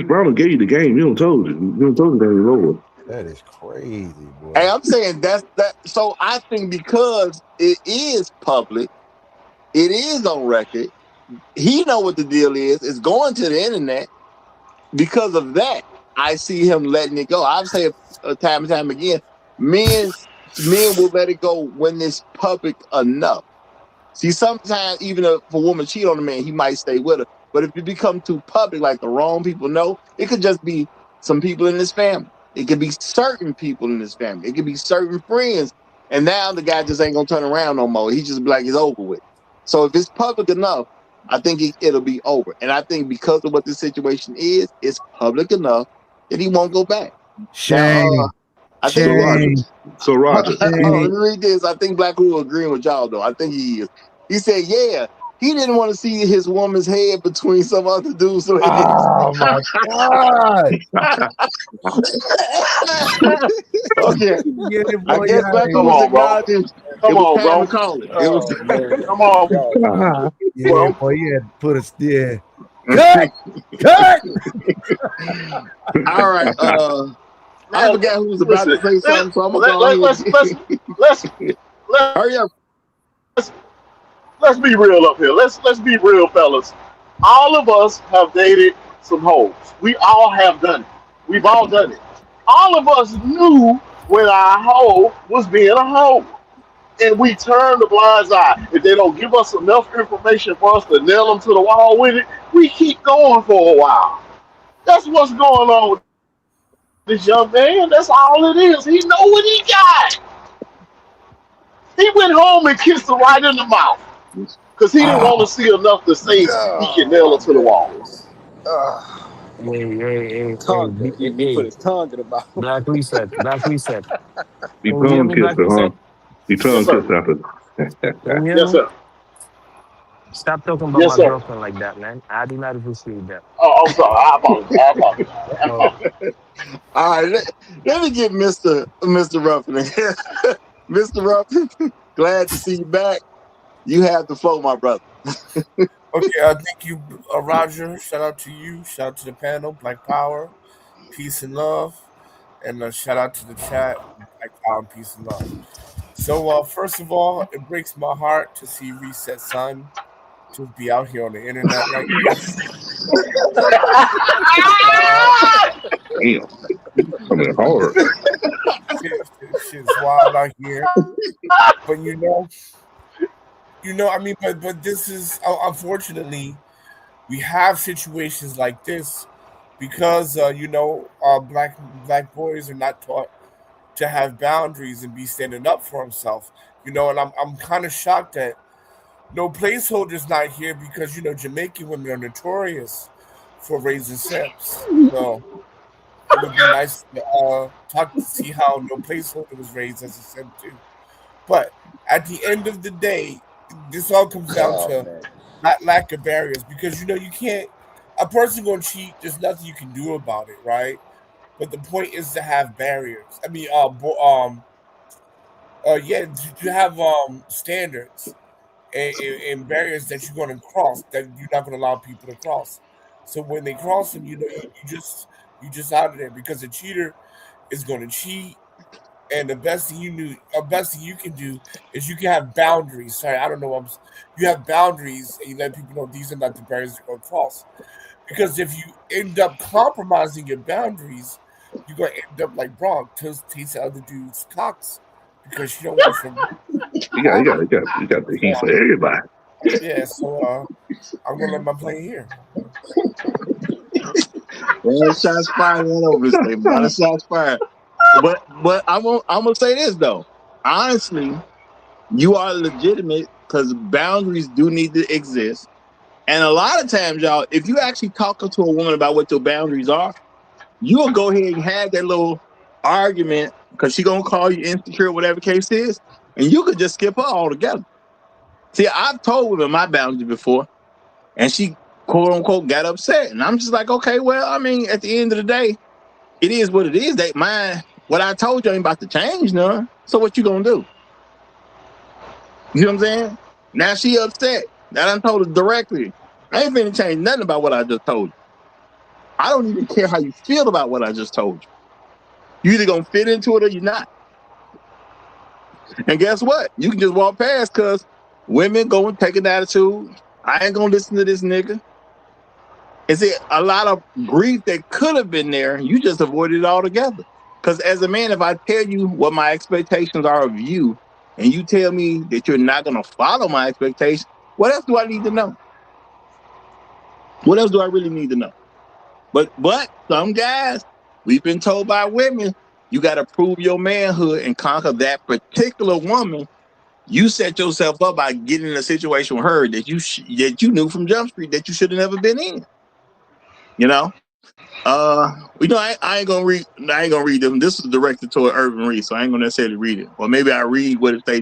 Brown will gave you the game. You don't told you. You don't told you that it was over. that is crazy, Hey, boy. I'm saying that. So I think because it is public, it is on record. He know what the deal is. It's going to the internet. Because of that, I see him letting it go. I've said time and time again, men will let it go when it's public enough. See, sometimes even if a woman cheat on a man, he might stay with her. But if it become too public, like the wrong people know, it could just be some people in his family. It could be certain people in his family. It could be certain friends. And now the guy just ain't gonna turn around no more. He just be like, it's over with. So if it's public enough, I think it'll be over. And I think because of what the situation is, it's public enough that he won't go back. Now, Shame, I So think Roger, shame, so Roger, hold on, let shame. me read this. I think Black Hole agreeing with y'all though. I think he is. He said, yeah, he didn't want to see his woman's head between some other dudes. So he didn't. Oh my God. Okay. Yeah, I boy, guess Black Come Hole was on, bro. acknowledging it Come was on, time to bro. call it. It was Oh man, Come on, yeah, bro. boy, you had to put us there. Cut. all right. I Man, forgot who was about listen. to say something, so I'm gonna Let, go let, ahead. let's let's Hurry up. let's be real up here. Let's be real, fellas. All of us have dated some hoes. We all have done it. We've all done it. All of us knew when our hoe was being a hoe. And we turn the blind eye. If they don't give us enough information for us to nail them to the wall with it, we keep going for a while. That's what's going on with this young man. That's all it is. He know what he got. He went home and kissed her right in the mouth because he didn't want to see enough to say he can oh nail my her to the wall. goodness. Uh, Hey, he put his tongue in the mouth. Black Reset, Black Reset. he Can you hear tongue me, Black kisser, huh? Reset? He Yes, tongue sir. kisser after. Can you hear Yes, me? sir. Stop talking about Yes, my sir. girlfriend like that, man. I do not appreciate that. Oh, I'm sorry. I apologize. I apologize. I Oh, apologize. All right, let me get Mr. Ruffin in here. Mr. Ruffin, glad to see you back. You have the flow, my brother. Okay, thank you, Roger. Shout out to you. Shout out to the panel, Black Power, peace and love, and shout out to the chat, Black Power, peace and love. So, first of all, it breaks my heart to see Reset Sun just be out here on the internet like this. Uh, Damn, coming hard. shit's wild out here. But I mean, but this is unfortunately we have situations like this because black boys are not taught to have boundaries and be standing up for himself. And I'm kind of shocked that no placeholders not here because Jamaican women are notorious for raising simps. So it would be nice to talk to see how no placeholder was raised as a simp too. But at the end of the day, this all comes down Oh to man. lack of barriers because you can't. A person gonna cheat. There's nothing you can do about it, right? But the point is to have barriers. I mean, yeah, to have standards and barriers that you're going to cross that you're not going to allow people to cross. So when they cross them, you just out of there because a cheater is going to cheat. And the best thing you can do is you can have boundaries. Sorry, I don't know. You have boundaries, and you let people know these are not the barriers you're going to cross. Because if you end up compromising your boundaries, you're going to end up like Braun, tasting other dudes' cocks because she don't want from. You got the heat for everybody. Yeah, so I'm gonna let my plane here. Well, shots fired all over this thing. A lot of shots fired. But I'm gonna say this though. Honestly, you are legitimate because boundaries do need to exist. And a lot of times, y'all, if you actually talk to a woman about what your boundaries are, you'll go ahead and have that little argument because she gonna call you insecure, whatever the case is, and you could just skip her altogether. See, I've told women my boundaries before, and she quote unquote got upset, and I'm just like, okay, well, I mean, at the end of the day, it is what it is. They mine. What I told you ain't about to change, none. So what you gonna do? You know what I'm saying? Now she upset. Now I done told her directly. I ain't finna change nothing about what I just told you. I don't even care how you feel about what I just told you. You either gonna fit into it or you're not. And guess what? You can just walk past because women go and take an attitude. I ain't gonna listen to this nigga. Is it a lot of grief that could have been there? You just avoided it altogether. Because as a man, if I tell you what my expectations are of you, and you tell me that you're not gonna follow my expectations, what else do I need to know? What else do I really need to know? But some guys, we've been told by women, you got to prove your manhood and conquer that particular woman. You set yourself up by getting in a situation with her that you knew from Jump Street that you should have never been in. You know, I ain't gonna read. I ain't gonna read them. This is directed toward Urban Reed, so I ain't gonna necessarily read it. Or maybe I read what it say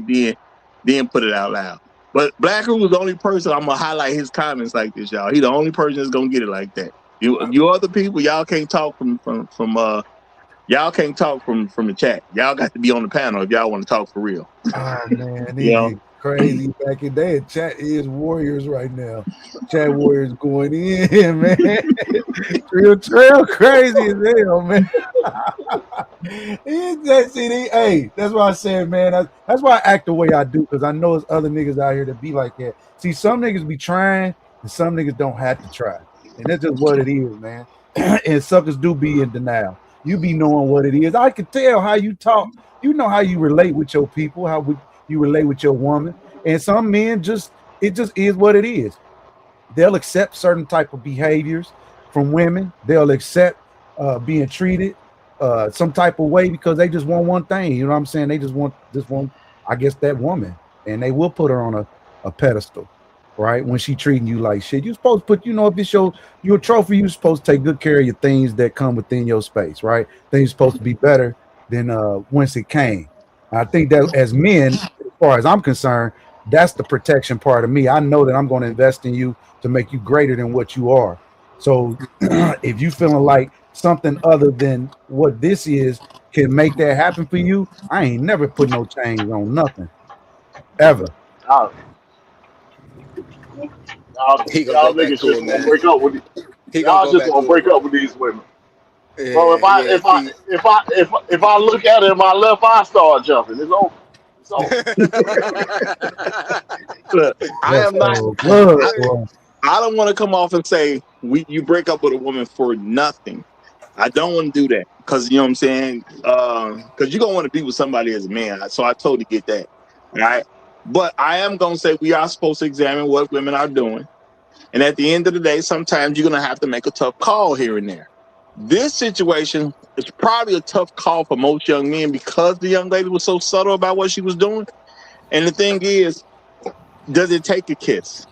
then put it out loud. But Black Room was the only person I'm gonna highlight his comments like this, y'all. He the only person that's gonna get it like that. You other people, y'all can't talk from y'all can't talk from the chat. Y'all got to be on the panel if y'all want to talk for real. Oh man, these get crazy back in day. Chat is warriors right now. Chat warriors going in, man. Real trail crazy as hell, man. Hey, that's why I said, man. That's why I act the way I do, because I know there's other niggas out here that be like that. See, some niggas be trying, and some niggas don't have to try, and that's just what it is, man. And suckers do be in denial. You be knowing what it is. I can tell how you talk. You know how you relate with your people, you relate with your woman. And some men it just is what it is. They'll accept certain type of behaviors from women. They'll accept being treated some type of way because they just want one thing. You know what I'm saying? They just want I guess, that woman. And they will put her on a pedestal, right? When she treating you like shit. You're supposed to put, if it's your trophy, you're supposed to take good care of your things that come within your space, right? Things supposed to be better than whence it came. I think that as men, as far as I'm concerned, that's the protection part of me. I know that I'm going to invest in you to make you greater than what you are. So if you feeling like something other than what this is can make that happen for you, I ain't never put no chains on nothing. Ever. Y'all niggas just gonna break up with y'all just gonna break up with these women. Yeah, Bro, if I look at it and my left eye start jumping, it's over. It's over. Look, I am not. I don't want to come off and say you break up with a woman for nothing. I don't want to do that because you know what I'm saying. Because you're gonna want to be with somebody as a man. So I totally get that. All right. But I am gonna say we are supposed to examine what women are doing, and at the end of the day, sometimes you're gonna have to make a tough call here and there. This situation is probably a tough call for most young men because the young lady was so subtle about what she was doing. And the thing is, does it take a kiss?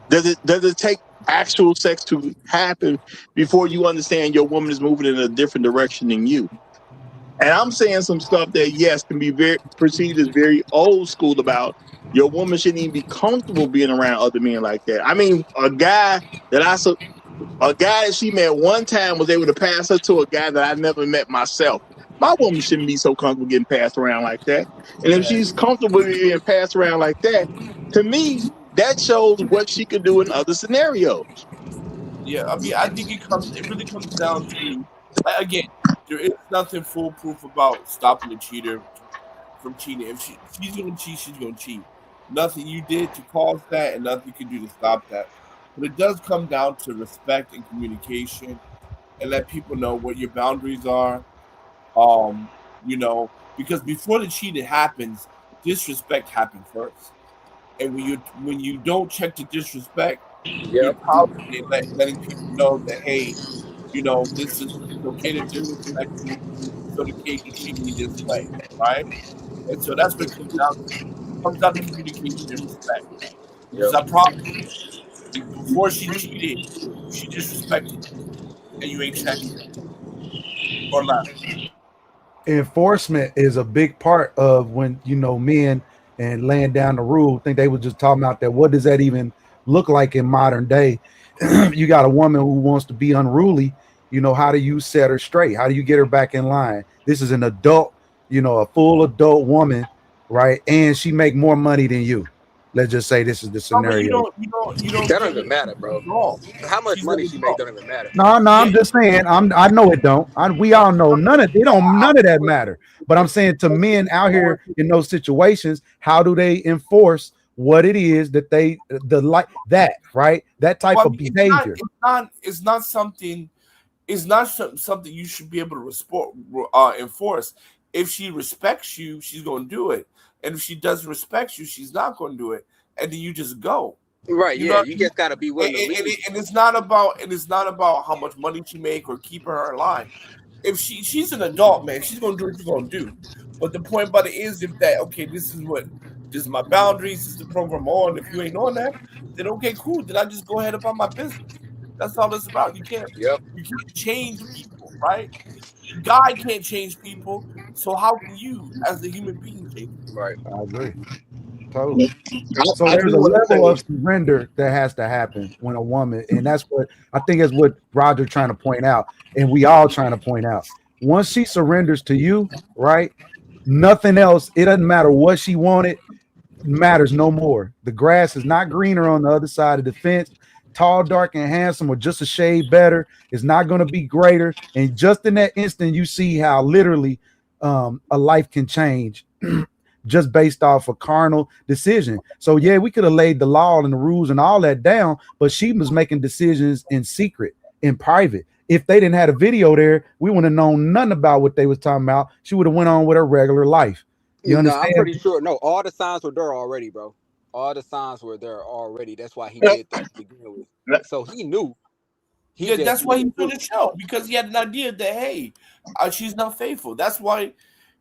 Does it take actual sex to happen before you understand your woman is moving in a different direction than you? And I'm saying some stuff that, yes, can be very perceived as very old school about your woman shouldn't even be comfortable being around other men like that. I mean, a guy that she met one time was able to pass her to a guy that I never met myself. My woman shouldn't be so comfortable getting passed around like that. And if she's comfortable being passed around like that, to me, that shows what she could do in other scenarios. Yeah, I mean, I think it really comes down to, again, there is nothing foolproof about stopping a cheater from cheating. If she's gonna cheat, she's gonna cheat. Nothing you did to cause that, and nothing you can do to stop that. But it does come down to respect and communication, and let people know what your boundaries are. Um, you know, because before the cheating happens, disrespect happened first. And when you don't check the disrespect, you're Yep. probably letting people know that, hey, this is it's okay to disrespect me. It's okay to treat me this way, right? And so that's what it comes down to. It comes down to communication and respect. Because Yep. I promise you, before she cheated, she disrespected you, and you ain't checked it or left. Enforcement is a big part of when men and laying down the rule. I think they were just talking about that. What does that even look like in modern day? You got a woman who wants to be unruly. How do you set her straight? How do you get her back in line? This is an adult, a full adult woman, right? And she make more money than you. Let's just say this is the No, but scenario. you don't That get don't it even matter, bro. wrong. How much She's an money she make adult. don't even matter. No, Yeah, I'm just saying. I know it don't. We all know none of that matter. But I'm saying to men out here in those situations, how do they enforce what it is that right? That type well, I of mean, it's not, behavior. it's not, it's not something. It's not something you should be able to enforce. If she respects you, she's going to do it, and if she doesn't respect you, she's not going to do it. And then you just go. Right? You know Yeah. what You I mean? just gotta be willing to leave. And it's not about how much money she make or keeping her in line. If she's an adult, man, she's going to do what she's going to do. But the point about it is, if that okay, this is my boundaries, this is the program on. If you ain't on that, then okay, cool. Then I just go ahead about my business. That's all it's about. Yep. You can't change people, right? God can't change people, so how can you, as a human being, change people? Right. I agree. Totally. So I there's do a want to level say, of surrender that has to happen when a woman, and that's what I think is what Roger trying to point out, and we all trying to point out. Once she surrenders to you, right? Nothing else. It doesn't matter what she wanted. Matters no more. The grass is not greener on the other side of the fence. Tall, dark, and handsome, or just a shade better, is not going to be greater. And just in that instant, you see how literally a life can change just based off a carnal decision. So yeah, we could have laid the law and the rules and all that down, but she was making decisions in secret, in private. If they didn't have a video there, we wouldn't have known nothing about what they was talking about. She would have went on with her regular life. You No, I'm understand? pretty sure. No, all the signs were there already, bro. All the signs were there already. That's why he did that to begin with. So he knew. He Yeah, just that's why he needed put proof. the show because he had an idea that hey, she's not faithful. That's why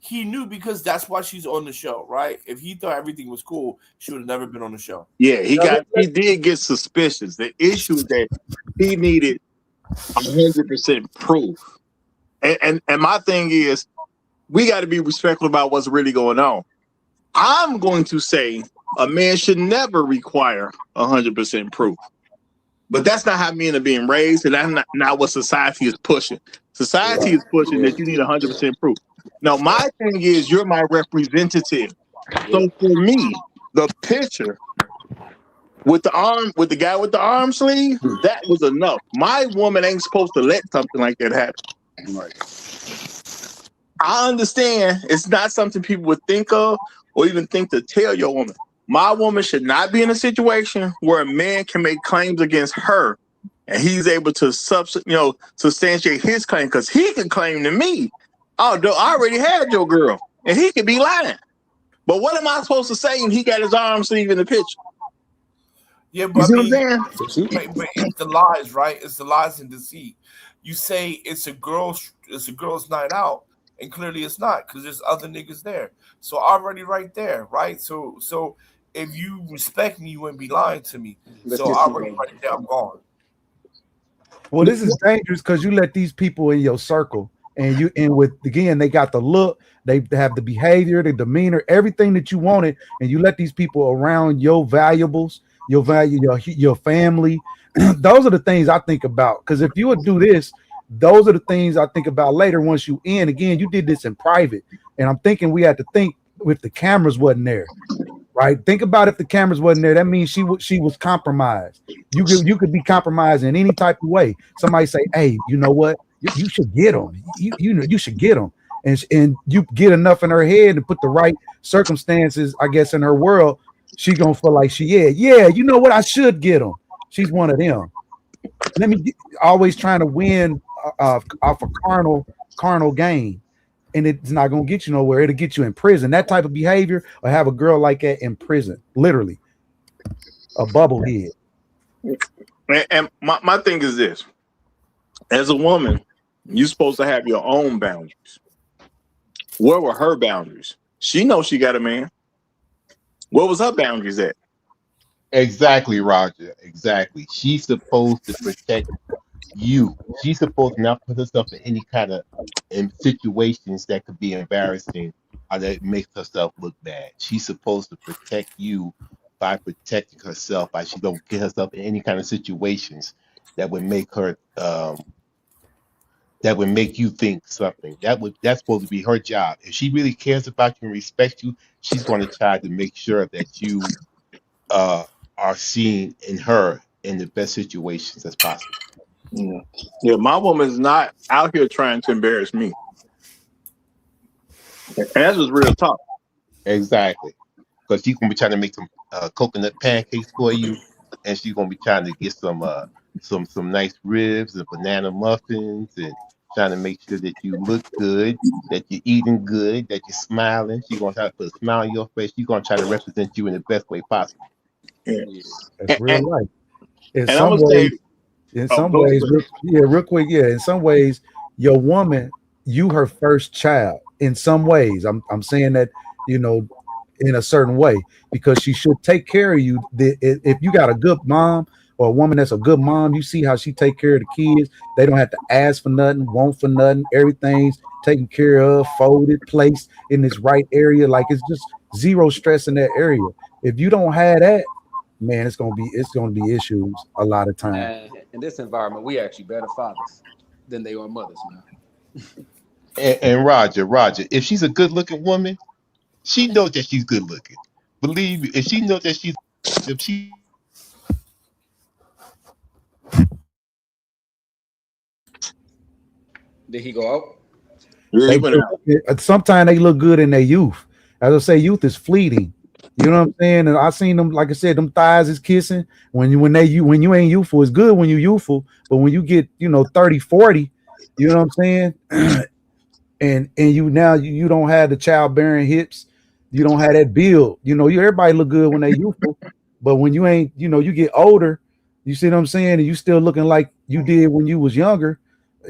he knew because that's why she's on the show, right? If he thought everything was cool, she would have never been on the show. yeah, he did get suspicious. The issue is that he needed 100% proof. And my thing is, we got to be respectful about what's really going on. I'm going to say a man should never require 100% proof. But that's not how men are being raised, and that's not what society is pushing. Society is pushing that you need 100% proof. Now, my thing is, you're my representative. So for me, the picture with the guy with the arm sleeve, that was enough. My woman ain't supposed to let something like that happen. Right. I understand it's not something people would think of or even think to tell your woman. My woman should not be in a situation where a man can make claims against her and he's able to substantiate his claim because he can claim to me, oh, I already had your girl, and he could be lying. But what am I supposed to say when he got his arm sleeve in the picture? Yeah, but You see what I'm saying? but it's the lies, right? It's the lies and deceit. You say it's a girl's night out, and clearly it's not because there's other niggas there. So already right there, right? So if you respect me, you wouldn't be lying to me. Let's So get already you. right there, I'm gone. Well, this is dangerous because you let these people in your circle, and with again, they got the look, they have the behavior, the demeanor, everything that you wanted, and you let these people around your valuables, your value, your family. Those are the things I think about. Because if you would do this, those are the things I think about later. Once you in, again, you did this in private, and I'm thinking we had to think if the cameras wasn't there. Right. Think about if the cameras wasn't there. That means she was compromised. You could be compromised in any type of way. Somebody say, "Hey, you know what? You should get them. You should get them." And you get enough in her head to put the right circumstances, I guess, in her world. She gonna feel like yeah. You know what? I should get them. She's one of them. Always trying to win off a carnal gain. and it's not gonna get you nowhere. It'll get you in prison. That type of behavior, or have a girl like that in prison, literally a bubblehead. And my thing is this: as a woman, you're supposed to have your own boundaries. Where were her boundaries? She knows she got a man. What was her boundaries at? Exactly, Roger. Exactly. She's supposed to protect you. She's supposed to not put herself in any kind of in situations that could be embarrassing or that makes herself look bad. She's supposed to protect you by protecting herself, by she don't get herself in any kind of situations that would make her that would make you think something. That's supposed to be her job. If she really cares about you and respects you, she's going to try to make sure that you uh, are seen in her in the best situations as possible. Yeah, yeah. My woman's not out here trying to embarrass me. And that's just real talk. Exactly, because she's gonna be trying to make some coconut pancakes for you, and she's gonna be trying to get some nice ribs and banana muffins, and trying to make sure that you look good, that you're eating good, that you're smiling. She's gonna try to put a smile on your face. She's gonna try to represent you in the best way possible. Yeah. That's real life. In And I'm some gonna ways, say, real quick, in some ways, your woman, you her first child. In some ways, I'm saying that, in a certain way, because she should take care of you. If you got a good mom or a woman that's a good mom, you see how she take care of the kids. They don't have to ask for nothing, want for nothing. Everything's taken care of, folded, placed in this right area. Like, it's just zero stress in that area. If you don't have that, man, it's gonna be issues a lot of times. And in this environment, we actually better fathers than they are mothers, man. And Roger, if she's a good looking woman, she knows that she's good looking. Believe me, if she knows that if she Did he go out? Sometimes they look good in their youth. As I say, youth is fleeting. You know what I'm saying? And I seen them, like I said, them thighs is kissing. When you ain't youthful, it's good when you youthful, but when you get 30, 40, you know what I'm saying? and you don't have the childbearing hips, you don't have that build. Everybody look good when they youthful, but when you ain't, you get older, you see what I'm saying, and you still looking like you did when you was younger.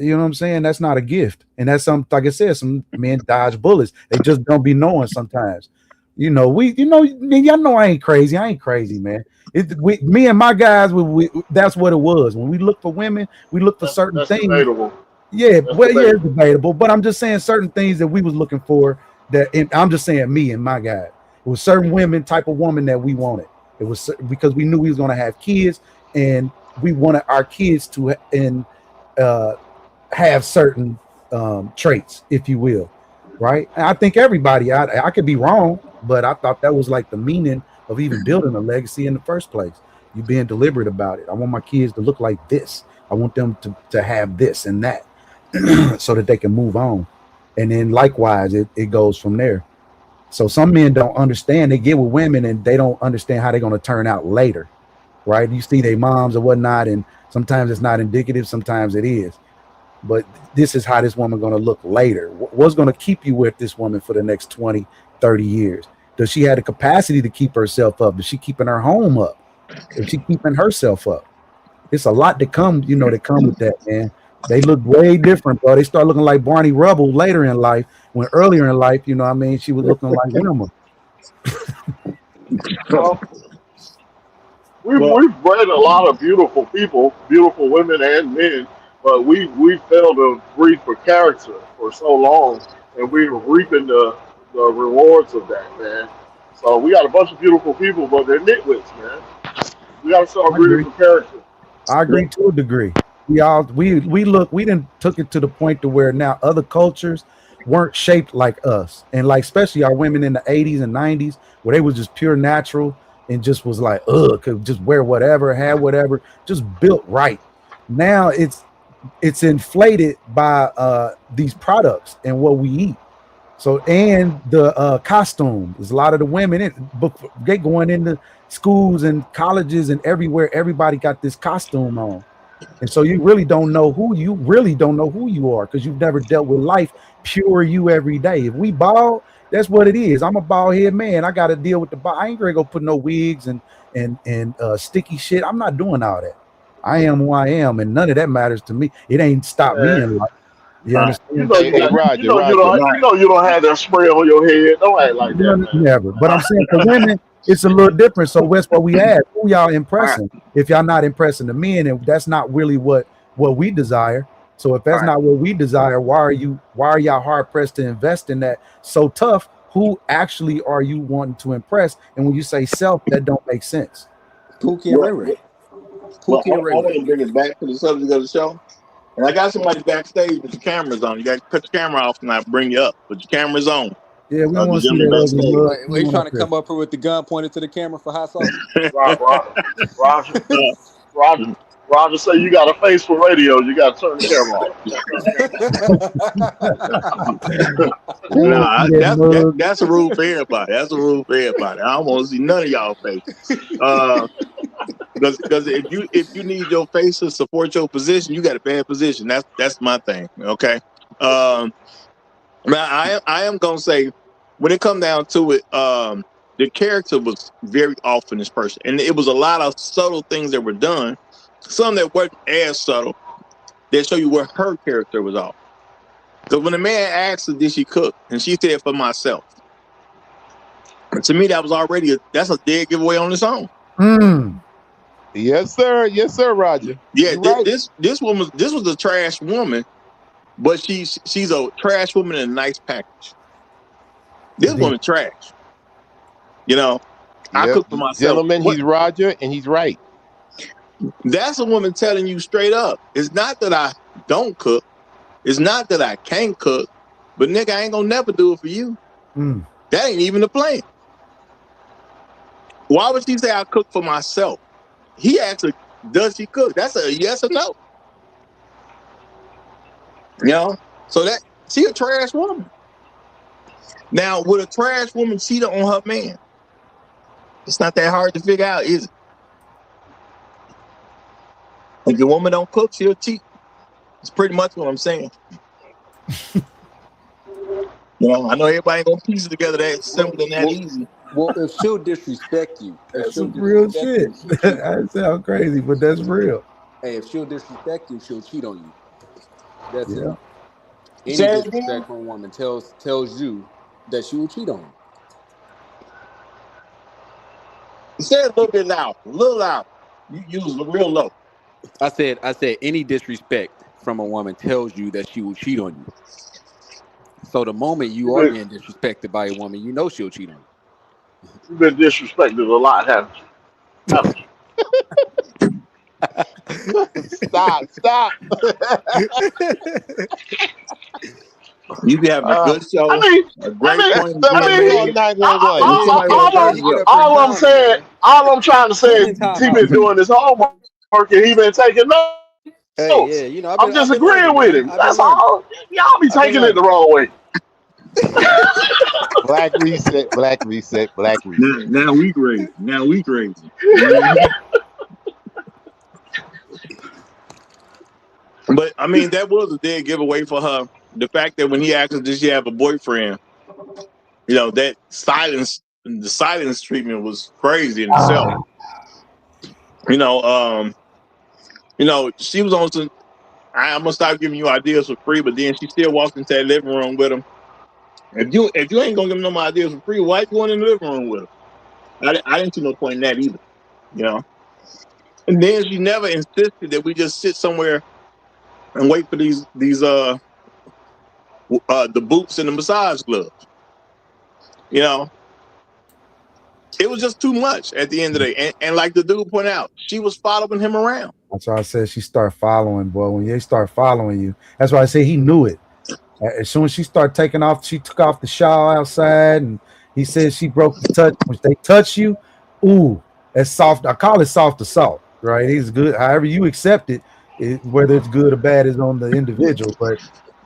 You know what I'm saying? That's not a gift. And that's like I said, some men dodge bullets. They just don't be knowing sometimes. Y'all know I ain't crazy. I ain't crazy, man. Me and my guys, that's what it was. When we look for women, we look for certain things. Debatable. Yeah, it's debatable. But I'm just saying certain things that we was looking for. I'm just saying me and my guy. It was certain women, type of woman that we wanted. It was because we knew we was going to have kids, and we wanted our kids to have certain traits, if you will, right? And I think everybody, I could be wrong, but I thought that was like the meaning of even building a legacy in the first place. You being deliberate about it. I want my kids to look like this. I want them to have this and that so that they can move on. And then likewise, it goes from there. So some men don't understand. They get with women and they don't understand how they're going to turn out later, right? You see their moms or whatnot, and sometimes it's not indicative, sometimes it is. But this is how this woman going to look later. What's going to keep you with this woman for the next 20, 30 years? Does she have the capacity to keep herself up? Is she keeping her home up? Is she keeping herself up? It's a lot to come, that come with that, man. They look way different, bro. They start looking like Barney Rubble later in life, when earlier in life, she was looking like Wilma. We've bred a lot of beautiful people, beautiful women and men, but we failed to breed for character for so long, and we're reaping the rewards of that, man. So we got a bunch of beautiful people, but they're nitwits, man. We got to start breeding for character. I agree to a degree. We didn't took it to the point to where now other cultures weren't shaped like us, and like especially our women in the 80s and 90s, where they was just pure natural and just was like, could just wear whatever, have whatever, just built right. Now it's inflated by these products and what we eat. So, and the costume, there's a lot of the women they going into schools and colleges and everywhere. Everybody got this costume on. And so you really don't know who you are because you've never dealt with life pure you every day. If we bald, that's what it is. I'm a bald head man. I got to deal with the bald. I ain't gonna go put no wigs and sticky shit. I'm not doing all that. I am who I am, and none of that matters to me. It ain't stopped me in life. You You understand? know you got Roger, you know you don't have that spray on your head. Don't act like that, man. Never. But I'm saying for women, it's a little different. So that's what we have. Who y'all impressing? If y'all not impressing the men, and that's not really what we desire. So if that's not what we desire, why are y'all hard pressed to invest in that so tough? Who actually are you wanting to impress? And when you say self, that don't make sense. Pookie and Ray Ray. Well, Pookie and Ray I want Ray. to bring it back to the subject of the show. And I got somebody backstage with your cameras on. You got to cut your camera off and I bring you up. But your camera's on. Yeah, we don't want The to see gentleman that ugly backstage. mug. Wait, he trying to come up here with the gun pointed to the camera for hot sauce? Roger say you got a face for radio. You got to turn the camera off. That's a rule for everybody. That's a rule for everybody. I don't want to see none of y'all faces. Because if you need your face to support your position, you got a bad position. That's my thing. Okay. Now I am gonna say when it come down to it, the character was very off in this person, and it was a lot of subtle things that were done. Some that weren't as subtle that show you where her character was off. So when the man asked her, "Did she cook?" and she said, "For myself," and to me that was already that's a dead giveaway on its own. Yes, sir, Roger. Yeah, this woman, this was a trash woman, but she's a trash woman in a nice package. This woman trash. You know, I cook for myself. Gentlemen, he's Roger, and he's right. That's a woman telling you straight up. It's not that I don't cook. It's not that I can't cook, but nigga, I ain't gonna never do it for you. That ain't even the plan. Why would she say I cook for myself? He asked her, does she cook? That's a yes or no. You know? So that she a trash woman. Now, would a trash woman cheat on her man? It's not that hard to figure out, is it? If the woman don't cook, she'll cheat. It's pretty much what I'm saying. You know, I know everybody ain't gonna piece it together that simple and that easy. Well, if she'll disrespect you, that's some real shit. That sounds crazy, but that's real. Hey, if she'll disrespect you, she'll cheat on you. That's it. Any Say disrespectful woman tells you that she will cheat on you. Say it a little bit loud, a little loud. You was real low. I said any disrespect from a woman tells you that she will cheat on you. So the moment you are being disrespected by a woman, you know she'll cheat on you. You've been disrespected a lot, haven't you? Stop. You be having a good show. All I'm trying to say is he been doing his homework and he been taking notes. Hey, yeah, you know, I'm just agreeing with him. That's all. Y'all be taking it the wrong way. Black reset. Now we crazy. But I mean, that was a dead giveaway for her. The fact that when he asked her, did she have a boyfriend? You know, that the silence treatment was crazy in itself. You know, she was on some, I'm gonna stop giving you ideas for free, but then she still walked into that living room with him. If you ain't gonna give me no more ideas for free, why you going in the living room with him? I didn't see no point in that either. You know. And then she never insisted that we just sit somewhere and wait for the boots and the massage gloves. You know. It was just too much at the end of the day. And like the dude pointed out, she was following him around. That's why I said she start following, boy. When they start following you, that's why I say he knew it. As soon as she started taking off, she took off the shawl outside, and he said she broke the touch. When they touch you, ooh, that's soft. I call it soft assault, right? It's good. However you accept it, whether it's good or bad is on the individual. But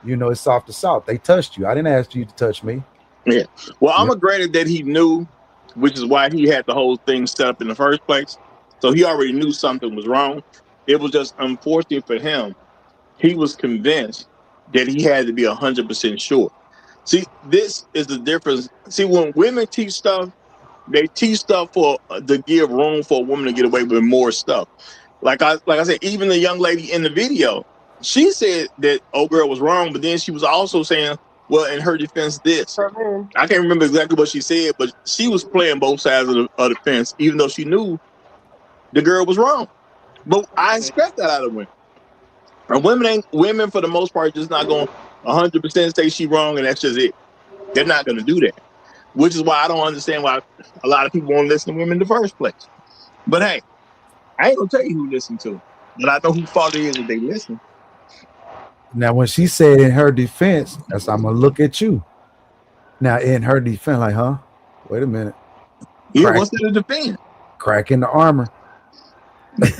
you know, it's soft assault. They touched you. I didn't ask you to touch me. Yeah. Well, I'm granted that he knew, which is why he had the whole thing set up in the first place. So he already knew something was wrong. It was just unfortunate for him. He was convinced that he had to be 100% sure. See, this is the difference. See, when women teach stuff, they teach stuff for to give room for a woman to get away with more stuff. Like I said, even the young lady in the video, she said that old girl was wrong, but then she was also saying, well, in her defense, this. I can't remember exactly what she said, but she was playing both sides of the fence, even though she knew the girl was wrong. But I expect that out of women. And women for the most part just not going 100% say she wrong and that's just it. They're not going to do that, which is why I don't understand why a lot of people won't listen to women in the first place. But hey, I ain't gonna tell you who listen to, but I know who fault it is if they listen. Now, when she said in her defense, that's I'm gonna look at you. Now, in her defense, like, huh? Wait a minute. Yeah, what's in the defense? Crack in the armor.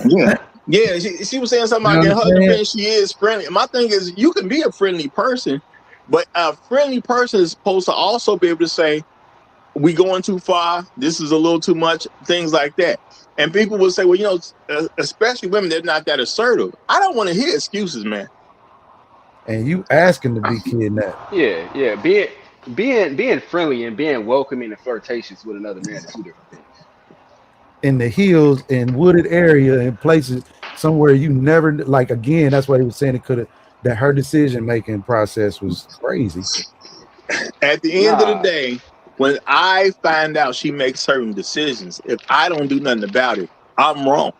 Yeah. Yeah, she was saying something like in her defense, she is friendly. My thing is, you can be a friendly person, but a friendly person is supposed to also be able to say, we going too far, this is a little too much, things like that. And people will say, well, you know, especially women, they're not that assertive. I don't want to hear excuses, man. And you asking to be kidnapped. Yeah. Being friendly and being welcoming and flirtatious with another man are two different things. In the hills, in wooded area, in places somewhere you never like. Again, that's why he was saying it could have. That her decision making process was crazy. At the end of the day, when I find out she makes certain decisions, if I don't do nothing about it, I'm wrong.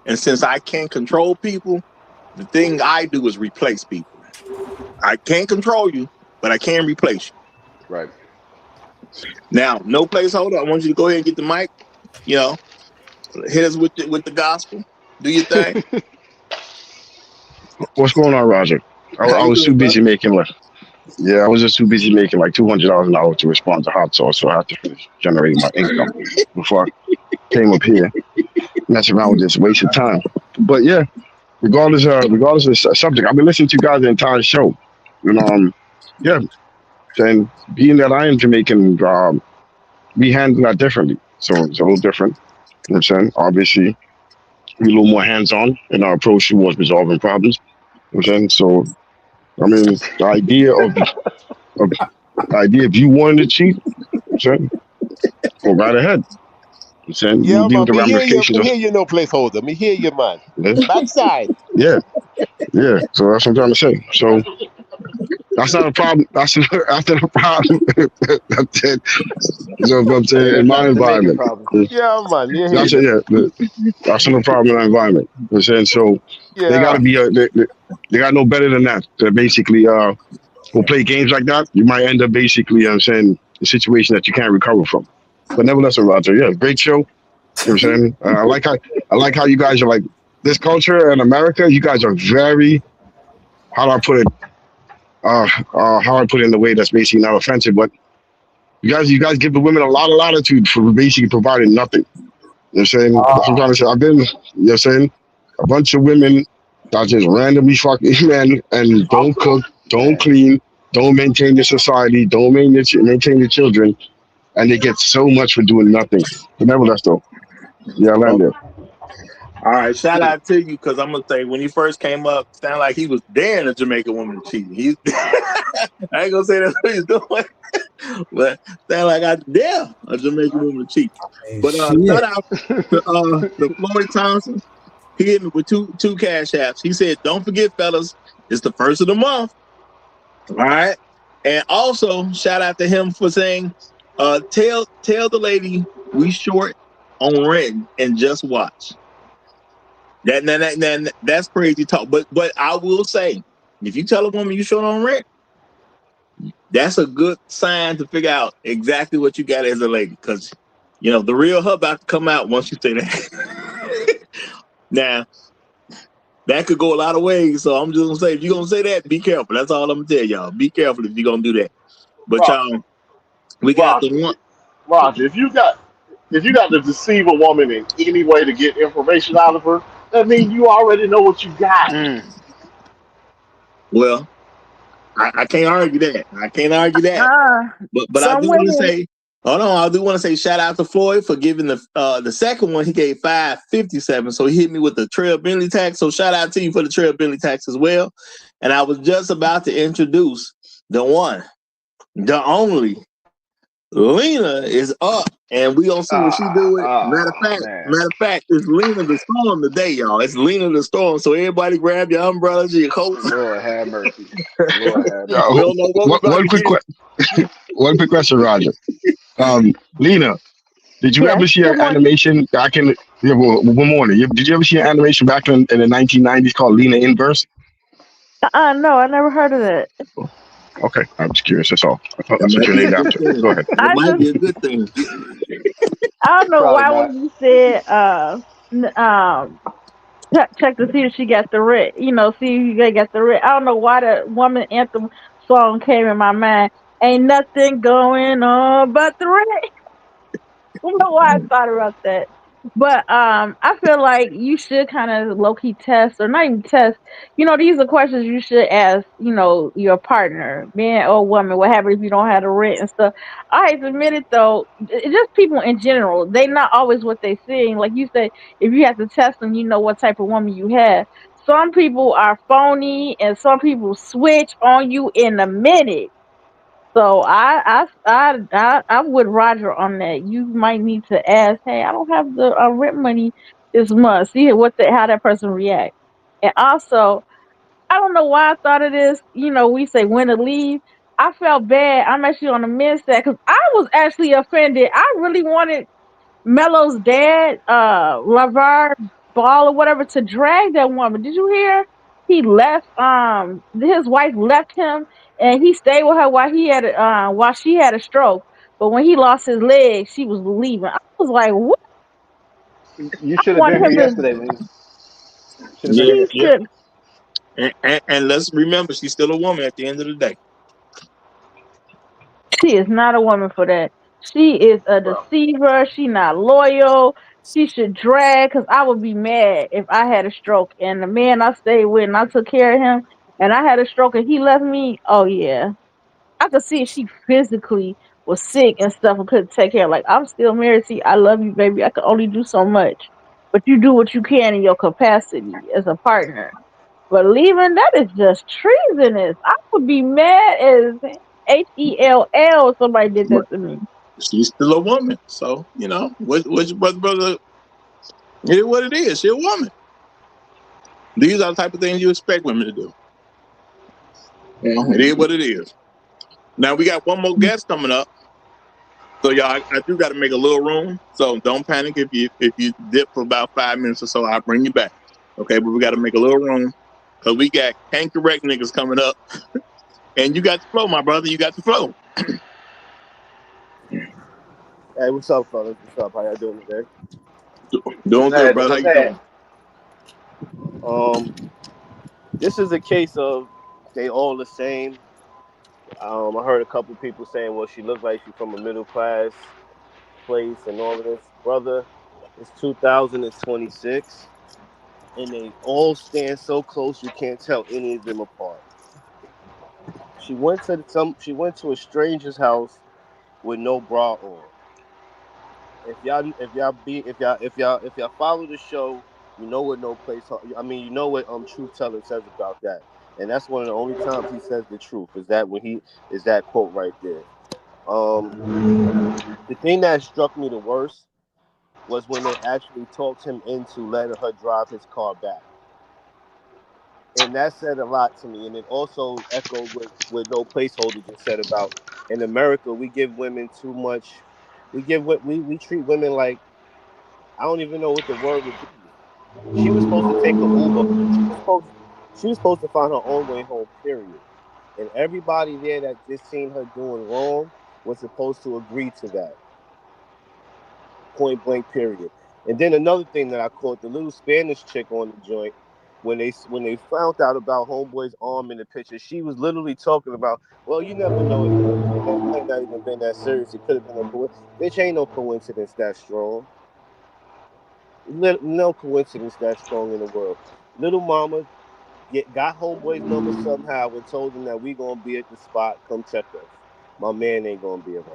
And since I can't control people, the thing I do is replace people. I can't control you, but I can replace you. Right. Now, no placeholder. I want you to go ahead and get the mic. You know, hit us with the gospel. Do your thing. What's going on, Roger? I was too busy making like, I was just too busy making like $200 an hour to respond to hot sauce, so I had to finish generating my income before I came up here. Messing around with this waste of time. But yeah, regardless of the subject, I've been listening to you guys the entire show, and and being that I am Jamaican, we handle that differently, so it's a little different. You know what I'm saying? Obviously, we're a little more hands-on in our approach towards resolving problems. You know what I'm saying? So, I mean, the idea of you wanting to cheat, you know what I'm saying? Go right ahead. You saying Yeah, you deal man. with the Me hear you. ramifications Me hear you. No placeholder. Me hear you, man. Backside. Yeah. So that's what I'm trying to say. So that's not a problem. That's not a problem. That's it. You know what I'm saying? In my environment. Yeah, man. You hear That's you. that's not a problem in our environment. You know what I'm saying? So they Yeah. gotta be they got no better than that. To basically will play games like that, you might end up basically, I'm saying, a situation that you can't recover from. But nevertheless, Roger, great show. You know what I'm saying? I like how you guys are like this culture in America. You guys are very, how do I put it? How I put it in a way that's basically not offensive, but you guys give the women a lot of latitude for basically providing nothing. You know what I'm saying? That's what I'm trying to say. I've been, you know what I'm saying, a bunch of women that just randomly fucking men and don't cook, don't clean, don't maintain your society, don't maintain your children, and they get so much for doing nothing. But nevertheless, though, I land there. All right, shout out to you because I'm gonna say when he first came up, sounded like he was daring a Jamaican woman to cheat. I ain't gonna say that's what he's doing, but sound like I dare a Jamaican woman to cheat. But shout out to Floyd Thompson. He hit me with two cash apps. He said, "Don't forget, fellas, it's the first of the month." All right, and also shout out to him for saying, "Tell the lady we short on rent and just watch." That's crazy talk. But I will say, if you tell a woman you short on rent, that's a good sign to figure out exactly what you got as a lady. Because the real her about to come out once you say that. Now, that could go a lot of ways. So I'm just gonna say, if you're gonna say that, be careful. That's all I'm gonna tell y'all. Be careful if you're gonna do that. But y'all, we got the one. Roger, if you got to deceive a woman in any way to get information out of her, that means you already know what you got. Well, I can't argue that. I can't argue that. But I Some do want to women, say Hold on, I do want to say shout out to Floyd for giving the second one. He gave 557, so he hit me with the Trail Bentley tax. So shout out to you for the Trail Bentley tax as well. And I was just about to introduce the one, the only Lena is up, and we gonna see what she do it. Man. Matter of fact, it's Lena the Storm today, y'all. It's Lena the Storm. So everybody grab your umbrellas, your coats. Lord have mercy. Lord have mercy. We don't know what we're about to get. One quick question, Roger. Lena, did you Yes. ever see Good an morning. animation back in? Yeah, well, one morning. Did you ever see an animation back in the 1990s called Lena Inverse? No, I never heard of it. Okay, I'm just curious. That's all. I thought That that's what might you're be a named good after. thing. Go ahead. That I might just be a good thing. I don't know Probably why not. when you said check to see if she got the rent. See if you got the rent. I don't know why the woman anthem song came in my mind. Ain't nothing going on but the rent. I don't know why I thought about that. But I feel like you should kind of low key test or not even test. These are questions you should ask. Your partner, man or woman. What happens if you don't have the rent and stuff? I hate to admit it though. Just people in general, they not always what they seeing. Like you said, if you have to test them, you know what type of woman you have. Some people are phony, and some people switch on you in a minute. So I'm with Roger on that. You might need to ask, hey, I don't have the rent money this month. See how that person reacts. And also, I don't know why I thought of this. We say when to leave. I felt bad. I'm actually on the men's side because I was actually offended. I really wanted Melo's dad, LeVar Ball or whatever, to drag that woman. Did you hear? He left. His wife left him, and he stayed with her while she had a stroke. But when he lost his leg, she was leaving. I was like, what? You I should have been wanted here him to. yesterday, Lena. Should have been Yeah, here He yeah. yesterday. should. And let's remember, she's still a woman at the end of the day. She is not a woman for that. She is a deceiver. She not loyal. She should drag because I would be mad if I had a stroke and the man I stayed with and I took care of him and I had a stroke and he left me. Oh yeah. I could see if she physically was sick and stuff and couldn't take care. Like I'm still married to you. I love you, baby. I can only do so much. But you do what you can in your capacity as a partner. But leaving, that is just treasonous. I would be mad as HELL if somebody did But that to me. she's still a woman. So, what's your brother? It is what it is. She's a woman. These are the type of things you expect women to do. It is what it is. Now we got one more guest coming up. So y'all, I do got to make a little room. So don't panic if you dip for about 5 minutes or so. I'll bring you back. Okay, but we got to make a little room because we got can't correct niggas coming up, and you got the flow, my brother. You got the flow. Hey, what's up, fellas? What's up? How y'all doing today? Doing good, brother. How What's you that? doing? Um, this is a case of they all the same. I heard a couple people saying, "Well, she looked like she's from a middle class place and all of this." Brother, it's 2026, and they all stand so close you can't tell any of them apart. She went to a stranger's house with no bra on. If y'all follow the show, you know what no place. I mean, you know what Truth Teller says about that, and that's one of the only times he says the truth. Is that when he is that quote right there? Um, the thing that struck me the worst was when they actually talked him into letting her drive his car back, and that said a lot to me. And it also echoed with no placeholder just said about in America we give women too much. We treat women like I don't even know what the word would be. She was supposed to take a Uber. She was supposed to find her own way home. Period. And everybody there that just seen her doing wrong was supposed to agree to that. Point blank. Period. And then another thing that I caught the little Spanish chick on the joint when they found out about Homeboy's arm in the picture, she was literally talking about, well, you never know. It might not even been that serious. It could have been a coincidence. Bitch, ain't no coincidence that strong. No coincidence that strong in the world. Little mama got homeboy's number somehow and told him that we gonna be at the spot. Come check us. My man ain't gonna be around.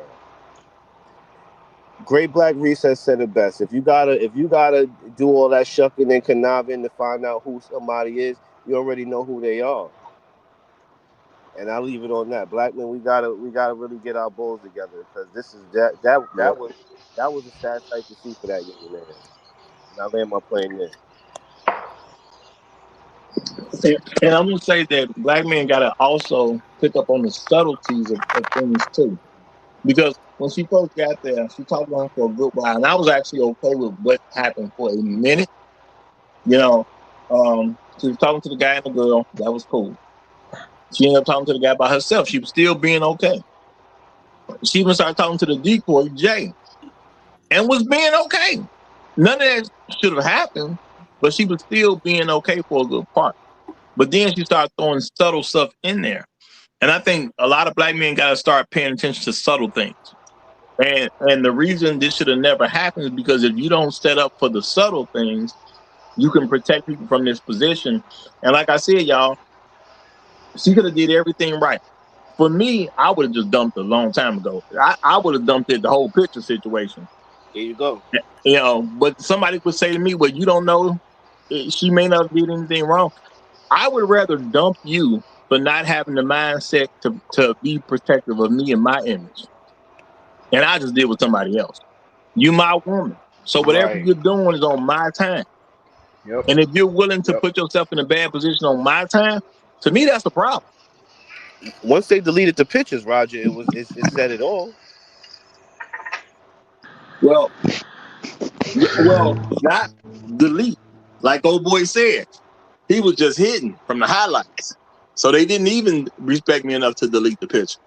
Great Black Reset said it best. If you gotta do all that shucking and conniving to find out who somebody is, you already know who they are. And I'll leave it on that. Black men, we gotta really get our balls together, because this is that was a sad sight to see for that young man. And I land my plane there. And I'm gonna say that black men gotta also pick up on the subtleties of things too. Because when she first got there, she talked on for a good while, and I was actually okay with what happened for a minute. You know, she was talking to the guy and the girl. That was cool. She ended up talking to the guy by herself. She was still being okay. She even started talking to the decoy, Jay, and was being okay. None of that should have happened, but she was still being okay for a good part. But then she started throwing subtle stuff in there. And I think a lot of black men got to start paying attention to subtle things. And the reason this should have never happened is because if you don't set up for the subtle things, you can protect people from this position. And like I said, y'all, she could have did everything right. For me, I would have just dumped it a long time ago. I would have dumped it the whole picture situation. There you go. You know, but somebody would say to me, well, you don't know, she may not have did anything wrong. I would rather dump you for not having the mindset to be protective of me and my image. And I just did with somebody else. You my woman. So whatever you're doing is on my time. Yep. And if you're willing to put yourself in a bad position on my time, to me, that's a problem. Once they deleted the pictures, Roger, it said it all. Well, not delete. Like old boy said, he was just hidden from the highlights. So they didn't even respect me enough to delete the picture.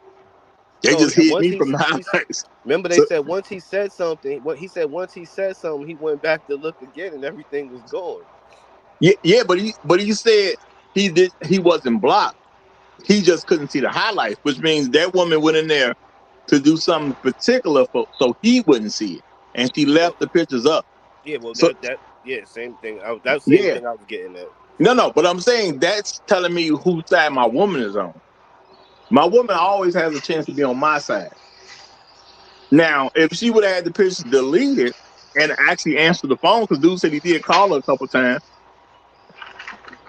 They just hid me from the highlights. Remember, they said once he said something, he went back to look again, and everything was gone. Yeah, but he said he wasn't blocked. He just couldn't see the highlights, which means that woman went in there to do something particular so he wouldn't see it, and she left the pictures up. Yeah, well, so, same thing. That same thing I was getting at. No, but I'm saying that's telling me whose side my woman is on. My woman always has a chance to be on my side. Now, if she would have had the pictures deleted and actually answered the phone, because dude said he did call her a couple times,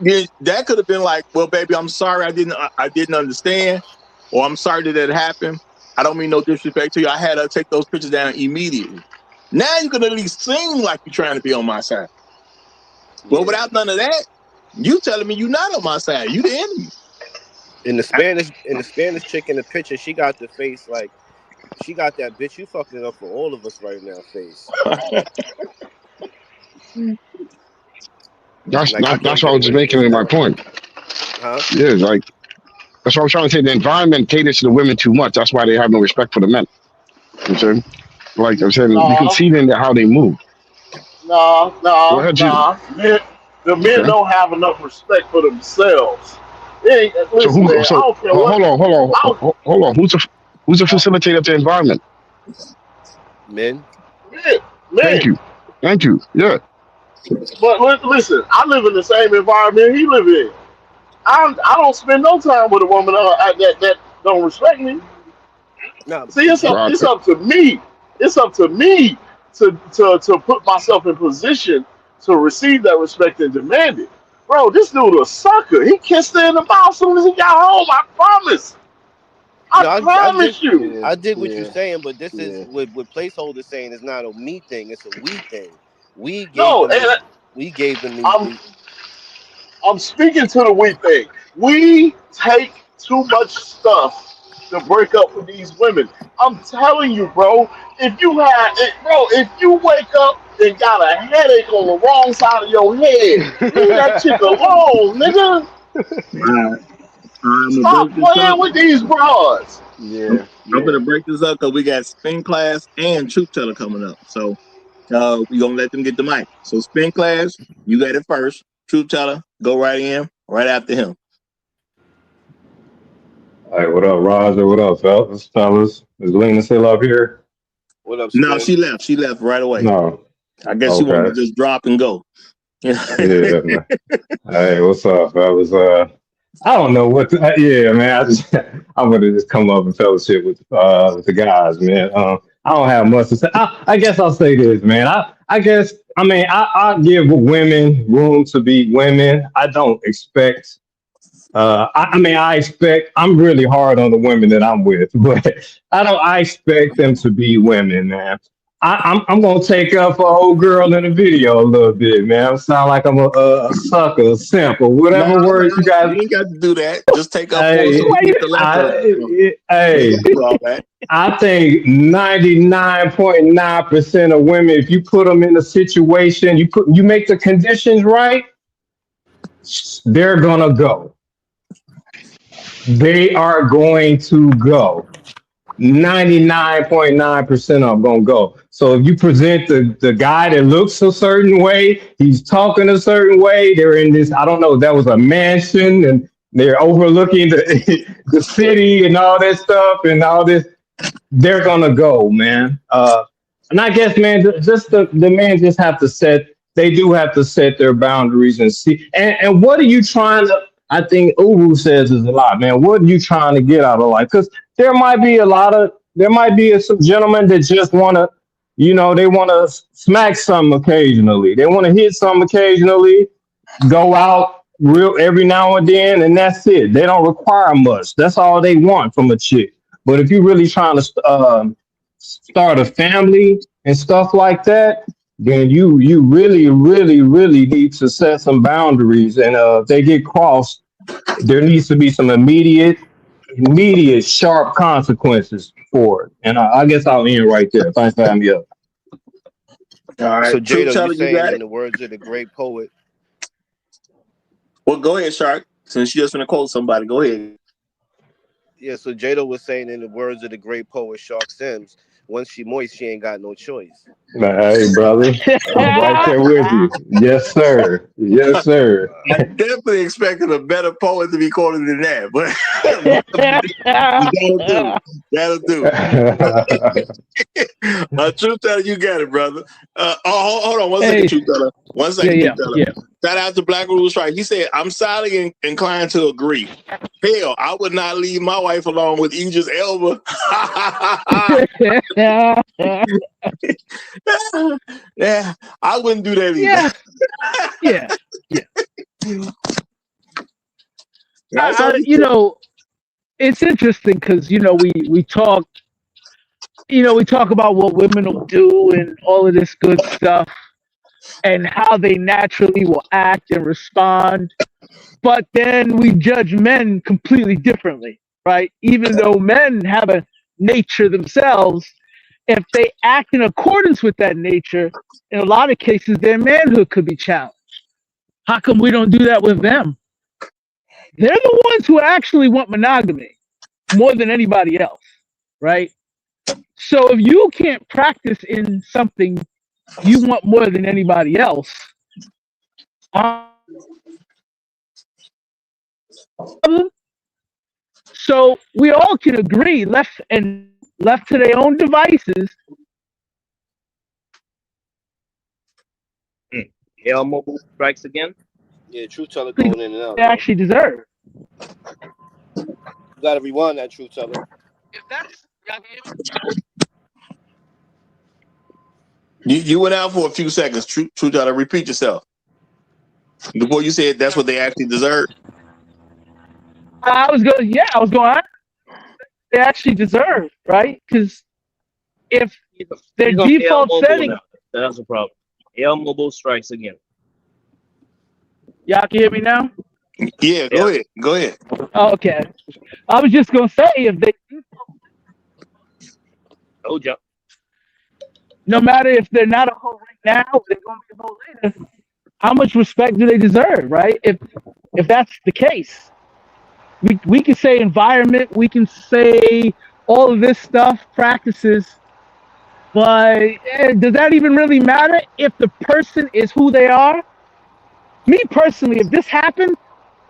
then that could have been like, well, baby, I'm sorry I didn't understand, or I'm sorry that happened. I don't mean no disrespect to you. I had her take those pictures down immediately. Now you can at least seem like you're trying to be on my side. Well, without none of that, you telling me you're not on my side. You the enemy. In the Spanish chick in the picture, she got the face like she got that bitch you fucking up for all of us right now face. That's what I was just making my point. Huh? Yeah, like that's what I'm trying to say. The environment caters to the women too much. That's why they have no respect for the men. You know what I'm saying? Like I'm saying, you can see in how they move. No. The men don't have enough respect for themselves. Listen, man, I don't care hold on. Who's the facilitator of the environment? Men. Thank you. Yeah. But listen, I live in the same environment he live in. I don't spend no time with a woman that don't respect me. No, see, it's up to me. It's up to me to put myself in position to receive that respect and demand it. Bro, this dude a sucker. He kissed her in the mouth as soon as he got home. I promise. I promise you. I dig what you're saying, but this is what placeholder saying is not a me thing. It's a we thing. We gave them I'm speaking to the we thing. We take too much stuff to break up with these women. I'm telling you, bro. If you wake up and got a headache on the wrong side of your head, leave that chick alone, nigga. Stop playing with these broads. I'm gonna break this up because we got spin class and truth teller coming up. So we're gonna let them get the mic. So spin class, you got it first. Truth teller, go right in, right after him. All right, what up, Roger? What up, fellas? Is Lena still up here? What up, No, she left. She left right away. No. I guess she wanted to just drop and go. Yeah. Hey, what's up, fellas? I don't know what. Man, I'm gonna just come up and fellowship with the guys, man. I don't have much to say. I guess I'll say this, man. I guess I mean I give women room to be women. I don't expect. I mean, I expect. I'm really hard on the women that I'm with, but I don't. I expect them to be women, man. I'm gonna take up for old girl in the video a little bit, man. I sound like I'm a sucker, a simp, or Nah, whatever words you guys. you ain't got to do that. Just take up for us so Hey, we get the lesser of it. You ain't hey, got to do all that. I think 99.9% of women, if you put them in a situation, you make the conditions right, they're gonna go. They are going to go. 99.9% of them gonna go. So if you present the guy that looks a certain way, he's talking a certain way, they're in this, I don't know, that was a mansion and they're overlooking the the city and all that stuff and all this, they're gonna go, man. And I guess, man, just the men just have to set. They do have to set their boundaries and see. And what are you trying to? I think Uru says is a lot, man. What are you trying to get out of life? Because there might be some gentlemen that just want to, they want to smack something occasionally. They want to hit something occasionally, go out real every now and then, and that's it. They don't require much. That's all they want from a chick. But if you're really trying to start a family and stuff like that, then you really, really, really need to set some boundaries. And if they get crossed, there needs to be some immediate, sharp consequences for it. And I guess I'll end right there. Thanks for having me up. All right. So Jada, you you saying got in it. the words of the great poet. Well, go ahead, Shark. Since you just going to quote somebody, go ahead. Yeah, so Jada was saying in the words of the great poet Shark Sims, once she moist, she ain't got no choice. Hey, brother, I'm right there with you. Yes, sir. Yes, sir. I definitely expected a better poet to be quoted than that, but that'll do. Truth teller, you got it, brother. Hold on 1 second, Truth teller. 1 second, Truth teller. Shout out to Black Rules Strike. He said, "I'm solidly inclined to agree. Hell, I would not leave my wife alone with Idris Elba." Yeah, I wouldn't do that either. Yeah. It's interesting because we talk about what women will do and all of this good stuff and how they naturally will act and respond, but then we judge men completely differently, right? Even though men have a nature themselves, if they act in accordance with that nature, in a lot of cases their manhood could be challenged. How come we don't do that with them? They're the ones who actually want monogamy more than anybody else, right? So if you can't practice in something you want more than anybody else, so we all can agree, left to their own devices. Air mobile strikes again. Yeah, truth teller going in and out. They actually deserve. You gotta rewind that, truth teller. You went out for a few seconds. Truth teller, repeat yourself. Before you said that's what they actually deserve. I was going. They actually deserve, right? Because if their default setting, that's a problem. Air mobile strikes again. Y'all can hear me now? Yeah, go ahead. Go ahead. Okay. I was just gonna say if they Told you. No matter if they're not a hoe right now, or they're gonna be a hoe later, how much respect do they deserve, right? If that's the case. We can say environment, we can say all of this stuff, practices, but does that even really matter if the person is who they are? Me personally, if this happened,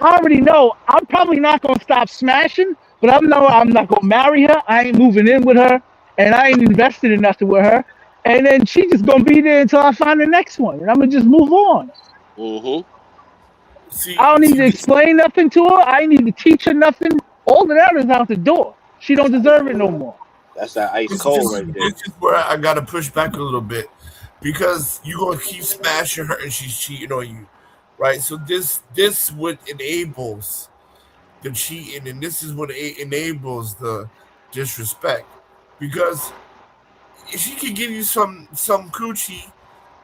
I already know I'm probably not gonna stop smashing, but I'm not gonna marry her. I ain't moving in with her, and I ain't invested in nothing with her. And then she just gonna be there until I find the next one, and I'm gonna just move on. Mm-hmm. I don't need to explain nothing to her. I ain't need to teach her nothing. All of that is out the door. She don't deserve it no more. That's that ice This, cold this, right there. this is where I gotta push back a little bit because you're gonna keep smashing her and she's cheating on you, right? So this what enables the cheating, and this is what enables the disrespect because she can give you some coochie,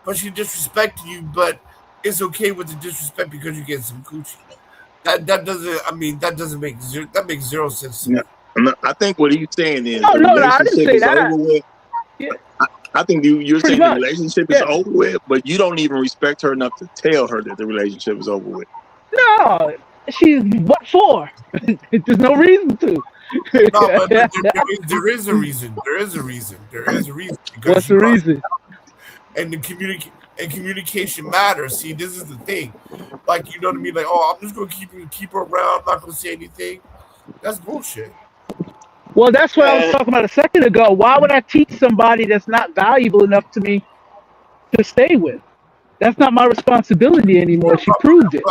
but she disrespecting you, but it's okay with the disrespect because you get some coochie. That doesn't. I mean, that doesn't make zero. That makes zero sense to me. No, I think what he's saying is No, the no, I didn't relationship say is that. over with. Yeah, I think you're pretty saying the much. relationship is Yeah. over with, but you don't even respect her enough to tell her that the relationship is over with. No, she's what for? There's no reason to. No, but there is a reason. There is a reason. There is a reason because What's you the brought reason? and communication matters. See, this is the thing. Like you know what I mean? Like, oh, I'm just gonna keep her around. I'm not gonna say anything. That's bullshit. Well, that's what I was talking about a second ago. Why would I teach somebody that's not valuable enough to me to stay with? That's not my responsibility anymore. She proved it.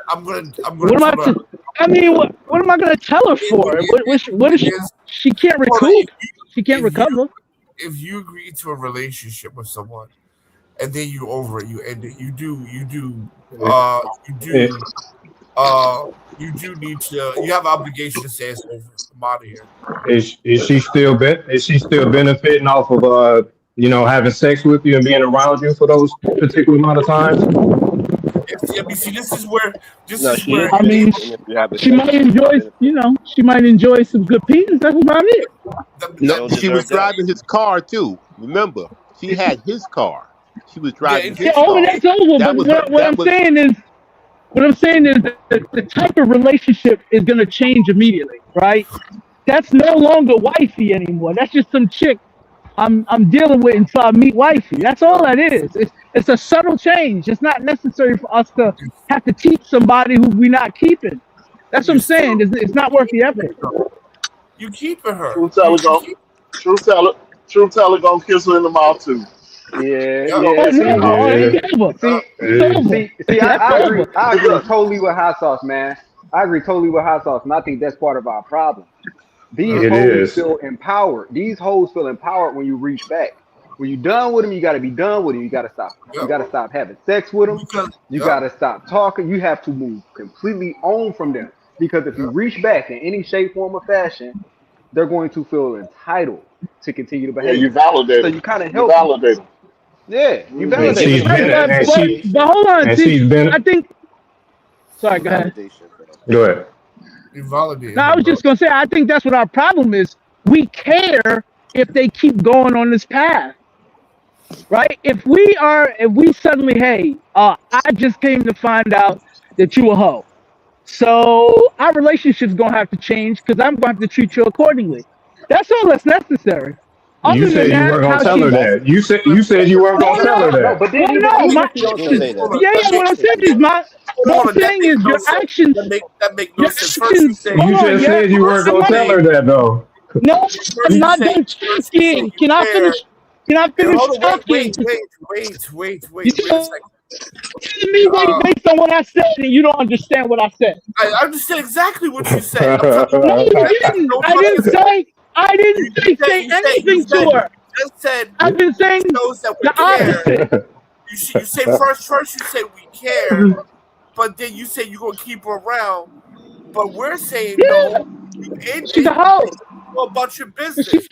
I'm gonna What am I? tell her. I mean, what am I going to tell her for? What is she? She can't recoup. She can't recover. If you agree to a relationship with someone and then you over it, you end it. You do need to. You have an obligation to say it's over. I'm out of here. Is she still benefiting off of having sex with you and being around you for those particular amount of times? I mean, see, this is where I mean, she might enjoy. She might enjoy some good penis. That's about it. No, she was driving his car too. Remember, she had his car. She was driving his car. That's over. But what I'm saying is the type of relationship is going to change immediately, right? That's no longer wifey anymore. That's just some chick I'm dealing with until I meet wifey. That's all that is. It's a subtle change. It's not necessary for us to have to teach somebody who we're not keeping. That's what I'm saying. It's not worth the effort. You keeping her. Truth teller gonna kiss her in the mouth too. Yeah. See, I agree totally with hot sauce, man. I agree totally with hot sauce, and I think that's part of our problem. These hoes feel empowered. These hoes feel empowered when you reach back. When you're done with them, you got to be done with them. You got to stop. You got to stop having sex with them. You got to stop talking. You have to move completely on from them. Because if you reach back in any shape, form, or fashion, they're going to feel entitled to continue to behave. Yeah, you validate. So you kind of help. Validate them. Yeah, you validate. But hold on, I think. Sorry, go ahead. Go ahead. No, I was just gonna say I think that's what our problem is. We care if they keep going on this path, right? If we suddenly, hey, I just came to find out that you a hoe, so our relationship's gonna have to change because I'm gonna have to treat you accordingly. That's all that's necessary. You said you weren't gonna tell her that. You said you weren't gonna tell her that. But what I'm saying is what I'm saying is your actions. That make no sense. First You just said you weren't gonna tell her that though. No, I'm not done talking. Can I finish? Can I finish talking? Wait. To me, based on what I said, and you don't understand what I said. I understand exactly what you said. No, you didn't. I didn't say anything to her. Just said I've been saying the opposite. You say first you say we care, but then you say you're gonna keep her around. But we're saying no. She's a hoe. Go about your business. She's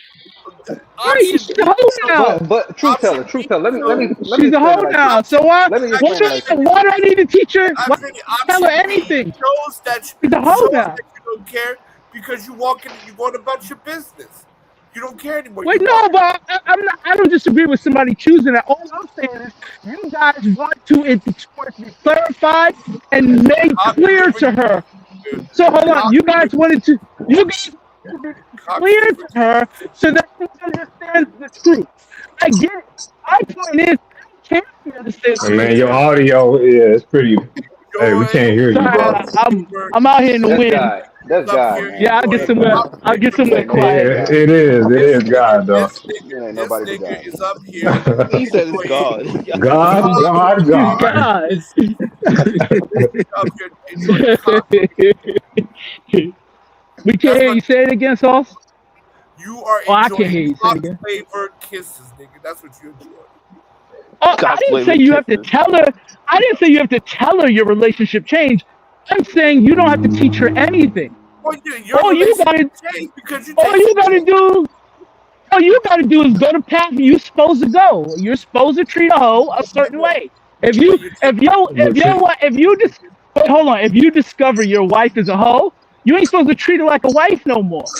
a hoe now. But truth teller. Let me. She's a hoe now. So why do I need to teach her? Why tell her anything? Shows that she's a hoe now. You don't care because you going about your business. You don't care anymore. Wait, no, but I don't disagree with somebody choosing that. All I'm saying is you guys want to be clarified and made clear to her. So hold on, you guys wanted to be clear to her so that she understands the truth. I get it. My point is, can't you understand? Man, your audio is pretty. Hey, we can't hear you, bro. I'm out here in the wind. That's God. Yeah, I'll get somewhere quiet. Yeah, it is God, though. Nobody is up here. He said it's God. God. We can't hear you. Say it again, Sauce. You are Oh, I can't hear enjoying you. Say it again. flavored kisses, nigga. That's what you enjoy. Oh, I didn't say you have to tell her. I didn't say you have to tell her your relationship changed. I'm saying you don't have to teach her anything. Well, your All you relationship gotta, changed because you all take you some gotta dick. do, all you gotta do is go to path you're supposed to go. You're supposed to treat a hoe a certain way. If you, But you take if you just, wait, hold on. If you discover your wife is a hoe, you ain't supposed to treat her like a wife no more.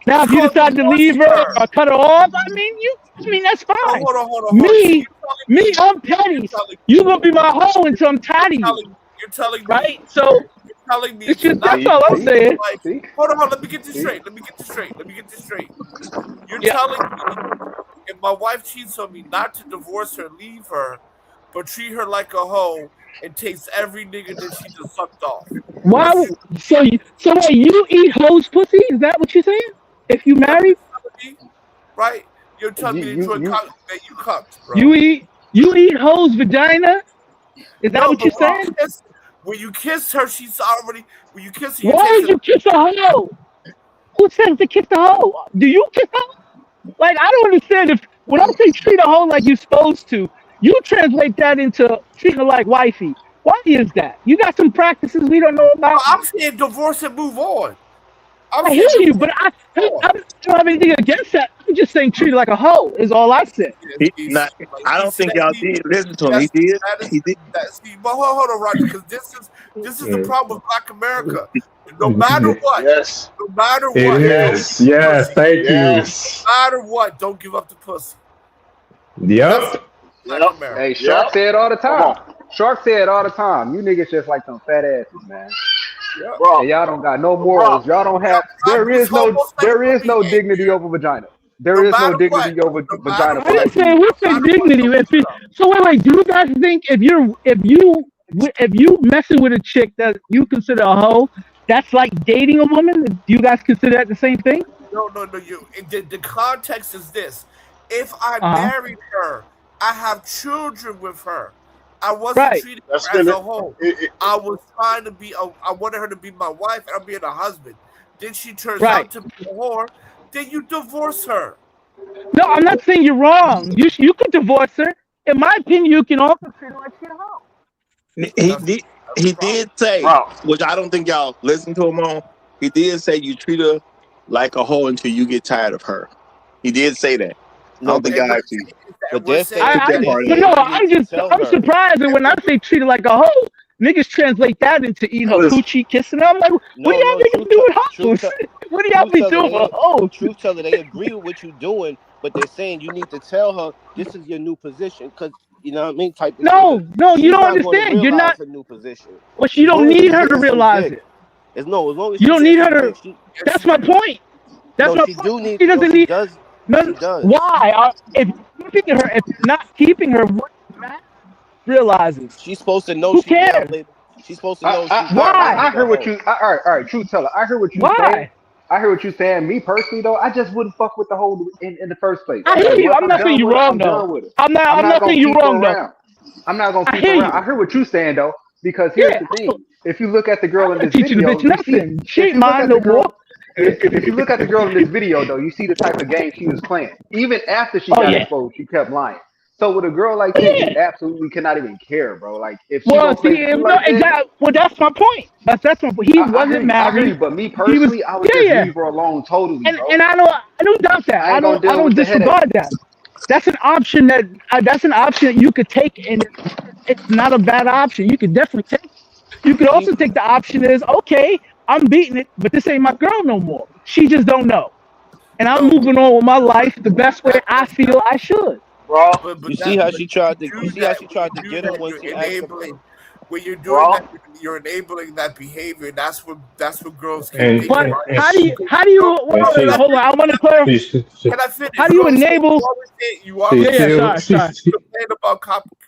Now, it's if you called decide to leave divorcing her her. or cut her off, I mean that's So fine. hold on. So Me, you're telling me, me, I'm you're petty. telling You me, gonna be my hoe until I'm tired of you, you're telling right? me, So you're telling me it's to just not that's See, all I'm divorce see, saying. my wife. see, Hold on. Let me get this see. straight. Let me get this straight. You're Yeah. telling me if my wife cheats on me, not to divorce her, leave her, but treat her like a hoe and taste every nigga that she just sucked off. Why? That's it. So wait, you eat hoes pussy? Is that what you're saying? If you That's what married, you're telling me, right? You're telling You me to you enjoy you cock that you cucked, bro. you eat hoes vagina? Is that No, what but you're saying? when you kiss her, she's already when you kiss her, you Why taste would it. you kiss a hoe? Who says to kiss a hoe? Do you kiss a hoe? Like I don't understand. If when I say treat a hoe like you're supposed to, you translate that into treat her like wifey. Why is that? You got some practices we don't know No, about. I'm saying divorce and move on. I'm I hear saying you, divorce but I, and move on. I don't have anything against that. I'm just saying treat her like a hoe is all I said. I don't think y'all did listen to him. He did. He did. But hold on, Roger, because this is the problem with Black America. No matter what, Yes. no matter It what, don't is. give up the Yes, pussy. thank you. Yes. No matter what, don't give up the pussy. That's Yep. Black Yep. America. Hey, Yep. Shark say it all the Come time. on. Shark say it all the time. You niggas just like some fat asses, man. Yep. Bro. And y'all don't got no Bro. morals. Y'all don't have. Rappers, There homosexual is no dignity behavior. over vagina. There No is no matter what, dignity over no matter vagina I for what, didn't us say females. we no say matter what, dignity. don't If give it, it up. so, wait. Do you guys think if you messing with a chick that you consider a hoe, that's like dating a woman? Do you guys consider that the same thing? No. The context is this: if I Uh huh. married her, I have children with her. I wasn't Right. treating That's her as gonna. a whole. I was trying to be. I wanted her to be my wife, and I'm being a husband. Then she turns Right. out to be a whore. Then you divorce her. No, I'm not saying you're wrong. You could divorce her. In my opinion, you can also treat her like she's a hoe. He That's did. the He problem. did say, Bro. which I don't think y'all listened to him on. He did say you treat her like a hoe until you get tired of her. He did say that. I No, don't but think And y'all we're actually saying is that but we're they're saying took saying that that they're part in. But if no, saying you need to tell I'm her. surprised that when I say treat her like a hoe, niggas translate that into eating her Listen. coochie, kissing her. I'm like, what do No, y'all no, niggas do with hoes? What do y'all truth be teller, doing for hoes? truth teller, they agree with what you're doing, but they're saying you need to tell her this is your new position, because you know what I mean, type of shit. Because No, you she's don't not going to understand. You're realize not. her new position. But you As don't long as need she's her to getting some realize dick, it. as long as You she's don't getting need her some to. dick, yes, That's you my do. point. That's no, my she point. do need, She no, doesn't she need. does, No, she does. why? If you're keeping her, if you're not keeping her, what man realizes? She's supposed to know Who she's now cares? labeled. She's supposed to know she's now Why? I labeled a hear what hoe. you. All right, truth teller. I hear what you saying. Why? I hear what you saying. Me personally, though, I just wouldn't fuck with the whole in the first place. I Like hear you. once I'm I'm not saying done you're with her, wrong I'm though. done with her. I'm not. I'm I'm not not gonna saying you're keep her wrong though. around. I'm not gonna I keep her hear around. you. I hear what you saying though, because here's Yeah, the thing. If you look at the girl I'm in not this teaching the video, bitch you see. nothing. She If ain't you look mine at the no more. girl, if you look at the girl in this video though, you see the type of game she was playing. Even after she Oh got yeah. exposed, she kept lying. So with a girl like Oh this, you yeah. absolutely cannot even care, bro. Like if she Well, gonna play see, with you no, like that, exactly. Well, that's my point. That's my point. He wasn't I hear you, married. but me He was. personally, I would Yeah, just yeah. leave her alone totally, bro. And I don't doubt that. I ain't gonna I deal don't with the headache. disregard that. That's an option that you could take, and it's not a bad option. You could definitely take. You could See, also take the option is okay. I'm beating it, but this ain't my girl no more. She just don't know, and I'm No, but moving on with my but life the best way that I but feel I should. Bro. you see how but she tried to, do that when you do get him that, when you're she asked him. enabling. When you're doing Bro. that, you're enabling that behavior. That's what girls keep And thinking, But right? how do you? Because How do you? girl, and no, she Hold on. I want to clarify. can I finish? How do You you know what I'm saying? enable? You she always Yeah, yeah. saying still Sorry, sorry. she you complain about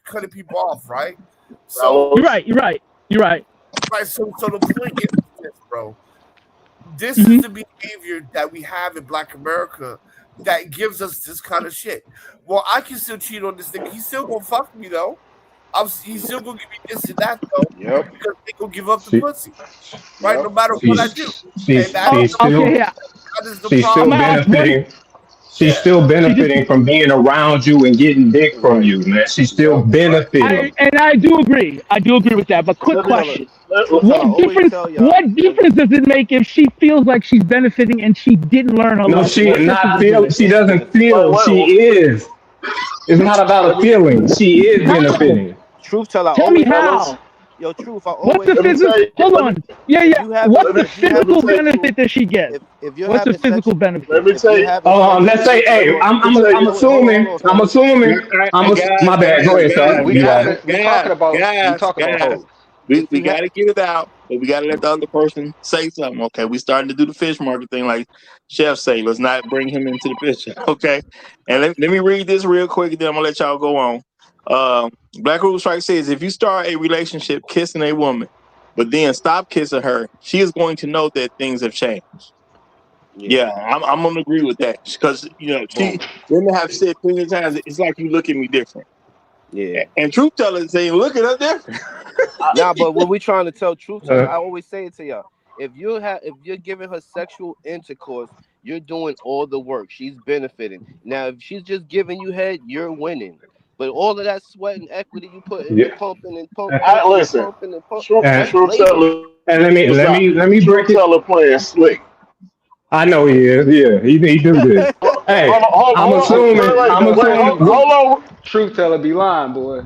cutting people off, right? So You're Fellas. right. You're right. You're right. right, so the point is this, bro. This is Hmm. the behavior that we have in Black America that gives us this kind of shit. Well, I can still cheat on this nigga. He's still gonna fuck me though. He's still gonna give me this and that though, Yep. because they gonna give up the she pussy, right? Yep. No matter what I do. And that Oh, she's the okay. still Yeah. is the She's still problem. benefiting. She's Yeah. still benefiting from being around you and getting dick from Right. you, man. She's still Yep. benefiting. I do agree. I do agree with that. But quick Let me question: let, Truth teller, I always tell y'all. What difference does it make if she feels like she's benefiting and she didn't learn her No, lesson? she What difference not does it feel. make? She It's doesn't benefiting. feel. She is. It's not about let a me feeling. She is How? benefiting. Truth teller, I Tell me always fellas. how. yo, truth, I What's the always Let me say, tell physical? you. Hold on. Yeah, if yeah. you having What's Let the me if you let me physical having tell you. benefit that she gets? if you're What's the having sex physical benefit? Let me if tell you're you. having Let's sex say, hold hey, on, Let me tell I'm you. hold assuming, on, I'm fellas. assuming, Guys, my bad. Go ahead, sir. We You got it. talking. We talking about. We talking about guys. hoes. We, If we he got to get it out, but we got to let the other person say something. Okay, we starting to do the fish market thing, like Chef say. Let's not bring him into the picture. Okay, and let me read this real quick, and then I'm gonna let y'all go on. Black Rule Strike says, if you start a relationship kissing a woman, but then stop kissing her, she is going to know that things have changed. Yeah, I'm gonna agree with that because boom. women have said plenty of times it's like you look at me different, Yeah. and truth tellers saying look at us different. Nah, but when we trying to tell truth teller, Uh, I always say it to y'all. If you're giving her sexual intercourse, you're doing all the work. She's benefiting. Now, if she's just giving you head, you're winning. But all of that sweat and equity you put into yeah. pumping and I pumping and listen. pumping and pump, And, that's Truth labor. teller and stop. let me break Truth it. teller playing slick. I know he is. Yeah, he do this. Hold Hey, I'm on. assuming. I'm assuming. Hold on. Truth teller be lying, boy.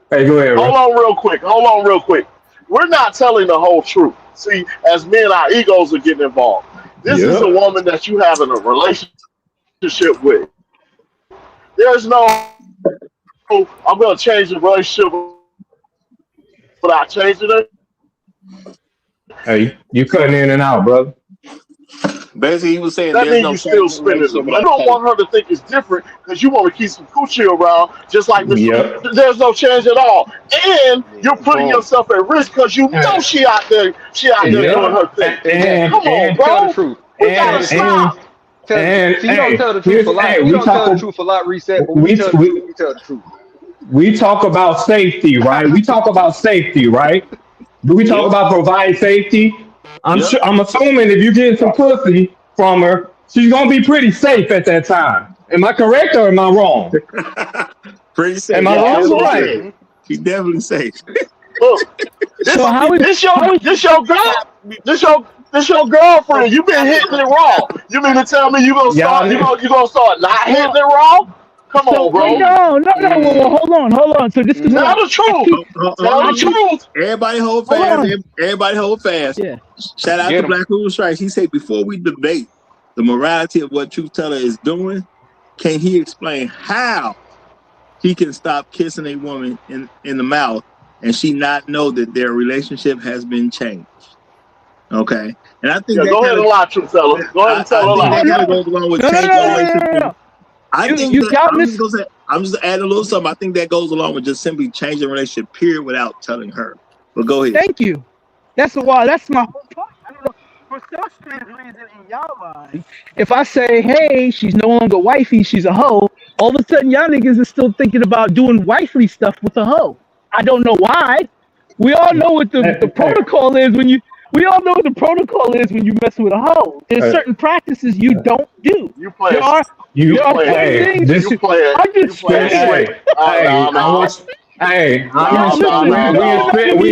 Hey, go ahead, bro. Hold on real quick. Hold on real quick. We're not telling the whole truth. See, as men, our egos are getting involved. This is a Yep. woman that you have in a relationship with. There's no, I'm going to change the relationship without changing her. Hey, you cutting in and out, brother. Basically, he was saying That there's means no you're still change in spinning the relationship wheel. You without don't change. want her to think it's different because you want to keep some coochie around, just like Miss. Yep. There's no change at all, and you're Yeah. putting Boom. yourself at risk because you know Uh, she out there doing Yep. her thing. Exactly. Come on, Tell the bro. truth. We Tell gotta the truth. and stop. Tell the truth. See, you don't hey, tell the truth here's a lot. hey, You don't tell the truth a lot, reset. But when we tell the truth, we we tell the truth. we talk about safety, right? We talk about safety, right? Do we talk Yep, about providing safety? yep. I'm assuming if you get some pussy from her, she's gonna be pretty safe at that time. Am I correct or am I wrong? Pretty Am safe. I Yeah, wrong or definitely right? safe. He's definitely safe. Look, So this how is this your how is this your girl. This your girlfriend. You been hitting it raw. You mean to tell me Y'all, you gonna start not hitting well? it raw? Come So on, bro. no. Well, hold on. So this is Tell what the I truth. keep. Tell I the keep. truth. Everybody hold Hold fast. on. Everybody hold fast. Yeah. Shout out to Get him. Black Rule Strikes. He said before we debate the morality of what Truth Teller is doing, can he explain how he can stop kissing a woman in the mouth and she not know that their relationship has been changed? Okay, and I think Yeah, that go ahead kind and of lie, truth teller. Go ahead and tell I a think lie. Oh that no. kind of goes along with No. No. changing No. the No. No. No. relationship. no. I think You that y'all I'm just miss. gonna say I'm just adding a little something. I think that goes along with just simply changing the relationship period without telling her. But go ahead. Thank you. That's why. That's my whole point. I don't know. For some strange reason in y'all mind, if I say, "Hey, she's no longer wifey, she's a hoe," all of a sudden y'all niggas are still thinking about doing wifely stuff with a hoe. I don't know why. We all know what the hey, hey, protocol is when you. We all know what the protocol is when you mess with a hoe. There's hey, certain practices you don't do. You There playing are you there are playing certain hey, things. this, I'm you just playing saying. slick. hey, Nah, hey, I nah. want, hey, I'm in, Nah, nah, Listen, nah, don't we in get nah. mad at spin, me.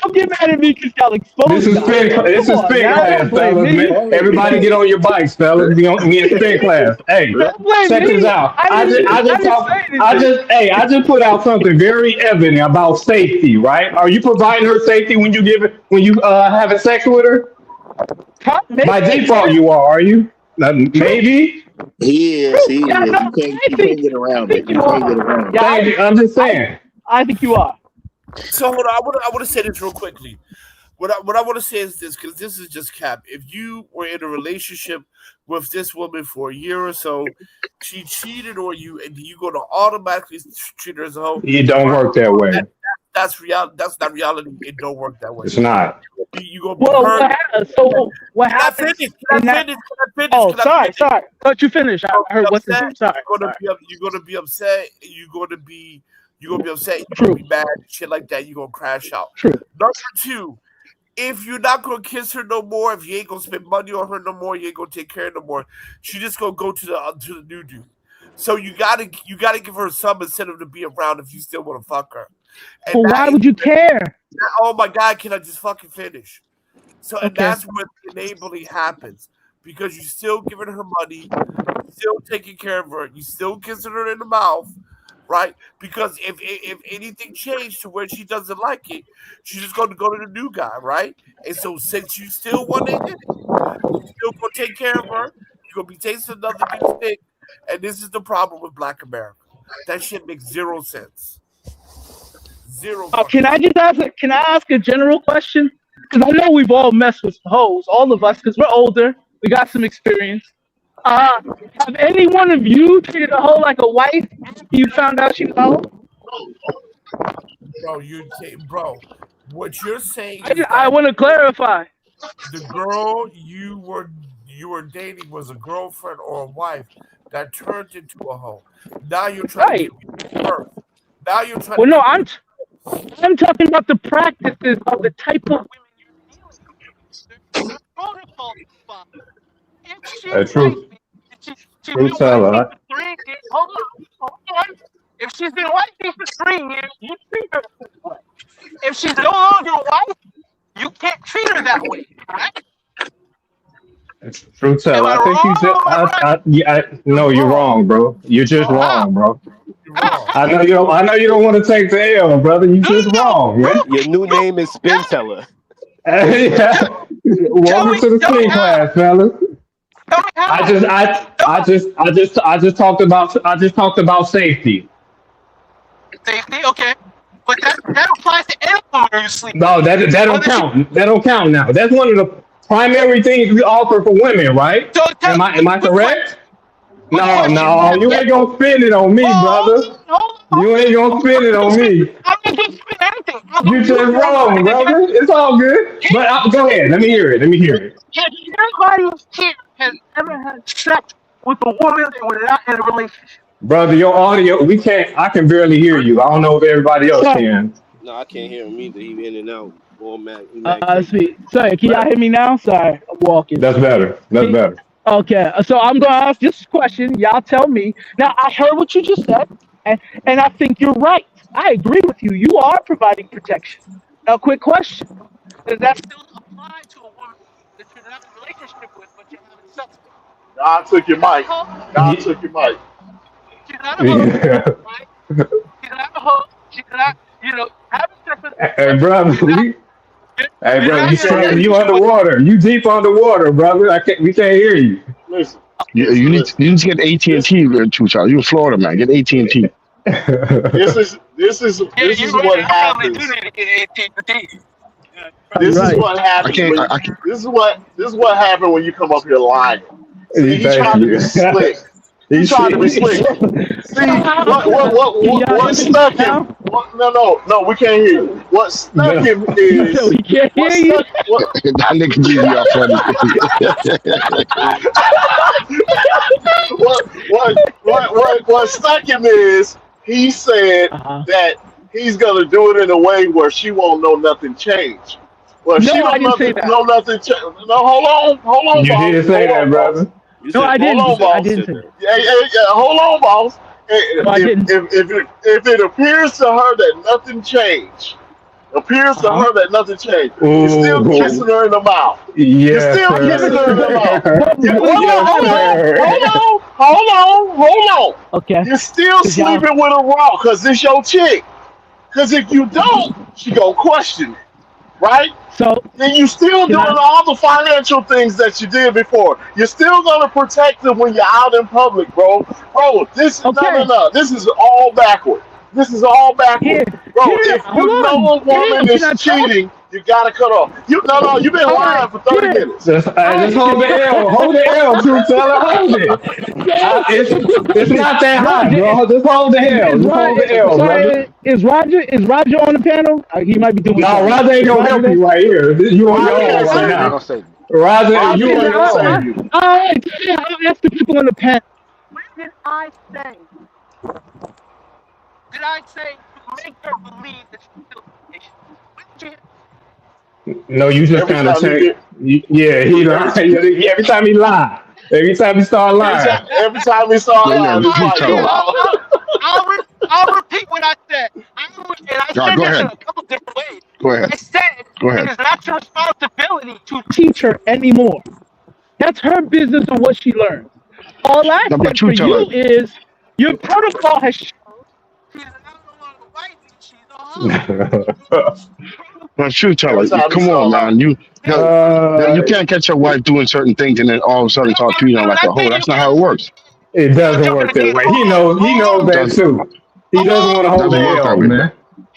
Don't get mad at me because y'all this exposed is y'all. spin, Come this is on, spin now don't class, blame fellas. me. Everybody get on your bikes, fellas. We in spin class. Hey, Don't blame check this me. out. I didn't say anything. I just put out something very evident about safety, right? Are you providing her safety when you having sex with her? By Maybe, default, you are you? true, Maybe. He is. true. He Yeah, is. no, You can't get I around it. think You you can't get are. around it. Yeah, Thank you. I'm just I, saying. I think you are. So hold on, I want to say this real quickly. What I want to say is this, because this is just cap. If you were in a relationship with this woman for a year or so, she cheated on you, and you going to automatically treat her as a hoe. It don't work that way. That's reality. That's not reality. It don't work that way. It's not. You gonna be Well, hurt. what Can I happens finish? in that? Oh, Can I finish? sorry. Let you finish. I You're gonna heard be what's the upset. sorry. You're gonna be upset. You're gonna be upset. You're gonna True, be mad. Shit like that. You're gonna crash out. true. Number two, if you're not gonna kiss her no more, if you ain't gonna spend money on her no more, you ain't gonna take care of her no more. She just gonna go to the new dude. So you gotta give her some incentive to be around if you still want to fuck her. And But why would you care? oh my God, can I just fucking finish? So and Okay. that's where the enabling happens because you're still giving her money, still taking care of her, you still kissing her in the mouth, right? Because if anything changed to where she doesn't like it, she's just going to go to the new guy, right? And so since you still want to hit it, you still going to take care of her. You're going to be tasting another dude's dick, and this is the problem with Black America. That shit makes zero sense. Zero. Can I ask a general question? Because I know we've all messed with hoes, all of us, because we're older. We got some experience. Have any one of you treated a hoe like a wife after you found out she was a hoe? Bro, what you're saying is I that want to clarify. the girl you were dating was a girlfriend or a wife that turned into a hoe. Now you're trying to give birth. Now you're trying Well, to no, give I'm talking about the practices of the type of women you're dealing with. There's protocol to follow. If she's Truth, she's truth been teller. wifey for 3 years, hold on. If she's been wifey for 3 years, you treat her this way. If she's no longer a wife, you can't treat her that way, right? Truth teller. I think you just. No, you're wrong, bro. You're just wrong, bro. I know you don't. I know you don't want to take the L, brother. You just wrong, man. Your new name is Spin Teller. Yeah. Welcome to the spin class, fellas. I just talked about safety. Safety, okay. But that applies to any woman you sleep with. No, that don't count. That don't count now. That's one of the primary things we offer for women, right? Am I correct? No, you ain't gonna spend it on me, brother. You ain't gonna spend it on me. I'm not gonna spend anything. You just wrong, brother. It's all good. But go ahead. Let me hear it. Has anybody here has ever had sex with a woman that was not in a relationship? Brother, your audio, I can barely hear you. I don't know if everybody else can. No, I can't hear him either. He in and out. Sweet. Sorry, can y'all hear me now? Sorry, I'm walking. That's better. Okay, so I'm gonna ask this question. Y'all tell me. Now, I heard what you just said, and I think you're right. I agree with you. You are providing protection. Now, quick question: does that still apply to a woman that you're not in a relationship with, but you're having sex with? God took your mic. God took your mic. She's not a hoe, right? She's not a hoe. She's not, having sex with. Hey, brother, you underwater. You deep underwater, brother. We can't hear you. Listen. You need to get AT&T, Chucha. You're in Florida, man. Get AT&T. This is what happens. This is what happens. This is what happened when you come up here lying. See, he's trying to be slick. He's trying to be slick. See, what stuck him? No, we can't hear you. What stuck him is. We can't hear you. That nigga give you funny. What stuck him is he said that he's gonna do it in a way where she won't know nothing change. Well, she don't know nothing change. No, hold on. You didn't say that, brother. No, I didn't. I didn't say that. Yeah. Hold on, boss. If it appears to her that nothing changed, you're still kissing her in the mouth. You're still kissing her in the mouth. Hold on. Okay. You're still sleeping with her raw because it's your chick. Because if you don't, she gonna question it. Right? So then you still doing all the financial things that you did before. You're still gonna protect them when you're out in public, bro. Bro, no. This is all backward. Bro, if you know a woman is cheating, you gotta cut off. You've been lying for 30 minutes. Just hold the L. Hold the L, truth teller. Hold it. It's not that high, bro. Just hold the L. Just hold the L, brother. Is Roger on the panel? He might be doing. No, Roger ain't gonna help you right here. You on your own right now. Roger, you on your own. I'll ask the people on the panel. What did I say? Did I say to make her believe that she's still patient? No, you just Every kind of time he change. get Yeah, he every lied. Every time he lie. Every time he start lying. every time he saw Yeah, line, the it's truth like, teller. I'll repeat what I said. And I All right, said go this in ahead. a couple different ways. Go ahead. I said Go it ahead. is not your responsibility to Teach her anymore. That's her business on what she learns. All I Now, but said for truth teller. you is your protocol has shown she's not no longer wifey, she's a hoe. But truth teller, every time he come saw on, line. man. You can't catch your wife doing certain things and then all of a sudden start treating her I'm like not a hoe. saying you That's not how it can't. works. It I'm not doesn't jumping work the that gun. way. He knows It that doesn't. too. He doesn't want to It hold doesn't the work that L, way. man.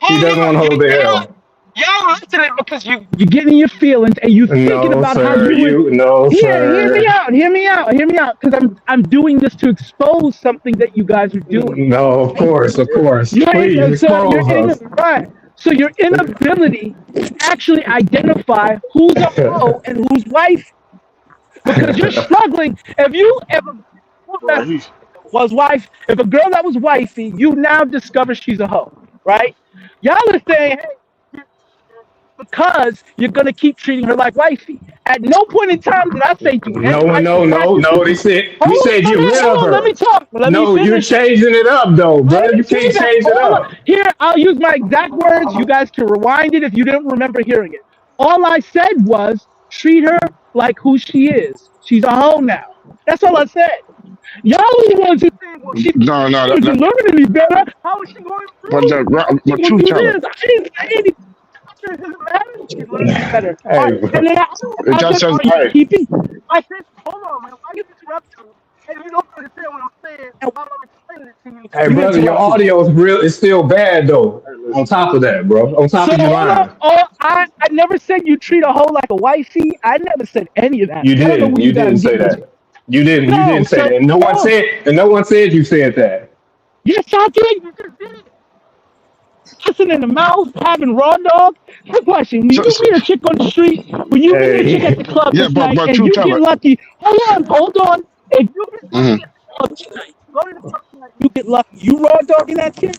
He doesn't want to hold the L. Y'all listening because You're getting your feelings and you thinking No, about how sir. you would No, hear me sir. out, because I'm doing this to expose something that you guys are doing. No, of course, of course. Please Your expose us. right. So your inability to actually identify who's a hoe and who's wife, because you're struggling. If you ever Bro, he was wife, if a girl that was wifey, you now discover she's a hoe, right? Y'all are saying, hey, because you're gonna keep treating her like wifey. At no point in time did I say do any No, wifely no, no, no. They practices. said you Hold said on, get rid of let me her. talk. Let me No, you're finish. changing it up though, I bro. You didn't say can't that. change it All up. here, I'll use my exact words. You guys can rewind it if you didn't remember hearing it. All I said was treat her like who she is. She's a hoe now. That's all I said. Y'all are the ones who think, well, she No, no, isn't learning any better. How is she going to but improve? How is she but going truth to do teller. this? I didn't say anything. It doesn't matter. She's learning better. All Hey, right. And then It I just said, says are you hey, keeping? I said, hold on, man. Why you interrupt me? And you don't understand what I'm saying. And while I'm explaining it to you, hey, you brother, your interrupted me. audio is real. It's still bad though. hey, On listen. top of that, bro. On top So of you all lying. I never said you treat a hoe like a wifey. I never said any of that. You I don't know didn't. where you You guys didn't say getting this. that. You didn't. You No, didn't say so that. And no one said. And no one said you said that. yes, I did. You just did. Kissing in the mouth, having raw dog. Quick question: when so, you so meet a chick on the street, when you meet a chick at Hey, the club yeah, this night, but and truth you get teller. lucky, hold on. If you get hmm lucky at the club tonight, go to the club tonight, you get lucky. You raw dogging that chick?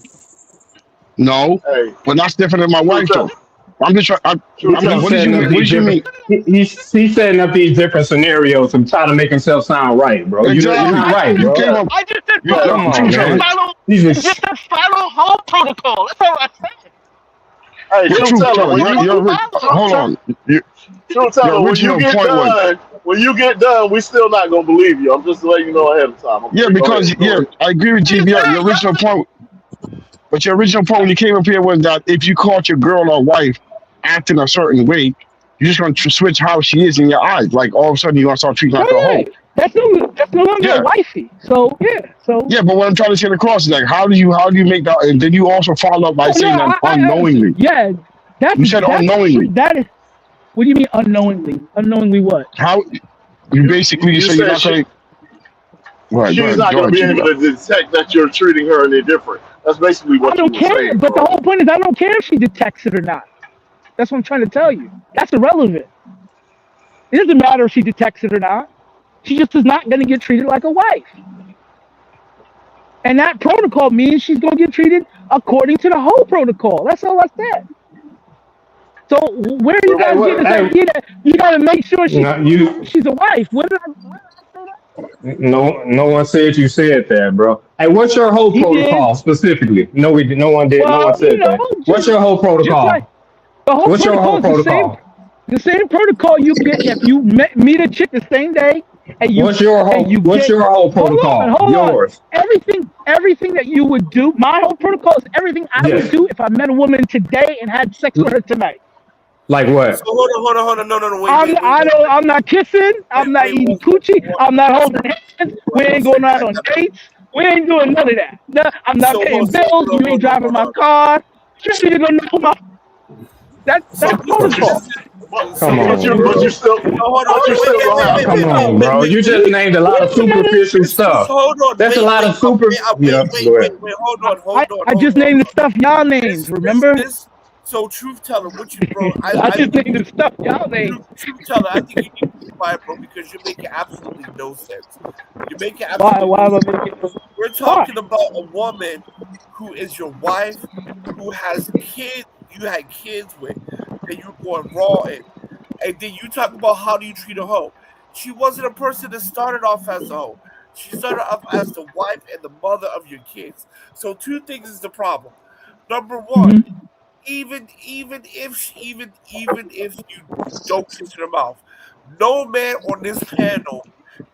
No, Hey, but that's different than my true wife tell, though. I'm just trying. true I mean, teller. what did you setting up mean? What these did you different. mean? He's setting up these different scenarios and trying to make himself sound right, bro. You're Exactly. not right, You came bro. up. I just said You, follow. Come truth on, I just teller. man. follow. He's I just just said follow whole protocol. That's all I said. Hey, But true truth teller, teller. when you Follow. Hold true, on. Your, true your teller, original point was when you get done, we still not gonna believe you. I'm just letting you know ahead of time. yeah, Okay, because go yeah, ahead. I agree with Like I GBR. Your said, original y'all. point, but your original point when you came up here was that if you caught your girl or wife acting a certain way, you're just gonna switch how she is in your eyes. Like all of a sudden you're gonna start treating her like a Oh hoe. yeah, that's no longer a Yeah, wifey. So yeah, so yeah. But what I'm trying to get across is like, how do you make that? And then you also follow up by oh no, saying that I unknowingly. yeah, You said that's true. unknowingly. That is. What do you mean unknowingly? Unknowingly what? How you basically you You say you're said not gonna. she's not Go gonna ahead, be able GBR. to detect that you're treating her any different. That's basically I what you don't were care. saying, But the bro. whole point is, I don't care if she detects it or not. That's what I'm trying to tell you. That's irrelevant. It doesn't matter if she detects it or not. She just is not going to get treated like a wife. And that protocol means she's going to get treated according to the whole protocol. That's all I said. So where are you hey, guys getting what? this Hey, idea that you got to make sure no, you. she's a wife? When did I say that? No, no one said you said that, bro. Hey, what's your whole He did. protocol specifically? No, we did. No one did. No one Well, said that. What's your whole just like protocol? the whole What's your protocol whole is the same. protocol? The same protocol you get if you meet a chick the same day and you What's get your whole hold protocol? on. Yours. Everything that you would do, my whole protocol is everything I would Yes. do if I met a woman today and had sex with her tonight. Like So what? hold on. No. Wait, wait, wait, I wait, don't I'm not kissing, wait, I'm not wait. eating coochie, I'm not holding hands, we One ain't going out second. on dates, we ain't doing none of that. No, I'm not paying bills, you ain't driving my car. You don't know my So that's But you, protocol. Come but on, you, bro. hold on. but you still gonna have Come on, protocol. bro. You just named a lot of superficial So stuff. hold on. That's a lot of super. Yeah, go ahead. I just named the stuff y'all named, remember? This. So truth teller, what you, bro? I I just think named the stuff y'all named. truth teller. I think you need to be quiet, bro, because you're making absolutely no sense. You're making Why absolutely no am I sense. making We're why? talking about a woman who is your wife, who has kids. You had kids with. that you're going raw in. And then you talk about how do you treat a hoe. She wasn't a person that started off as a hoe. She started off as the wife and the mother of your kids. So two things is the problem. Number one, even if you don't kiss her mouth, no man on this panel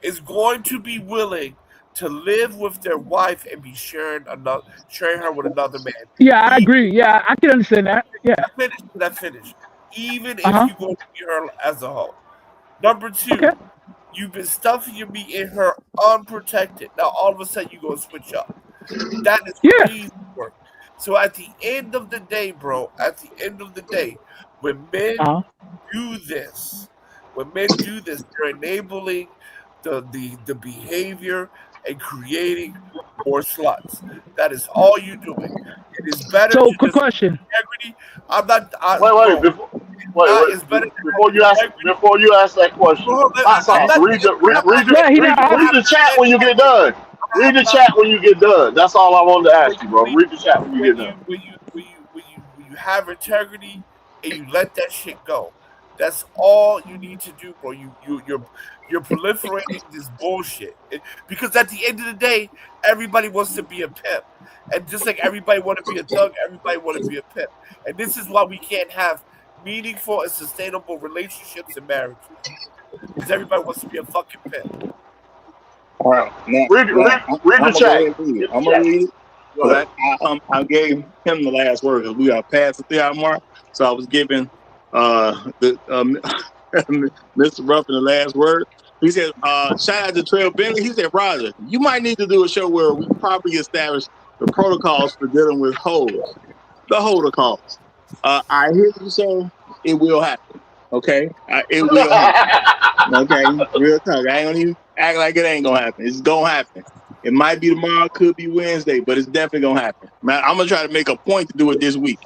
is going to be willing to live with their wife and be sharing her with another man. Yeah, I agree. Yeah, I can understand that. Yeah. That finish. Even if Uh-huh. you go to see her as a hoe. Number two, Okay. you've been stuffing your meat in her unprotected. Now all of a sudden you go switch up. That is crazy work. So at the end of the day, bro, when men do this, they're enabling the behavior and creating more sluts. That is all you're doing. It is better So, to quick just question. integrity. I'm not. Wait, It's better to before you ask that question, Bro, hot I'm sauce. not. Read I'm not the chat when you get done. Read the chat when you get done. That's all I wanted to ask you, bro. Read the chat when you get done. when you have integrity and you let that shit go. That's all you need to do, bro. You're proliferating this bullshit. Because at the end of the day, everybody wants to be a pimp. And just like everybody want to be a thug, everybody want to be a pimp. And this is why we can't have meaningful and sustainable relationships and marriages. Because everybody wants to be a fucking pimp. All right, now, read the chat. I'm gonna read it. But I gave him the last word because we got past the 3 hour mark. So I was giving Mr. Ruffin the last word. He said, shout out to Trail Bentley. He said, Roger, you might need to do a show where we properly establish the protocols for dealing with hoes. The holder calls. I hear you saying it will happen. Okay? It will happen. Okay? Real talk. I ain't gonna even act like it ain't gonna happen. It's gonna happen. It might be tomorrow, could be Wednesday, but it's definitely gonna happen. Man, I'm gonna try to make a point to do it this week.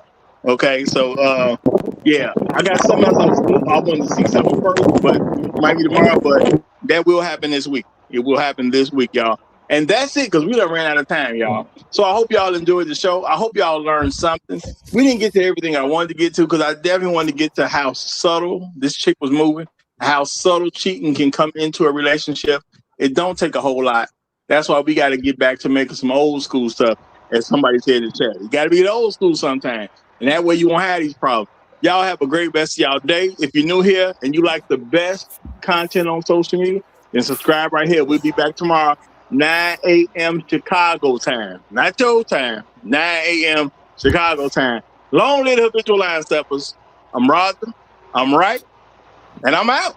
Okay, so yeah, I got something else I wanted to see something first, but it might be tomorrow, but that will happen this week. It will happen this week, y'all. And that's it, because we done ran out of time, y'all. So I hope y'all enjoyed the show. I hope y'all learned something. We didn't get to everything I wanted to get to, because I definitely wanted to get to how subtle this chick was moving, how subtle cheating can come into a relationship. It don't take a whole lot. That's why we got to get back to making some old school stuff, as somebody said in the chat. You got to be the old school sometimes, and that way you won't have these problems. Y'all have a great rest of y'all day. If you're new here and you like the best content on social media, then subscribe right here. We'll be back tomorrow, 9 a.m. Chicago time. Not your time, 9 a.m. Chicago time. Long live the habitual line steppers. I'm Roger. I'm right. And I'm out.